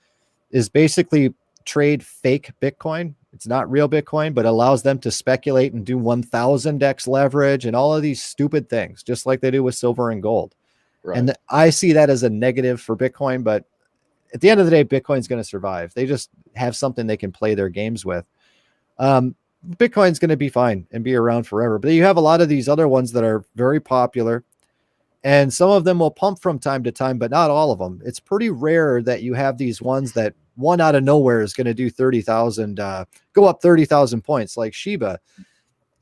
is basically trade fake Bitcoin. It's not real Bitcoin, but allows them to speculate and do 1000x leverage and all of these stupid things, just like they do with silver and gold. Right. And I see that as a negative for Bitcoin, but at the end of the day, Bitcoin's going to survive. They just have something they can play their games with. Bitcoin's going to be fine and be around forever. But you have a lot of these other ones that are very popular, and some of them will pump from time to time, but not all of them. It's pretty rare that you have these ones that one out of nowhere is going to do 30,000, go up 30,000 points like Shiba.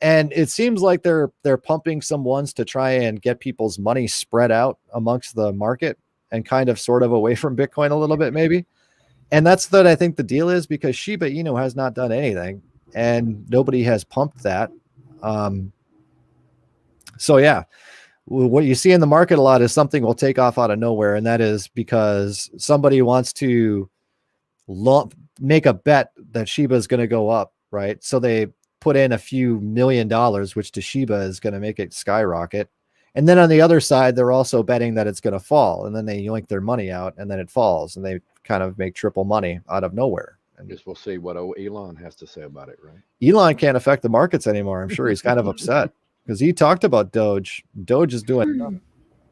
And it seems like they're pumping some ones to try and get people's money spread out amongst the market and kind of sort of away from Bitcoin a little bit, maybe. And that's what I think the deal is, because Shiba Inu has not done anything and nobody has pumped that. So yeah, what you see in the market a lot is something will take off out of nowhere. And that is because somebody wants to make a bet that Shiba is going to go up, right? So they put in a few $1 million, which to Shiba is going to make it skyrocket. And then on the other side, they're also betting that it's going to fall. And then they yoink their money out and then it falls and they kind of make triple money out of nowhere. I guess we'll see what Elon has to say about it, right? Elon can't affect the markets anymore. I'm sure he's kind of upset because he talked about Doge. Doge is doing nothing.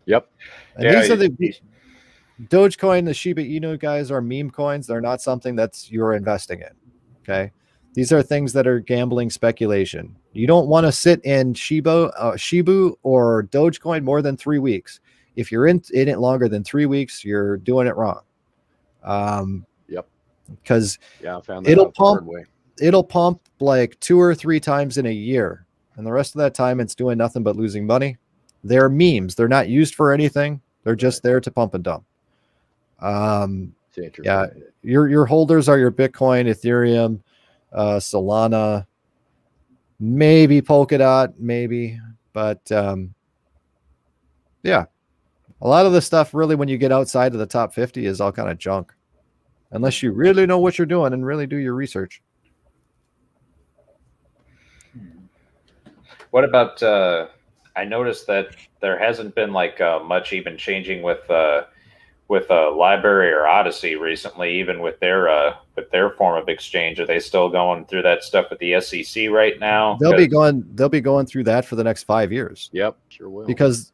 Yep. And Yeah, these are the Dogecoin, the Shiba Inu guys are meme coins. They're not something that's you're investing in. Okay. These are things that are gambling speculation. You don't want to sit in Shibu or Dogecoin more than 3 weeks. If you're in it longer than 3 weeks, you're doing it wrong. Yep. Because Yeah, I found that it'll out the hard way. it'll pump like 2 or 3 times in a year. And the rest of that time, it's doing nothing but losing money. They're memes. They're not used for anything. They're just there to pump and dump. It's interesting. Yeah, your holders are your Bitcoin, Ethereum, Solana, maybe Polkadot, maybe. But yeah, a lot of the stuff really, when you get outside of the top 50, is all kind of junk. Unless you really know what you're doing and really do your research. What about? I noticed that there hasn't been like much even changing with Library or Odyssey recently, even with their form of exchange. Are they still going through that stuff with the SEC right now? They'll be going through that for the next 5 years. Yep, sure will. Because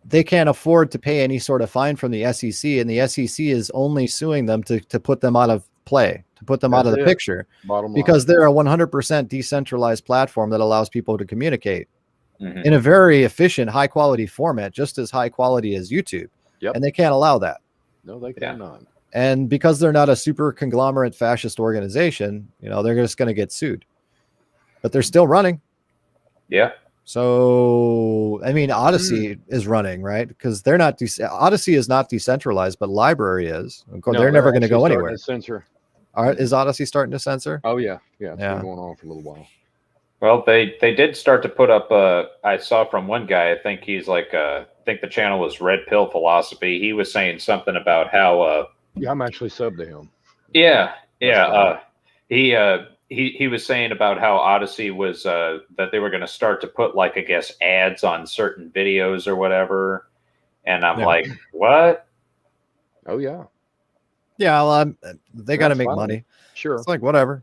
they can't afford to pay any sort of fine from the SEC, and the SEC is only suing them to put them out of play, to put them out of the picture, Bottom line. because they're a 100% decentralized platform that allows people to communicate Mhm. in a very efficient, high quality format, just as high quality as YouTube. Yep. And they can't allow that. No, they Yeah. cannot. And because they're not a super conglomerate fascist organization, they're just going to get sued. But they're still running. Yeah. So, I mean, Odyssey is running, right? Because they're not, Odyssey is not decentralized, but Library is. Of course, No, they're never going to actually go starting anywhere. to censor. Is Odyssey starting to censor? Oh yeah, yeah. It's Yeah. been going on for a little while. Well, they did start to put up. I saw from one guy. I think he's like. I think the channel was Red Pill Philosophy. He was saying something about how. Yeah, I'm actually subbed to him. Yeah, That's yeah. He was saying about how Odyssey was that they were going to start to put like I guess ads on certain videos or whatever, and I'm Yeah. like, what? Oh yeah, Yeah, well, they got to That's make fine. money. sure. It's like whatever.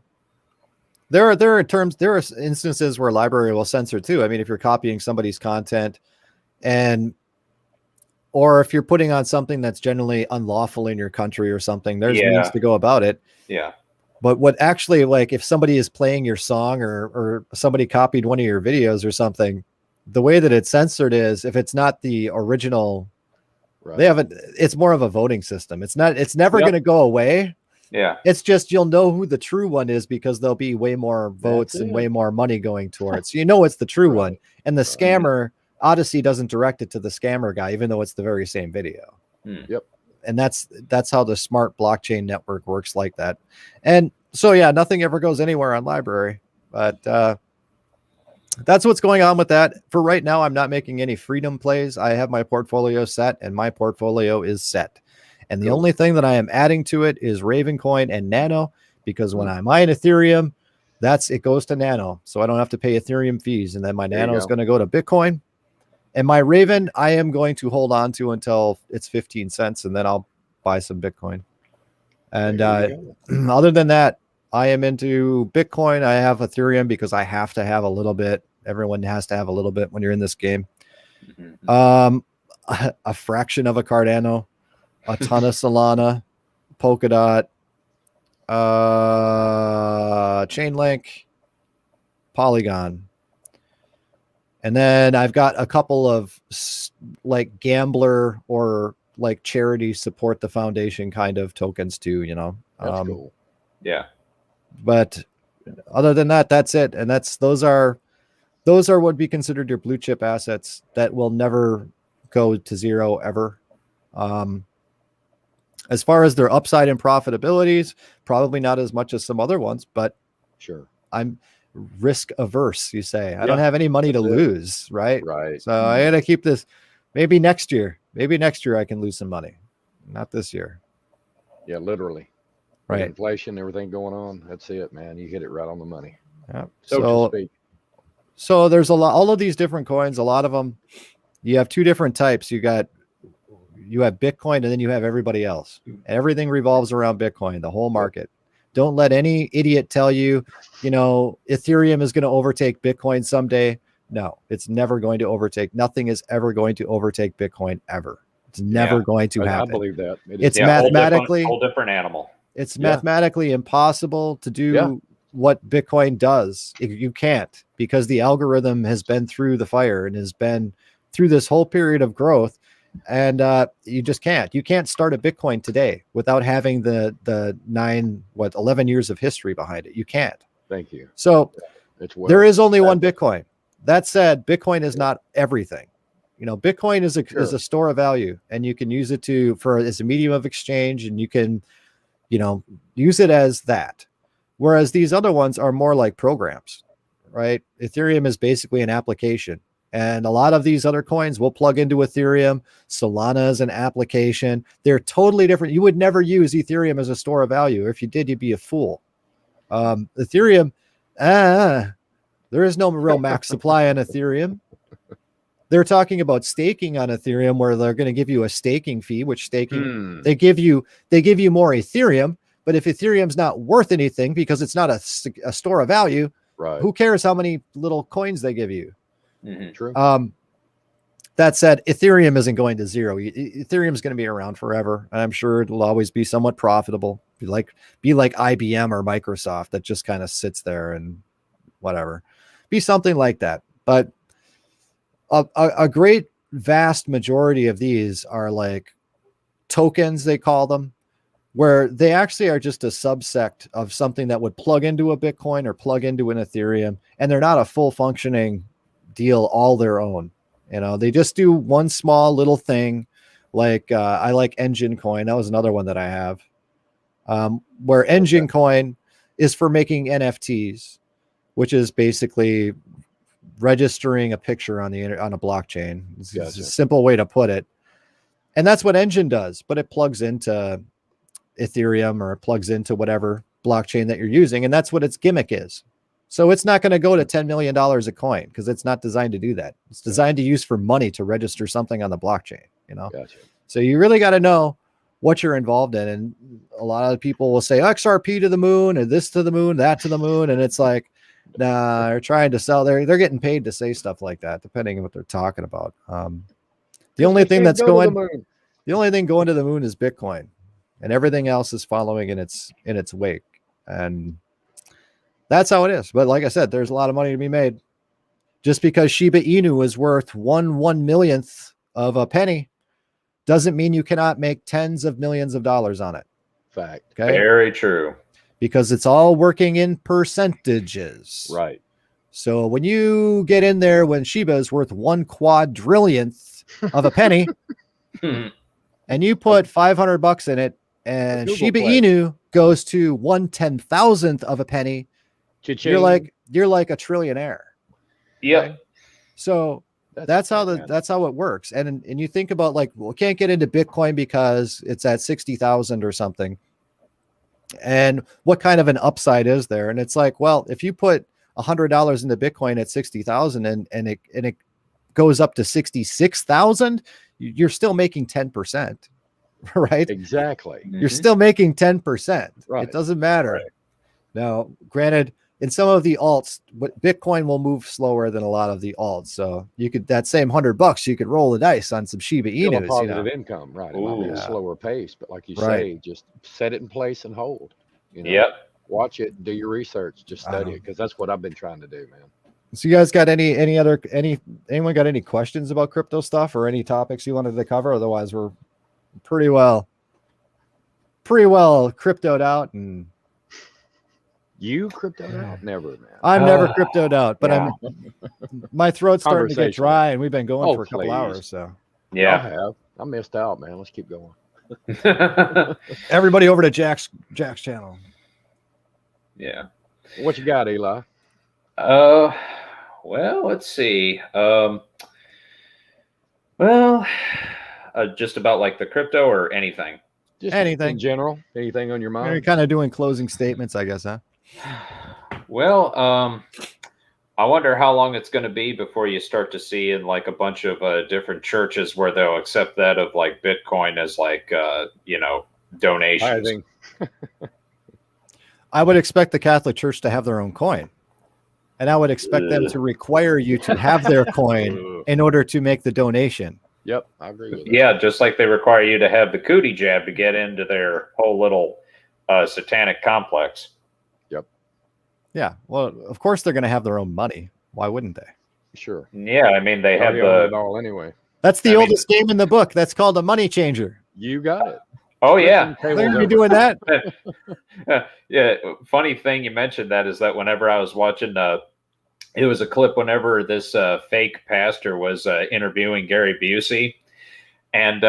There are instances where library will censor too. I mean, if you're copying somebody's content, or if you're putting on something that's generally unlawful in your country or something, there's Yeah. means to go about it. Yeah, But what actually, like, if somebody is playing your song or somebody copied one of your videos or something, the way that it's censored is if it's not the original, Right. they haven't. It's more of a voting system. It's not. It's never Yep. going to go away. yeah, It's just you'll know who the true one is because there'll be way more votes and it. way more money going towards. So you know it's the true Right. one. And the Right. scammer, Odyssey doesn't direct it to the scammer guy, even though it's the very same video. Yep. And that's how the smart blockchain network works like that. And so yeah, nothing ever goes anywhere on library. But that's what's going on with that. For right now, I'm not making any freedom plays. I have my portfolio set, and my portfolio is set. And the Cool. only thing that I am adding to it is Ravencoin and Nano, because when Mm. I mine Ethereum, it goes to Nano. So I don't have to pay Ethereum fees. And then my There you Nano is go. going to go to Bitcoin. And my Raven, I am going to hold on to until it's 15 cents, and then I'll buy some Bitcoin. And There you go. other than that, I am into Bitcoin. I have Ethereum because I have to have a little bit. Everyone has to have a little bit when you're in this game. Mhm. A fraction of a Cardano, a ton of Solana, Polkadot, Chainlink, Polygon. And then I've got a couple of like gambler or like charity support the foundation kind of tokens too, you know. That's cool. yeah. But other than that, that's it. And those are what would be considered your blue chip assets that will never go to zero ever. As far as their upside and profitabilities, probably not as much as some other ones, but Sure. I'm risk averse, you say. I Yeah, don't have any money to that's it. lose, right? Right. So I gotta keep this. Maybe next year I can lose some money. Not this year. Yeah, literally. With Right. Inflation, everything going on. That's it, man. You hit it right on the money. Yeah. So to speak. So there's all of these different coins, a lot of them. You have two different types. You have Bitcoin, and then you have everybody else. Everything revolves around Bitcoin, the whole market. Don't let any idiot tell you, Ethereum is going to overtake Bitcoin someday. No, it's never going to overtake. Nothing is ever going to overtake Bitcoin ever. It's never going to I happen. believe that. It's Yeah, mathematically whole different animal. It's Yeah. mathematically impossible to do Yeah. what Bitcoin does. You can't, because the algorithm has been through the fire and has been through this whole period of growth. And you just can't. You can't start a Bitcoin today without having the 11 years of history behind it. You can't. Thank you. So It's well. there is only one Bitcoin. That said, Bitcoin is not everything. Bitcoin is a store of value, and you can use it as a medium of exchange, and you can, use it as that. Whereas these other ones are more like programs, right? Ethereum is basically an application. And a lot of these other coins will plug into Ethereum. Solana is an application. They're totally different. You would never use Ethereum as a store of value. If you did, you'd be a fool. Ethereum, there is no real max supply on Ethereum. They're talking about staking on Ethereum, where they're going to give you a staking fee, which staking they give you more Ethereum. But if Ethereum's not worth anything because it's not a store of value, Right. who cares how many little coins they give you? Mhm. True. That said, Ethereum isn't going to zero. Ethereum is going to be around forever, and I'm sure it'll always be somewhat profitable. Be like IBM or Microsoft that just kind of sits there and whatever. Be something like that. But a great vast majority of these are like tokens, they call them, where they actually are just a subsect of something that would plug into a Bitcoin or plug into an Ethereum, and they're not a full functioning deal all their own. They just do one small little thing. Like I like Engine Coin. That was another one that I have. Where Engine Coin is for making NFTs, which is basically registering a picture on a blockchain. It's Gotcha. a simple way to put it. And that's what Engine does, but it plugs into Ethereum or it plugs into whatever blockchain that you're using. And that's what its gimmick is. So it's not going to go to $10 million a coin because it's not designed to do that. It's designed to use for money to register something on the blockchain, you know? Gotcha. So you really got to know what you're involved in. And a lot of people will say XRP to the moon and this to the moon, that to the moon. And it's like, nah, they're trying to sell. They're getting paid to say stuff like that, depending on what they're talking about. The only thing that's going to the moon is Bitcoin, and everything else is following in its wake. And that's how it is. But like I said, there's a lot of money to be made. Just because Shiba Inu is worth 1/1,000,000th of a penny doesn't mean you cannot make tens of millions of dollars on it. Fact. Okay. Very true. Because it's all working in percentages. Right. So when you get in there, when Shiba is worth 1/4,000,000th of a penny, and you put $500 in it, and Google Shiba Play. Inu goes to 1/10,000th of a penny, Cha-ching. you're like a trillionaire. Yep. So that's how it works. And you think about like, well, can't get into Bitcoin because it's at 60,000 or something. And what kind of an upside is there? And it's like, well, if you put $100 into Bitcoin at 60,000 and it goes up to 66,000, you're still making 10%, right? Exactly. You're still making 10%. Right. It doesn't matter. Right. Now, granted, in some of the alts, but Bitcoin will move slower than a lot of the alts. So you could, that same $100, you could roll the dice on some Shiba Still a Inus. positive income, right? It might be Ooh. a slower pace, but like you Right. say, just set it in place and hold. You know, Yep. watch it, do your research, just study Uh-huh. it, because that's what I've been trying to do, man. So you guys got anyone got any questions about crypto stuff or any topics you wanted to cover? Otherwise, we're pretty well cryptoed out, and You crypto out? Never, man. I'm never cryptoed out, but yeah. my throat's starting to get Conversation. dry, and we've been going Oh, for a couple please. hours. So I Yeah. have. I missed out, man. Let's keep going. everybody over to Jack's channel. Yeah. What you got, Eli? Well, let's see. Just about like the crypto or anything. Just Anything. in general. Anything on your You're mind? kind of doing closing statements, I guess, huh? Well, I wonder how long it's going to be before you start to see in like a bunch of different churches where they'll accept that of like Bitcoin as like donations. I think I would expect the Catholic Church to have their own coin, and I would expect them to require you to have their coin in order to make the donation. Yep, I agree with that. Yeah, just like they require you to have the cootie jab to get into their whole little satanic complex. Yeah, well, of course they're going to have their own money. Why wouldn't they? Sure. Yeah, I mean they have Already own it the. all anyway. That's the I mean- oldest game in the book. That's called a money changer. You got it. Oh yeah, They're going to be doing that. yeah. Funny thing you mentioned that is that whenever I was watching, it was a clip whenever this fake pastor was interviewing Gary Busey, and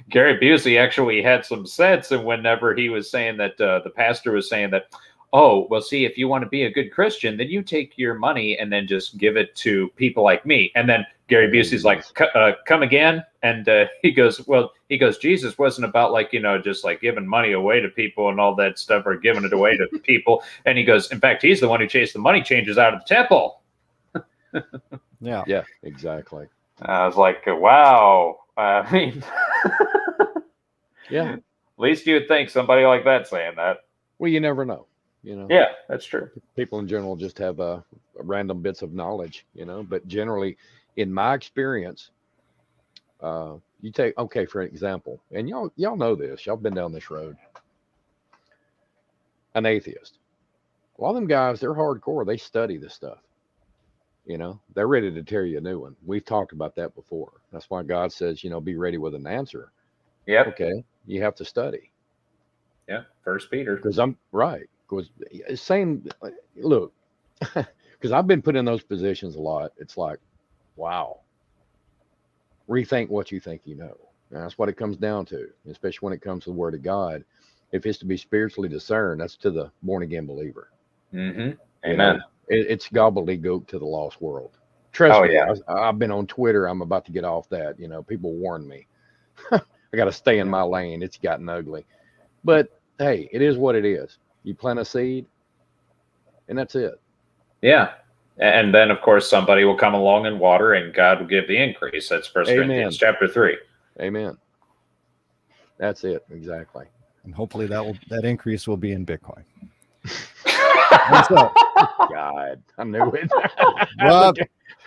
Gary Busey actually had some sense, and whenever he was saying that, the pastor was saying that, oh, well, see, if you want to be a good Christian, then you take your money and then just give it to people like me. And then Gary Busey's like, come again. And he goes, Jesus wasn't about like, just like giving money away to people and all that stuff or giving it away to people. And he goes, in fact, he's the one who chased the money changers out of the temple. Yeah. Yeah, exactly. I was like, wow. I mean, Yeah. at least you'd think somebody like that saying that. Well, you never know. Yeah, that's true. People in general just have random bits of knowledge, but generally in my experience, you take, okay, for an example, and y'all know this, y'all been down this road. An atheist. A lot of them guys, they're hardcore. They study this stuff. They're ready to tear you a new one. We've talked about that before. That's why God says, be ready with an answer. Yep. Okay. You have to study. Yeah. First Peter. Because I'm right. Because same, look, because I've been put in those positions a lot. It's like, wow, rethink what you think you know. And that's what it comes down to, especially when it comes to the Word of God. if it's to be spiritually discerned, that's to the born again believer. Mm-hmm. You know, Amen. it's gobbledygook to the lost world. Trust Oh, me, yeah. I've been on Twitter. I'm about to get off that. You know, people warn me. I got to stay in my lane. It's gotten ugly. But hey, it is what it is. You plant a seed, and that's it. Yeah. And then, of course, somebody will come along and water, and God will give the increase. That's First Amen. Corinthians chapter 3. Amen. That's it. Exactly. And hopefully that increase will be in Bitcoin. God, I knew it. Rob,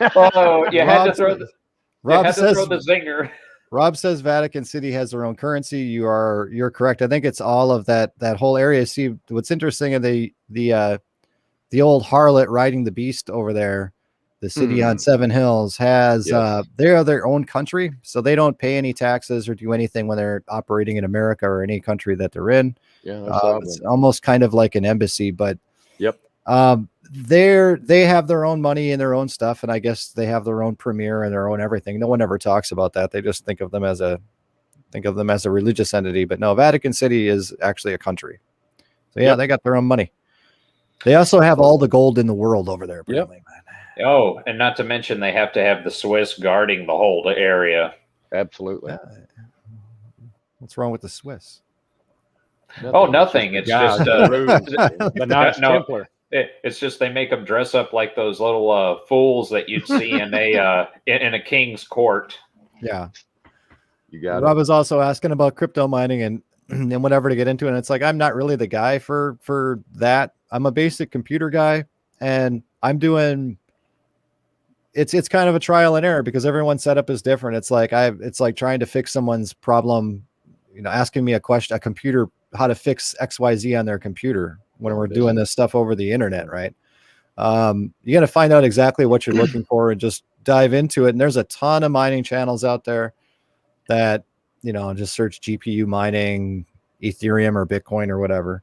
Oh, you had to Rob throw says- the, you Rob had to says throw the zinger. Rob says Vatican City has their own currency. You're correct. I think it's all of that whole area. See, what's interesting in the old harlot riding the beast over there, the city on Seven Hills has Yes. they are their own country, so they don't pay any taxes or do anything when they're operating in America or any country that they're in. Yeah, that's sovereign. It's almost kind of like an embassy, but Yep. they have their own money and their own stuff, and I guess they have their own premier and their own everything. No one ever talks about that. They just think of them as a religious entity. But no, Vatican City is actually a country. So yeah, Yep. they got their own money. They also have all the gold in the world over there. Apparently, man. Oh, and not to mention they have to have the Swiss guarding the whole area. Absolutely. What's wrong with the Swiss? Oh, nothing. It's God, just the Knights No. Templar. it's just they make them dress up like those little fools that you'd see in a king's court. Yeah. You got Rob it. was also asking about crypto mining and whatever to get into, and it's like I'm not really the guy for that. I'm a basic computer guy, and I'm doing. It's kind of a trial and error because everyone's setup is different. It's like trying to fix someone's problem, asking me a computer how to fix XYZ on their computer when we're doing this stuff over the internet, right? You got to find out exactly what you're looking for and just dive into it. And there's a ton of mining channels out there that, just search GPU mining, Ethereum or Bitcoin or whatever.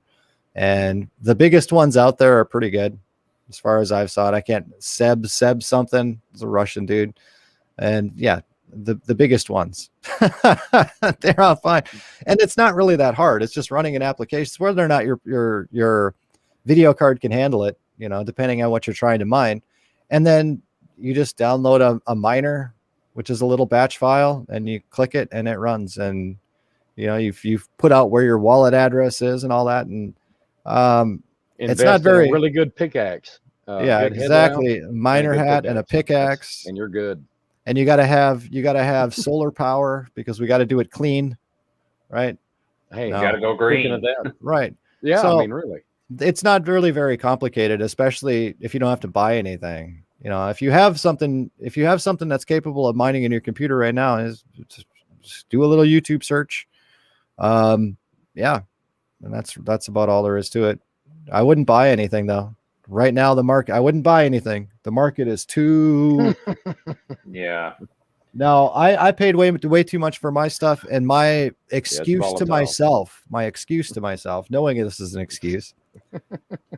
And the biggest ones out there are pretty good. As far as I've saw it, I can't Seb something. It's a Russian dude. And yeah, the biggest ones, they're all fine. And it's not really that hard. It's just running an application. It's whether or not your video card can handle it, depending on what you're trying to mine. And then you just download a miner, which is a little batch file, and you click it and it runs. And, you've put out where your wallet address is and all that. And, it's not Invest in a very really good pickaxe. yeah, good head exactly. mount, A miner and a good hat and a pickaxe, and you're good. and you gotta have solar power because we got to do it clean, right? Hey, No. You got to go speaking green. of that, Right. yeah, So- I mean, really, It's not really very complicated, especially if you don't have to buy anything. If you have something that's capable of mining in your computer right now, is just do a little YouTube search. Yeah, and that's about all there is to it. I wouldn't buy anything though. Right now, I wouldn't buy anything. The market is too. Yeah. No, I paid way too much for my stuff, and my excuse to volatile. myself, knowing this is an excuse,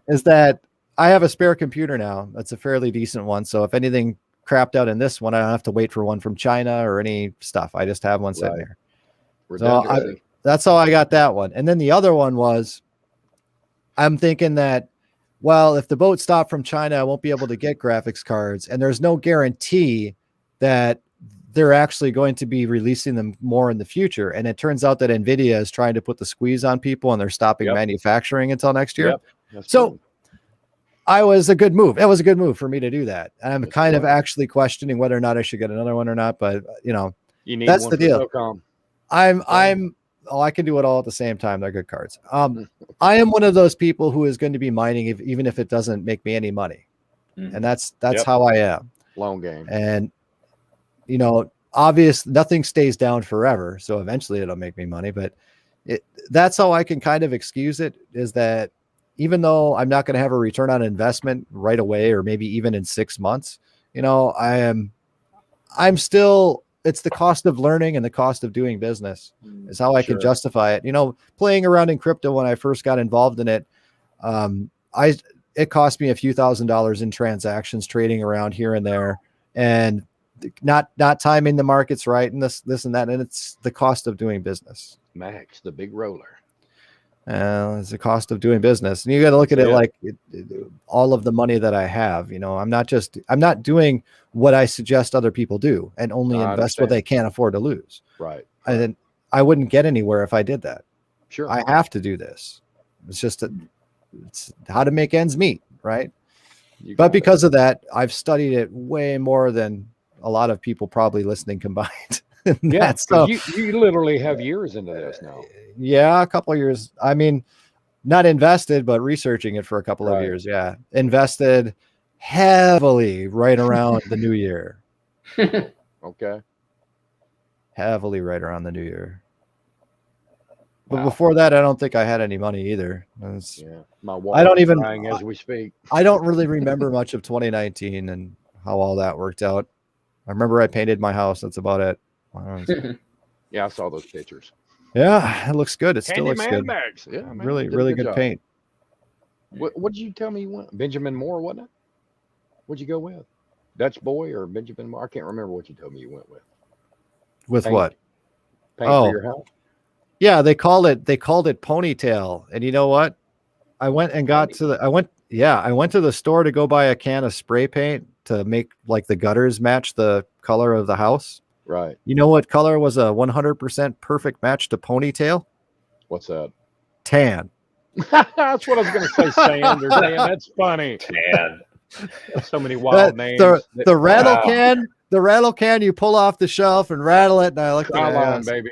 is that I have a spare computer now. That's a fairly decent one. So if anything crapped out in this one, I don't have to wait for one from China or any stuff. I just have one sitting Right. there. redundancy. That's how I got that one. And then the other one was, I'm thinking that, well, if the boat stopped from China, I won't be able to get graphics cards. And there's no guarantee that they're actually going to be releasing them more in the future. And it turns out that NVIDIA is trying to put the squeeze on people and they're stopping Yep. manufacturing until next year. Yep. That's So true. It was a good move. It was a good move for me to do that. And I'm Yes, kind it of was. actually questioning whether or not I should get another one or not. But You need that's one the for deal. SOCOM. I can do it all at the same time. They're good cards. I am one of those people who is going to be mining even if it doesn't make me any money. Mhm. And that's Yep. how I am. Long game. And obvious nothing stays down forever. So eventually it'll make me money, but that's how I can kind of excuse it, is that even though I'm not going to have a return on investment right away, or maybe even in 6 months, I'm still, it's the cost of learning and the cost of doing business is how I can Sure. justify it. Playing around in crypto when I first got involved in it, it cost me a few $1,000s in transactions trading around here and there, and not timing the markets right, and this and that, and it's the cost of doing business. Max, the big roller. It's the cost of doing business, and you got to look at it Yeah. like all of the money that I have. I'm not doing what I suggest other people do, and only I invest what understand. they can't afford to lose. Right. And then I wouldn't get anywhere if I did that. Sure. I have to do this. It's just it's how to make ends meet, right? You But got it. because of that, I've studied it way more than a lot of people probably listening combined. Yeah, That's 'cause so. you literally have years into this now. Yeah, a couple of years. I mean, not invested, but researching it for a couple of Right. years. Yeah, invested heavily right around the new year. Okay. Heavily right around the new year. But Wow. before that, I don't think I had any money either. Yeah. My I don't wallet's even- crying as we speak. I don't really remember much of 2019 and how all that worked out. I remember I painted my house. That's about it. Yeah, I saw those pictures. Yeah, it looks good. It still Candy looks man good. bags. Yeah, man. Really, did a really good job. paint. What did you tell me you went? Benjamin Moore, wasn't it? What'd you go with? Dutch Boy or Benjamin Moore? I can't remember what you told me you went with. With Paint. what? Paint Oh. for your house. Yeah, they called it Ponytail. And you know what? I went and got to the I went to the store to go buy a can of spray paint to make like the gutters match the color of the house. Right. You know what color was a 100% perfect match to Ponytail? What's that? Tan. That's what I was going to say, sand or tan. That's funny. Tan. So many wild names. The rattle Wow. can, you pull off the shelf and rattle it, and I looked Try at line, it, baby.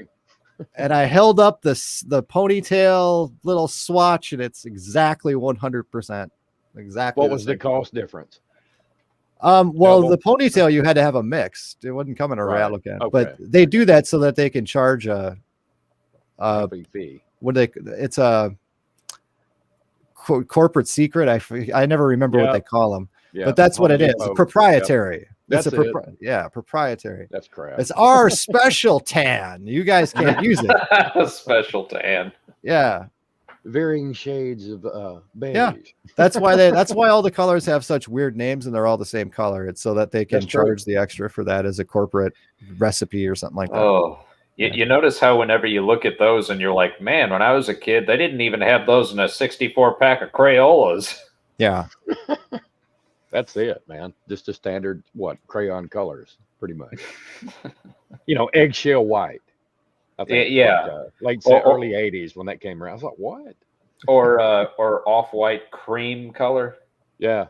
and I held up the Ponytail little swatch, and it's exactly 100%. Exactly. What was the same. cost difference? Well, Double? the Ponytail you had to have a mix. It wouldn't come in a Right. rattle can, Okay. but they do that so that they can charge a Company fee. it's a corporate secret. I never remember Yeah. what they call them, Yeah. but that's what Home it is. Depot. Proprietary. That's It's it. proprietary. That's crap. It's our special tan. You guys can't use it. Special tan. Yeah. Varying shades of beige. Yeah. That's why all the colors have such weird names and they're all the same color. It's so that they can That's true. charge the extra for that as a corporate recipe or something like that. Oh, you notice how whenever you look at those and you're like, man, when I was a kid, they didn't even have those in a 64 pack of Crayolas. Yeah. That's it, man. Just a standard crayon colors, pretty much. Eggshell white. I think Yeah. early '80s when that came around. I was like, what? or off-white cream color. Yeah.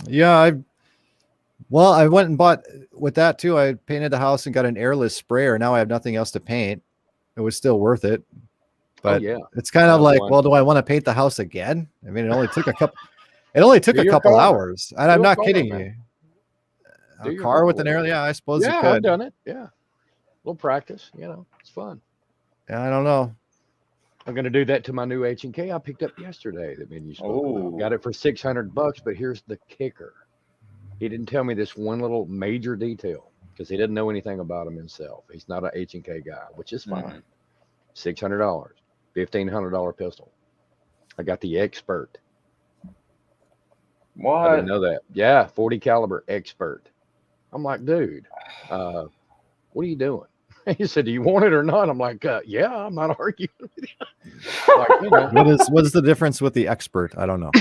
Yeah. I went and bought with that too. I painted the house and got an airless sprayer. Now I have nothing else to paint. It was still worth it. But yeah. it's kind of Another like, one. well, do I want to paint the house again? I mean, it only took a couple. It only took Do a your couple car. hours, and Do I'm a not car, kidding man. you. Do A your car car with an with air, it. yeah, I suppose you Yeah, could. I've done it. Yeah. A little practice, it's fun. Yeah, I don't know. I'm going to do that to my new H&K I picked up yesterday that you spoke about. Ooh. Got it for $600, but here's the kicker. He didn't tell me this one little major detail because he didn't know anything about him himself. He's not an H&K guy, which is fine. $600, $1,500 pistol. I got the Expert. I What? didn't know that. Yeah, 40 caliber Expert. I'm like, dude, what are you doing? He said, do you want it or not? I'm like, yeah, I'm not arguing with you. Like, What is the difference with the Expert? I don't know.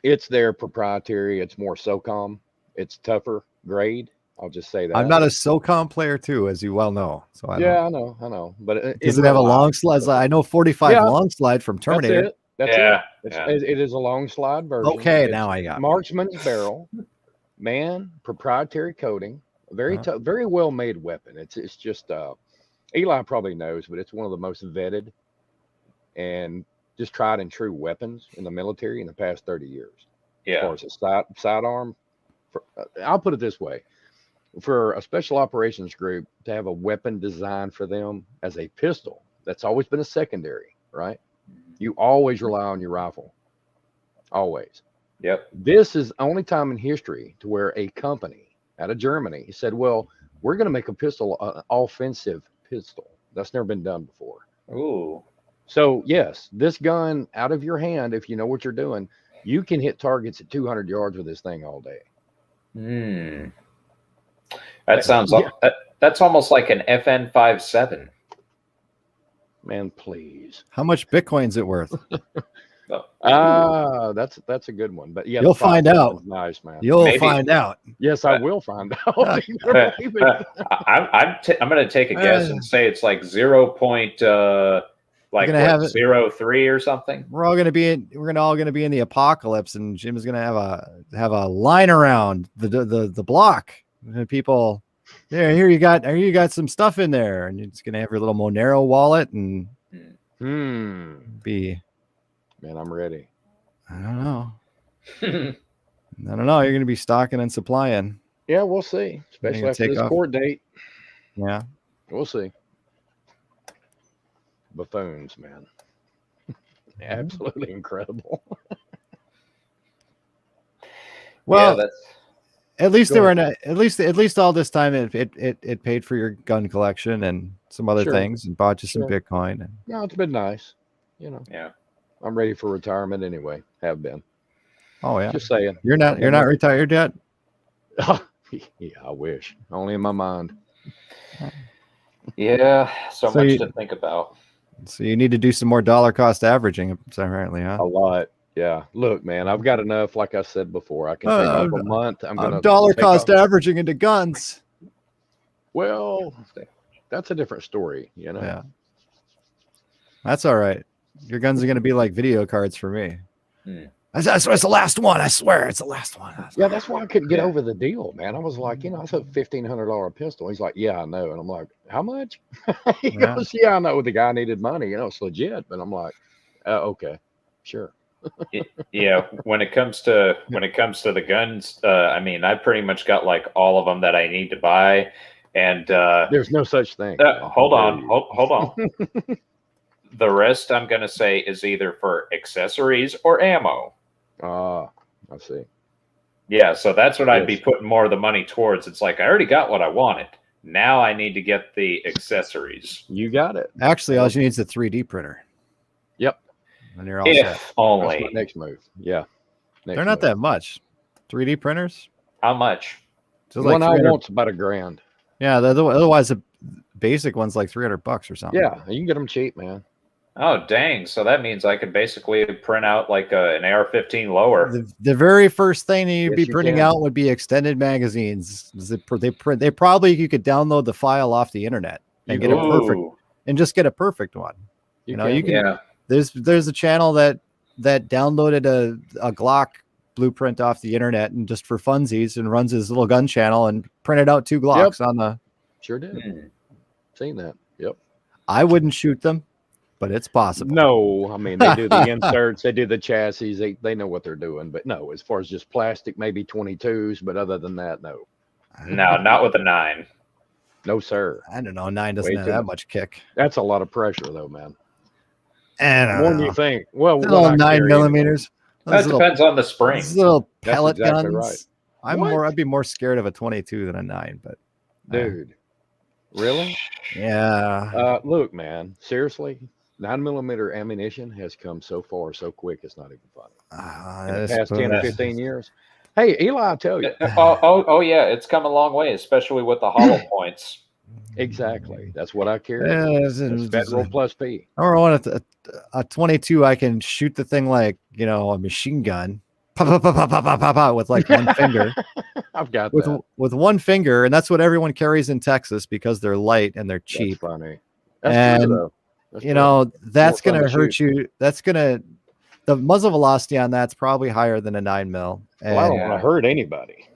it's their proprietary. It's more SOCOM. It's tougher grade. I'll just say that. I'm not a SOCOM player too, as you well know. So I know. But does it have a long slide? I know 45 Yeah. long slide from Terminator. That's Yeah, it. yeah. It is a long slide version. Okay, It's now I got it. Marksman's barrel, proprietary coating, very very well made weapon. It's just Eli probably knows, but it's one of the most vetted and just tried and true weapons in the military in the past 30 years. As Yeah. far as a sidearm, I'll put it this way: for a special operations group to have a weapon designed for them as a pistol, that's always been a secondary, right? You always rely on your rifle, always. Yep. This is the only time in history to where a company out of Germany said, well, we're going to make a pistol, an offensive pistol. That's never been done before. Ooh. So yes, this gun out of your hand, if you know what you're doing, you can hit targets at 200 yards with this thing all day. That sounds. Yeah. That's almost like an FN 57. Man, please. How much Bitcoin's it worth? That's a good one. But yeah, You'll the 5 find out. is nice, man. You'll Maybe. find out. Yes, I will find out. You better believe it. I'm going to take a guess and say it's like 0.03 or something. We're all gonna be in the apocalypse, and Jim's gonna have a line around the block. And people, yeah, here you got some stuff in there, and it's gonna have your little Monero wallet and be. Man, I'm ready. I don't know. You're gonna be stocking and supplying. Yeah, we'll see. Especially after this court date. Yeah, we'll see. Buffoons, man. Absolutely incredible. Well, yeah, at least Go at least all this time it paid for your gun collection and some other Sure. things, and bought you some Sure. Bitcoin. And No, it's been nice. You know, yeah. I'm ready for retirement anyway. Have been. oh yeah, Just saying. you're not retired yet. Yeah, I wish. Only in my mind. Yeah, so much you- to think about. So you need to do some more dollar cost averaging, apparently, huh? A lot. Yeah. Look, man, I've got enough. Like I said before, I can take off a month. I'm gonna dollar take cost off- averaging into guns. Well, that's a different story. You know. Yeah, that's all right. Your guns are going to be like video cards for me. That's the last one. I swear, it's the last one. Yeah, that's why I couldn't get over the deal, man. I was like, I said $1,500 pistol. He's like, yeah, I know. And I'm like, how much? He Yeah. goes, yeah, I know. The guy needed money. It's legit. But I'm like, okay, sure. Yeah, when it comes to the guns, I mean, I pretty much got like all of them that I need to buy, and There's no such thing. hold on. The rest I'm gonna say is either for accessories or ammo. I see. Yeah, so that's what I'd be Yes. putting more of the money towards. It's like I already got what I wanted. Now I need to get the accessories. You got it. Actually, all you need is a 3D printer, Yep. and you're all set. If That's only. my next move. Yeah. Next They're not move. that much. 3D printers. How much? Just One I 300 want's about $1,000. Yeah, otherwise the basic one's like $300 or something. Yeah, you can get them cheap, man. Oh dang! So that means I could basically print out like an AR-15 lower. The very first thing that you'd Yes, be you printing can. out would be extended magazines. They probably you could download the file off the internet and get a perfect Ooh, and just get a perfect one. You know, you can. yeah. There's a channel that downloaded a Glock blueprint off the internet and just for funsies and runs his little gun channel and printed out 2 Glocks on the. Sure did. Hmm. Seen that. Yep. I wouldn't shoot them, but it's possible. No, I mean they do the inserts, they do the chassis, they know what they're doing. But no, as far as just plastic, maybe 22s, but other than that, no. No, not with a 9. No, sir. I don't know. 9 doesn't Way have too that much. much kick. That's a lot of pressure though, man. And More than you think. Well, what little I 9 carry millimeters. That Those little, depends on the spring. those little That's pellet exactly guns. right. I'd be more scared of a 22 than a 9, but Dude. Really? yeah. Look, man, seriously, 9mm ammunition has come so far so quick, it's not even funny. In the past 10 or 15 years. Hey, Eli, I tell you. Oh yeah, it's come a long way, especially with the hollow points. Exactly. That's what I carry. Yeah, It's Federal plus P. I want a 22. I can shoot the thing like a machine gun, pop, pop, pop, pop, pop, pop, pop, with like one finger. I've got With that. with one finger, and that's what everyone carries in Texas because they're light and they're That's cheap. funny. That's true, And though. That's you true. know that's More fun gonna to hurt you. That's gonna the muzzle velocity on that's probably higher than a 9mm. Well, I don't Yeah. want to hurt anybody.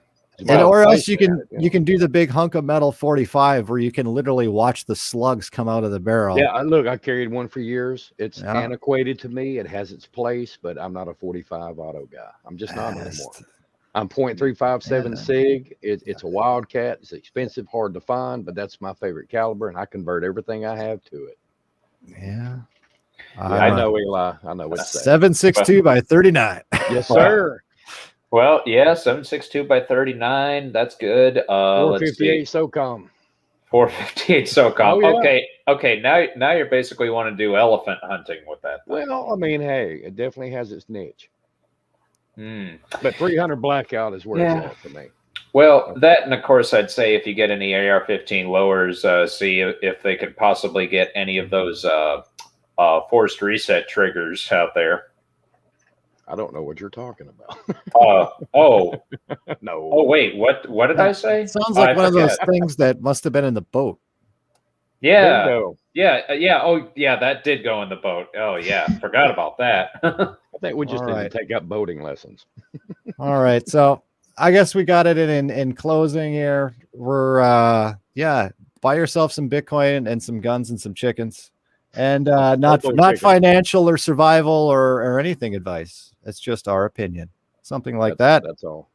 Or else Nice you to can have, you can do the big hunk of metal 45 where you can literally watch the slugs come out of the barrel. Yeah, look, I carried one for years. It's Yeah. antiquated to me. It has its place, but I'm not a 45 auto guy. I'm just not anymore. Best. I'm .357 Yeah. SIG. It's a Wildcat. It's expensive, hard to find, but that's my favorite caliber, and I convert everything I have to it. Yeah. I know, Eli. I know what to say. 7.62 by 39. Yes, sir. Well, yeah, 7.62 by 39. That's good. Let's see. 458 SOCOM. 458 SOCOM. Oh, yeah. Okay. Now you're basically want to do elephant hunting with that. Well, I mean, hey, it definitely has its niche. Hmm. But 300 Blackout is where Yeah. it's at for me. Well, that and of course I'd say if you get any AR-15 lowers, see if they could possibly get any of those forced reset triggers out there. I don't know what you're talking about. Oh, No. oh, wait, what did I say? It sounds Oh, like I one of those forget. things that must have been in the boat. Yeah, Bingo. yeah. Oh, yeah, that did go in the boat. Oh, yeah, forgot about that. I think we just All need right. to take up boating lessons. All right. So I guess we got it in closing here. We're buy yourself some Bitcoin and some guns and some chickens. And not those not chickens. financial or survival or anything advice. It's just our opinion. Something like that. That's all.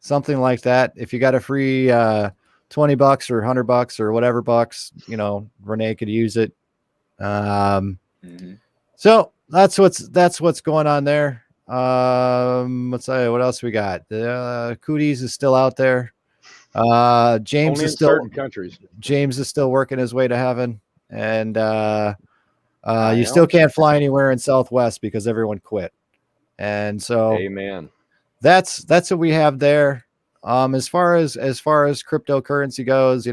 Something like that. If you got a free $20 or $100 or whatever bucks, Renee could use it. Mhm. So that's what's going on there. Let's say what else we got. Cooties is still out there. James Only is in still certain countries. working his way to heaven, and you am. still can't fly anywhere in Southwest because everyone quit. And so Amen. that's what we have there. As far as cryptocurrency goes,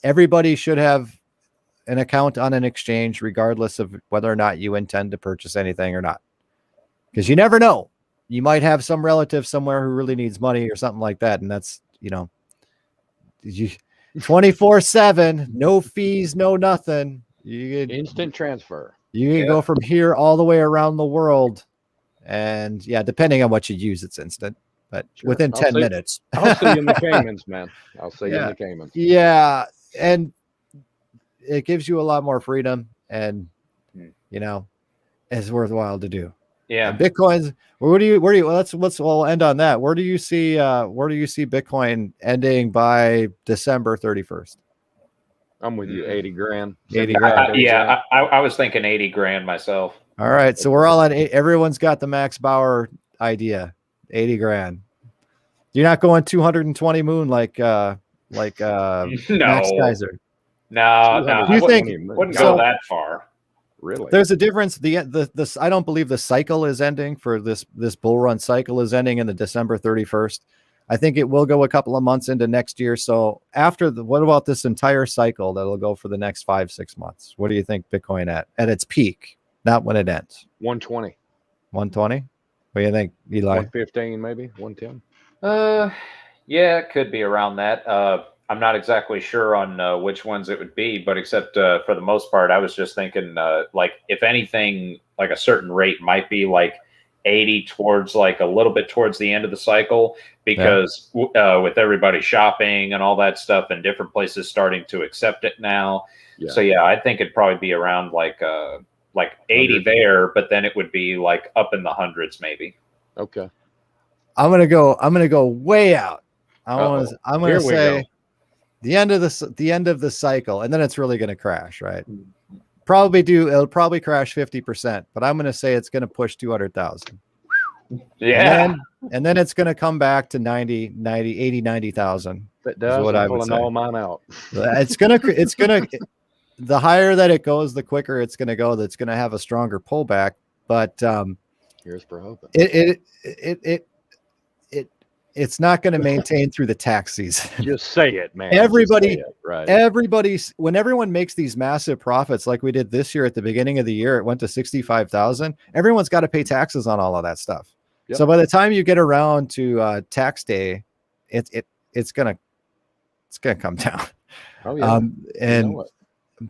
everybody should have an account on an exchange, regardless of whether or not you intend to purchase anything or not. Because you never know. You might have some relative somewhere who really needs money or something like that. And that's, 24/7, no fees, no nothing. You Instant transfer. can go from here all the way around the world. And yeah, depending on what you use, it's instant, but Sure. within I'll 10 see- minutes. I'll see you in the Caymans, man. I'll see you in Yeah. the Caymans. Yeah. And it gives you a lot more freedom, and, it's worthwhile to do. Yeah. And Bitcoin's where do you we'll end on that. Where do you see Bitcoin ending by December 31st? I'm with you. 80 grand. 80 75, grand. 80 grand. Yeah, I was thinking 80 grand myself. All right. So we're all on everyone's got the Max Bauer idea. 80 grand. You're not going 220 moon like Max Kaiser. No, Do you I think- wouldn't so- go that far. Really? There's a difference. The I don't believe the cycle is ending for this bull run cycle is ending in the December 31st. I think it will go a couple of months into next year. So what about this entire cycle that'll go for the next 5-6 months? What do you think Bitcoin at its peak, not when it ends? 120. 120? What do you think, Eli? 115, maybe 110. Yeah, it could be around that. I'm not exactly sure on which ones it would be, but except for the most part, I was just thinking, like, if anything, like a certain rate might be like 80 towards like a little bit towards the end of the cycle, because with everybody shopping and all that stuff and different places starting to accept it now. Yeah. So yeah, I think it'd probably be around like 80 100. there, but then it would be like up in the hundreds maybe. Okay. I'm gonna go way out. I'm gonna Here we say go. the end of the cycle, and then it's really gonna crash, right? It'll probably crash 50%, but I'm gonna say it's gonna push 200,000. Yeah. And then it's gonna come back to 90,000. If it does, what I I'm would pulling say. all mine out. It's gonna the higher that it goes, the quicker it's gonna go. That's gonna have a stronger pullback. But Here's for hoping. it's not going to maintain through the tax season. Just say it, man. Everybody- Just say it, right? When everyone makes these massive profits, like we did this year at the beginning of the year, it went to 65,000. Everyone's got to pay taxes on all of that stuff. Yep. So by the time you get around to tax day, it's gonna come down. Oh yeah. You know it.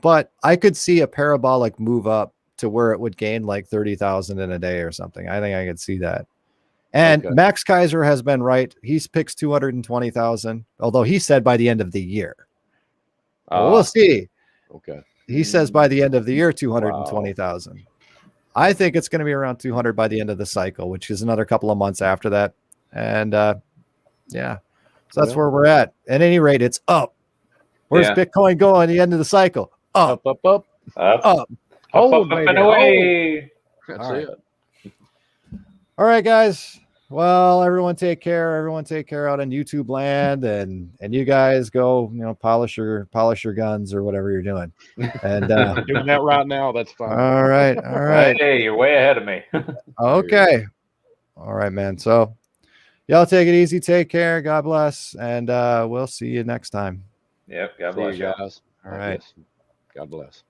But I could see a parabolic move up to where it would gain like 30,000 in a day or something. I think I could see that. And Okay. Max Kaiser has been right. He picks 220,000, although he said by the end of the year. Well, we'll see. Okay. He says by the end of the year, 220,000. I think it's going to be around 200 by the end of the cycle, which is another couple of months after that. And yeah, so that's Well, where we're at. At any rate, it's up. Where's Yeah. Bitcoin going at the end of the cycle? Up, Up. Up, up. Hold, up baby, and away. That's All right. it. All right, guys. Well, everyone take care. Everyone take care out in YouTube land, and you guys go, polish your guns or whatever you're doing. And I'm doing that right now. That's fine. all right. Hey, you're way ahead of me. Okay. All right, man. So y'all take it easy. Take care. God bless. And we'll see you next time. Yep. God See bless you you. guys. All right. Yes. God bless.